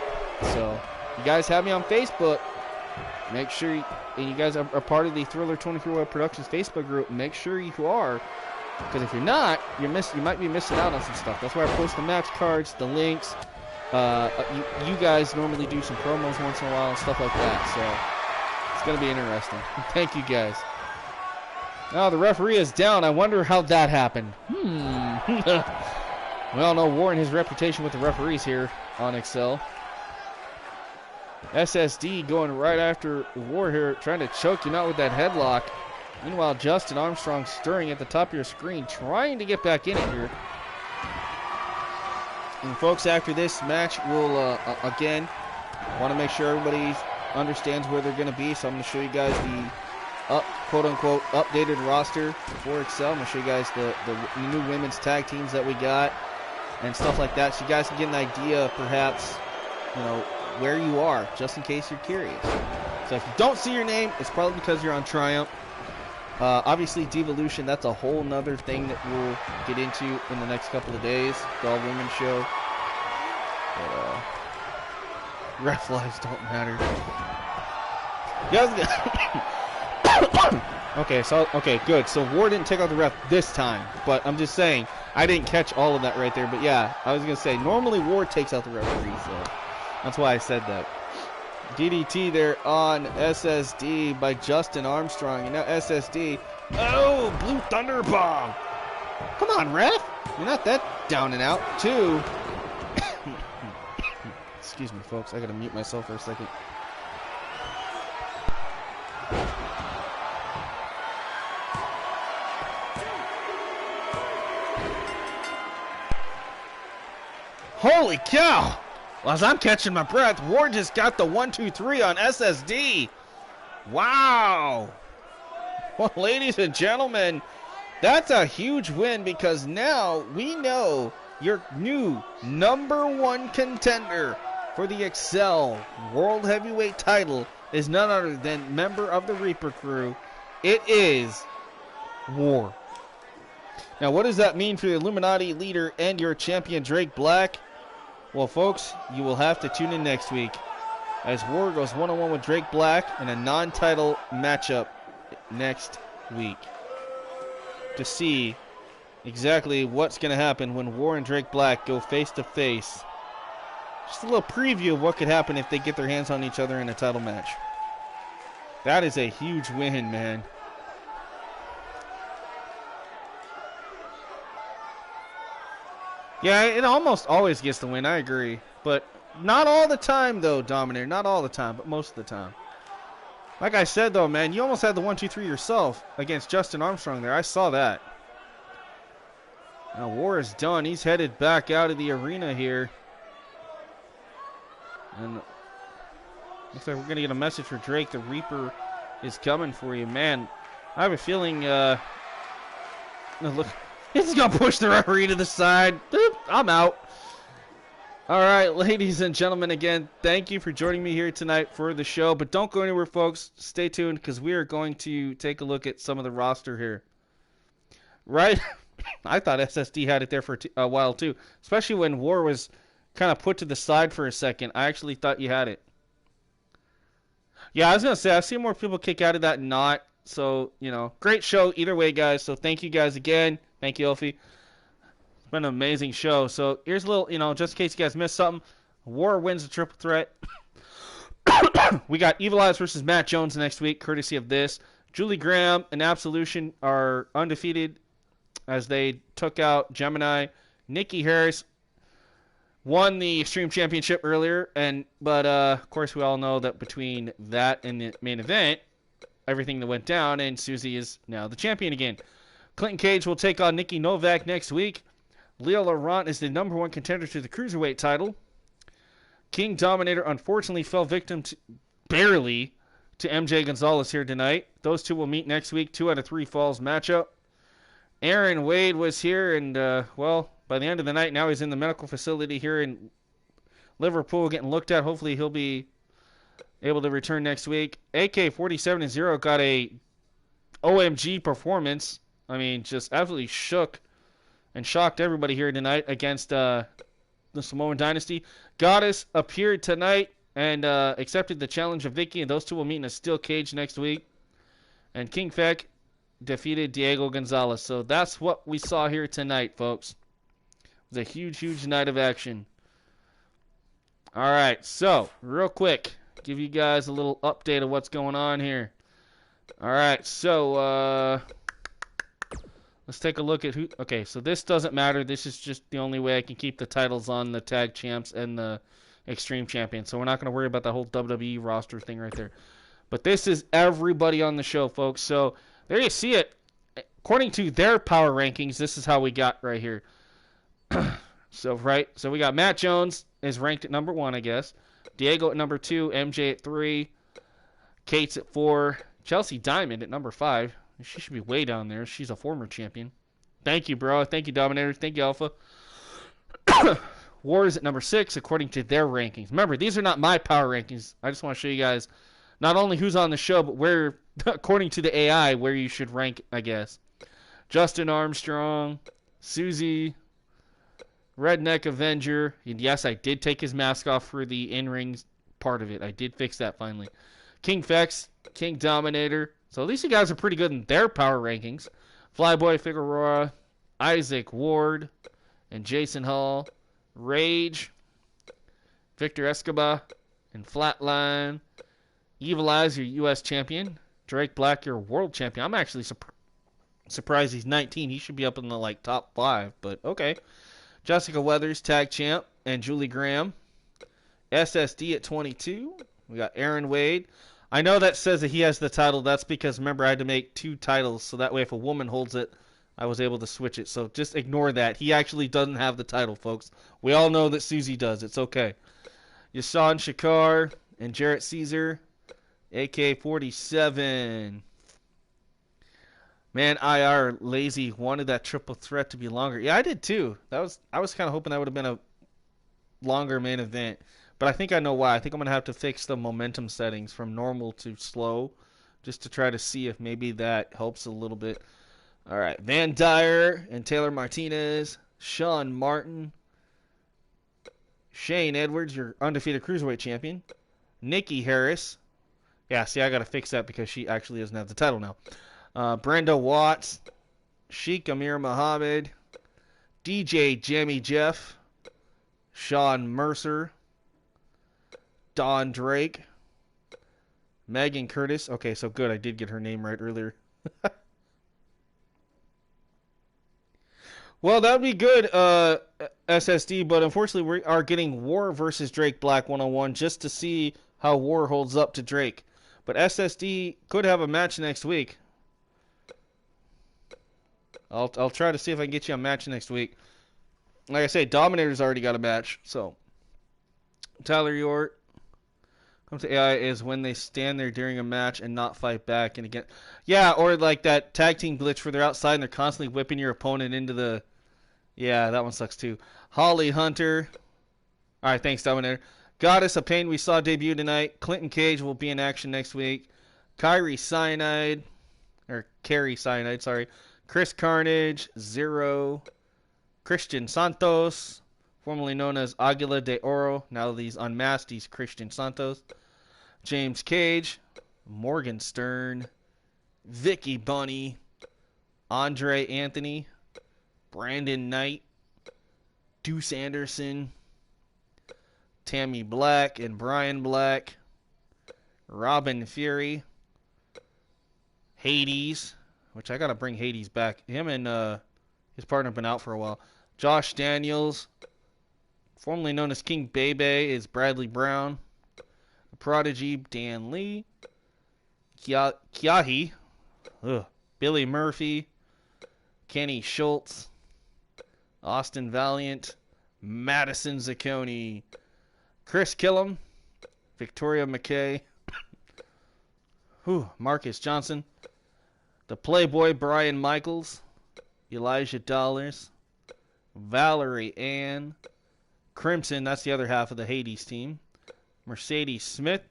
So, you guys have me on Facebook. Make sure and you guys are part of the Thriller 23 Web Productions Facebook group. Make sure you are, because if you're not, you might be missing out on some stuff. That's why I post the match cards, the links. You guys normally do some promos once in a while and stuff like that. So, it's going to be interesting. Thank you guys. Now the referee is down. I wonder how that happened. We all know War and his reputation with the referees here on Excel. SSD going right after War here, trying to choke him out with that headlock. Meanwhile, Justin Armstrong stirring at the top of your screen, trying to get back in it here. And folks, after this match, we'll again want to make sure everybody understands where they're going to be. So I'm going to show you guys the quote-unquote updated roster for Excel. I'm going to show you guys the new women's tag teams that we got and stuff like that, so you guys can get an idea, perhaps, you know, where you are, just in case you're curious. So if you don't see your name, it's probably because you're on Triumph. Obviously, devolution, that's a whole nother thing that we'll get into in the next couple of days. The all-women show. But, ref lives don't matter. Okay, good. So War didn't take out the ref this time, but I'm just saying, I didn't catch all of that right there. But yeah, I was going to say, normally War takes out the referee, so... That's why I said that. DDT there on SSD by Justin Armstrong. And now SSD. Oh, Blue Thunder Bomb. Come on, ref. You're not that down and out. 2. Excuse me, folks. I gotta mute myself for a second. Holy cow! Well, as I'm catching my breath, Ward just got the 1-2-3 on SSD. Wow! Well, ladies and gentlemen, that's a huge win because now we know your new #1 contender for the EXCEL World Heavyweight title is none other than member of the Reaper crew. It is War. Now, what does that mean for the Illuminati leader and your champion, Drake Black? Well, folks, you will have to tune in next week as War goes one-on-one with Drake Black in a non-title matchup next week to see exactly what's going to happen when War and Drake Black go face-to-face. Just a little preview of what could happen if they get their hands on each other in a title match. That is a huge win, man. Yeah, it almost always gets the win, I agree. But not all the time, though, Dominator. Not all the time, but most of the time. Like I said, though, man, you almost had the 1-2-3 yourself against Justin Armstrong there. I saw that. Now, War is done. He's headed back out of the arena here. And looks like we're going to get a message for Drake. The Reaper is coming for you. Man, I have a feeling, look, he's going to push the referee to the side. Boop, I'm out. All right, ladies and gentlemen, again, thank you for joining me here tonight for the show. But don't go anywhere, folks. Stay tuned because we are going to take a look at some of the roster here. Right? I thought SSD had it there for a while, too. Especially when War was kind of put to the side for a second. I actually thought you had it. Yeah, I was going to say, I've seen more people kick out of that and not. So, you know, great show either way, guys. So thank you guys again. Thank you, Elfie. It's been an amazing show. So here's a little, you know, just in case you guys missed something. War wins the triple threat. We got Evil Eyes versus Matt Jones next week, courtesy of this. Julie Graham and Absolution are undefeated as they took out Gemini. Nikki Harris won the Extreme Championship earlier, but of course we all know that between that and the main event, everything that went down, and Susie is now the champion again. Clinton Cage will take on Nikki Novak next week. Leo Laurent is the #1 contender to the Cruiserweight title. King Dominator unfortunately fell victim barely to MJ Gonzalez here tonight. Those two will meet next week, 2 out of 3 falls matchup. Aaron Wade was here, and, well, by the end of the night, now he's in the medical facility here in Liverpool getting looked at. Hopefully he'll be able to return next week. AK-47-0 got a OMG performance. I mean, just absolutely shook and shocked everybody here tonight against the Samoan Dynasty. Goddess appeared tonight and accepted the challenge of Vicky, and those two will meet in a steel cage next week. And King Feck defeated Diego Gonzalez. So that's what we saw here tonight, folks. It was a huge, huge night of action. All right, so real quick, give you guys a little update of what's going on here. All right, so let's take a look at who. Okay, so this doesn't matter. This is just the only way I can keep the titles on the Tag Champs and the Extreme Champions. So we're not going to worry about the whole WWE roster thing right there. But this is everybody on the show, folks. So there you see it. According to their power rankings, this is how we got right here. So we got Matt Jones is ranked at #1, I guess. Diego at #2, MJ at 3, Kate's at 4, Chelsea Diamond at #5. She should be way down there. She's a former champion. Thank you, bro. Thank you, Dominator. Thank you, Alpha. War is at #6 according to their rankings. Remember, these are not my power rankings. I just want to show you guys not only who's on the show, but where, according to the AI, where you should rank, I guess. Justin Armstrong, Susie, Redneck Avenger. And yes, I did take his mask off for the in-ring part of it. I did fix that finally. King Fex, King Dominator. So at least you guys are pretty good in their power rankings. Flyboy Figueroa, Isaac Ward, and Jason Hall. Rage, Victor Escobar and Flatline. Evil Eyes, your U.S. champion. Drake Black, your world champion. I'm actually surprised he's 19. He should be up in the top 5, but okay. Jessica Weathers, tag champ, and Julie Graham. SSD at 22. We got Aaron Wade. I know that says that he has the title. That's because, remember, I had to make 2 titles, so that way if a woman holds it, I was able to switch it. So just ignore that. He actually doesn't have the title, folks. We all know that Susie does. It's okay. Yasan Shakar and Jarrett Caesar, AK-47. Man, IR lazy wanted that triple threat to be longer. Yeah, I did too. I was kind of hoping that would have been a longer main event. But I think I know why. I think I'm going to have to fix the momentum settings from normal to slow just to try to see if maybe that helps a little bit. All right. Van Dyer and Taylor Martinez. Sean Martin. Shane Edwards, your undefeated cruiserweight champion. Nikki Harris. Yeah, see, I got to fix that because she actually doesn't have the title now. Brenda Watts. Sheikh Amir Muhammad. DJ Jamie Jeff. Sean Mercer. Don Drake. Megan Curtis. Okay, so good. I did get her name right earlier. Well, that would be good, SSD, but unfortunately we are getting War versus Drake Black 101 just to see how War holds up to Drake. But SSD could have a match next week. I'll try to see if I can get you a match next week. Like I say, Dominator's already got a match, so. Tyler York. Comes to AI is when they stand there during a match and not fight back. And again, yeah, or like that tag team glitch where they're outside and they're constantly whipping your opponent into the. Yeah, that one sucks too. Holly Hunter. All right, thanks, Dominator. Goddess of Pain we saw debut tonight. Clinton Cage will be in action next week. Kyrie Cyanide. Or Carrie Cyanide, sorry. Chris Carnage. Zero. Christian Santos. Formerly known as Aguila de Oro. Now that he's unmasked, he's Christian Santos. James Cage. Morgan Stern. Vicky Bunny. Andre Anthony. Brandon Knight. Deuce Anderson. Tammy Black and Brian Black. Robin Fury. Hades. Which I got to bring Hades back. Him and his partner have been out for a while. Josh Daniels. Formerly known as King Bebe is Bradley Brown. Prodigy, Dan Lee. Kiahi. Billy Murphy. Kenny Schultz. Austin Valiant. Madison Zacconi. Chris Killam. Victoria McKay. Marcus Johnson. The Playboy Brian Michaels. Elijah Dollars. Valerie Ann. Crimson, that's the other half of the Hades team. Mercedes Smith.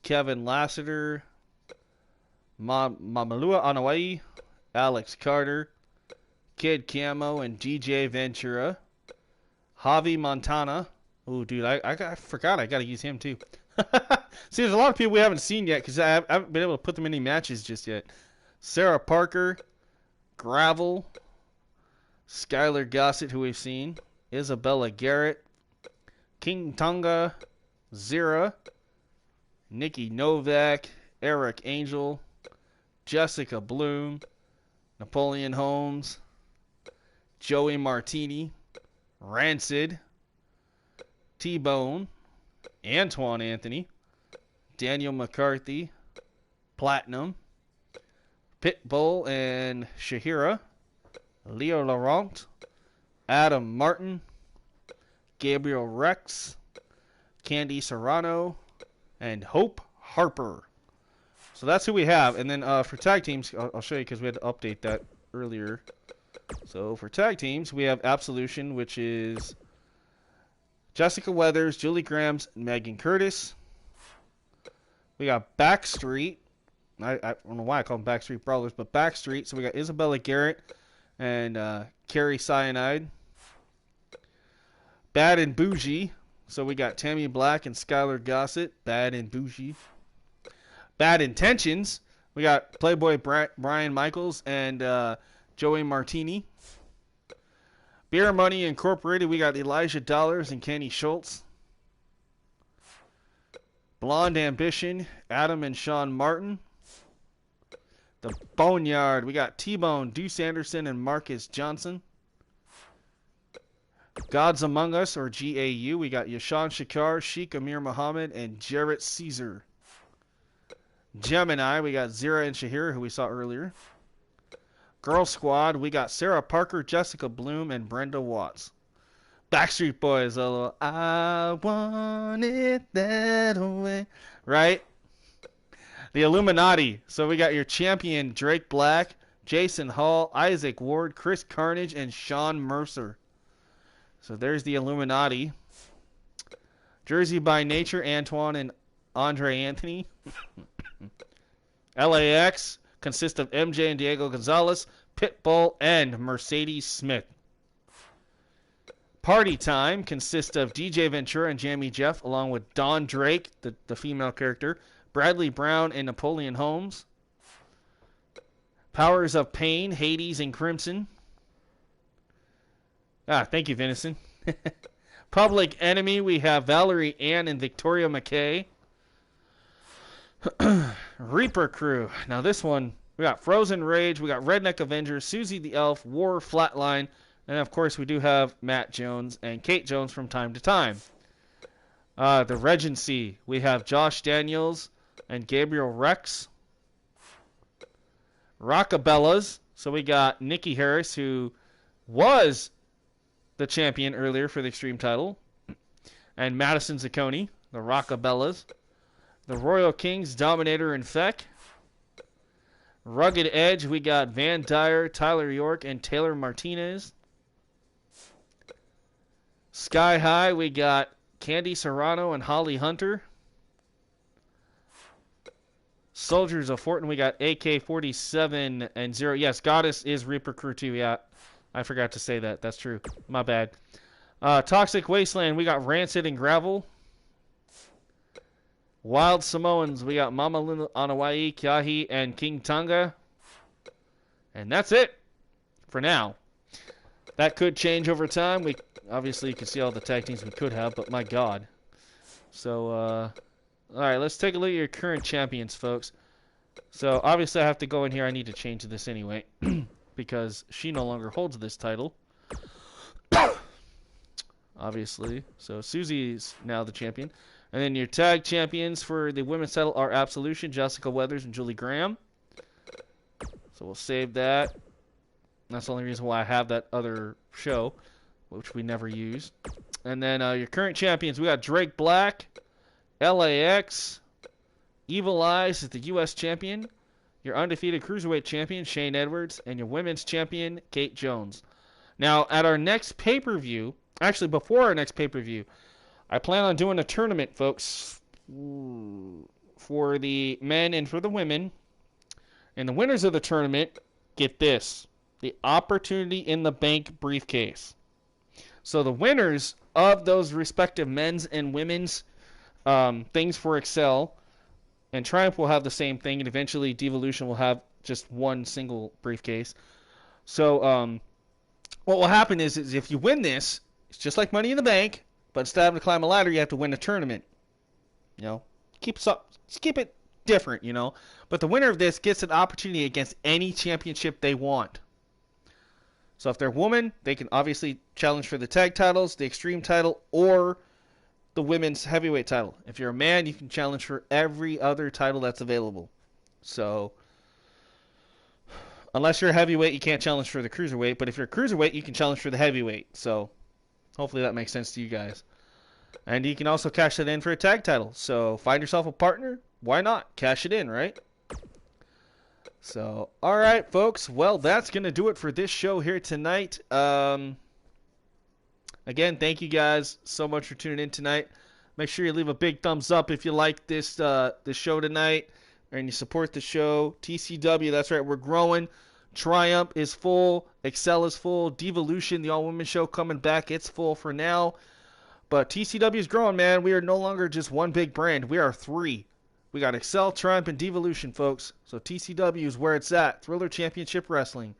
Kevin Lassiter. Mamalua Anawai. Alex Carter. Kid Camo and DJ Ventura. Javi Montana. Oh, dude, I forgot I got to use him too. See, there's a lot of people we haven't seen yet because I haven't been able to put them in any matches just yet. Sarah Parker. Gravel. Skylar Gossett, who we've seen. Isabella Garrett. King Tonga. Zira. Nikki Novak. Eric Angel. Jessica Bloom. Napoleon Holmes. Joey Martini. Rancid. T-Bone. Antoine Anthony. Daniel McCarthy. Platinum. Pitbull and Shahira. Leo Laurent. Adam Martin. Gabriel Rex. Candy Serrano. And Hope Harper. So that's who we have. And then for tag teams, I'll show you because we had to update that earlier. So for tag teams, we have Absolution, which is Jessica Weathers, Julie Grahams, and Megan Curtis. We got Backstreet. I don't know why I call them Backstreet Brawlers, but Backstreet. So we got Isabella Garrett and Carrie Cyanide. Bad and Bougie. So we got Tammy Black and Skylar Gossett. Bad and Bougie. Bad Intentions. We got Playboy Brian Michaels and Joey Martini. Beer Money Incorporated. We got Elijah Dollars and Kenny Schultz. Blonde Ambition, Adam and Sean Martin. The Boneyard, we got T-Bone, Deuce Anderson, and Marcus Johnson. Gods Among Us, or GAU, we got Yashan Shakar, Sheikh Amir Muhammad, and Jarrett Caesar. Gemini, we got Zira and Shahir, who we saw earlier. Girl Squad, we got Sarah Parker, Jessica Bloom, and Brenda Watts. Backstreet Boys, I want it that way. Right? The Illuminati. So we got your champion, Drake Black, Jason Hall, Isaac Ward, Chris Carnage, and Sean Mercer. So there's the Illuminati. Jersey by Nature, Antoine and Andre Anthony. LAX consists of MJ and Diego Gonzalez, Pitbull, and Mercedes Smith. Party Time consists of DJ Ventura and Jamie Jeff, along with Dawn Drake, the female character, Bradley Brown, and Napoleon Holmes. Powers of Pain, Hades, and Crimson. Thank you, Venison. Public Enemy, we have Valerie Ann and Victoria McKay. Reaper Crew. Now this one, we got Frozen Rage, we got Redneck Avenger, Susie the Elf, War Flatline, and of course we do have Matt Jones and Kate Jones from time to time. The Regency, we have Josh Daniels and Gabriel Rex. Rockabellas, so we got Nikki Harris, who was the champion earlier for the Extreme title, and Madison Zacconi, the Rockabellas. The Royal Kings, Dominator and Feck. Rugged Edge, we got Van Dyer, Tyler York, and Taylor Martinez. Sky High, we got Candy Serrano and Holly Hunter. Soldiers of Fortune, we got AK-47 and Zero. Yes, Goddess is Reaper Crew too, yeah. I forgot to say that. That's true. My bad. Toxic Wasteland, we got Rancid and Gravel. Wild Samoans, we got Mama Luna Anawai, Kyahi, and King Tonga. And that's it for now. That could change over time. We obviously you can see all the tag teams we could have, but my God. So, all right, let's take a look at your current champions, folks. So, obviously I have to go in here. I need to change this anyway because she no longer holds this title. Obviously. So, Susie's now the champion. And then your tag champions for the women's title are Absolution, Jessica Weathers, and Julie Graham. So we'll save that. That's the only reason why I have that other show, which we never use. And then your current champions, we got Drake Black, LAX, Evil Eyes is the U.S. champion, your undefeated Cruiserweight champion, Shane Edwards, and your women's champion, Kate Jones. Now, at our next pay-per-view, actually before our next pay-per-view, I plan on doing a tournament, folks, for the men and for the women. And the winners of the tournament get this, the Opportunity in the Bank briefcase. So the winners of those respective men's and women's things for Excel, and Triumph will have the same thing, and eventually Devolution will have just one single briefcase. So what will happen is if you win this, it's just like Money in the Bank, but instead of having to climb a ladder, you have to win a tournament. You know, keep it different, you know. But the winner of this gets an opportunity against any championship they want. So if they're a woman, they can obviously challenge for the tag titles, the Extreme title, or the women's heavyweight title. If you're a man, you can challenge for every other title that's available. So unless you're a heavyweight, you can't challenge for the cruiserweight. But if you're a cruiserweight, you can challenge for the heavyweight. So hopefully that makes sense to you guys. And you can also cash it in for a tag title. So find yourself a partner. Why not? Cash it in, right? So, all right, folks. Well, that's going to do it for this show here tonight. Again, thank you guys so much for tuning in tonight. Make sure you leave a big thumbs up if you like this show tonight and you support the show. TCW, that's right, we're growing. Triumph is full. Excel is full. Devolution, the all-women show, coming back. It's full for now. But TCW is growing, man. We are no longer just one big brand. We are three. We got Excel, Triumph, and Devolution, folks. So TCW is where it's at. Thriller Championship Wrestling.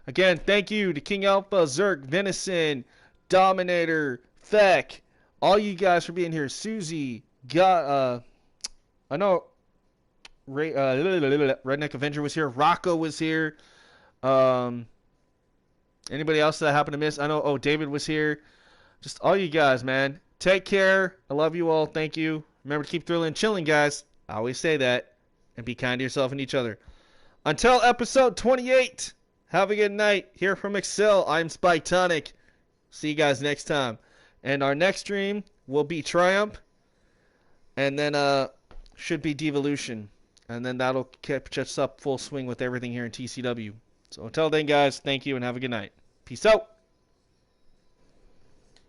Again, thank you to King Alpha, Zerk, Venison, Dominator, Feck, all you guys for being here. Susie, I know Redneck Avenger was here. Rocco was here. Um, Anybody else that I happen to miss? I know. Oh, David was here. Just all you guys, man. Take care. I love you all. Thank you. Remember to keep thrilling and chilling, guys. I always say that. And be kind to yourself and each other. Until episode 28, have a good night. Here from Excel, I'm Spike Tonic. See you guys next time. And our next stream will be Triumph. And then should be Devolution. And then that'll catch us up full swing with everything here in TCW. So until then, guys, thank you and have a good night. Peace out.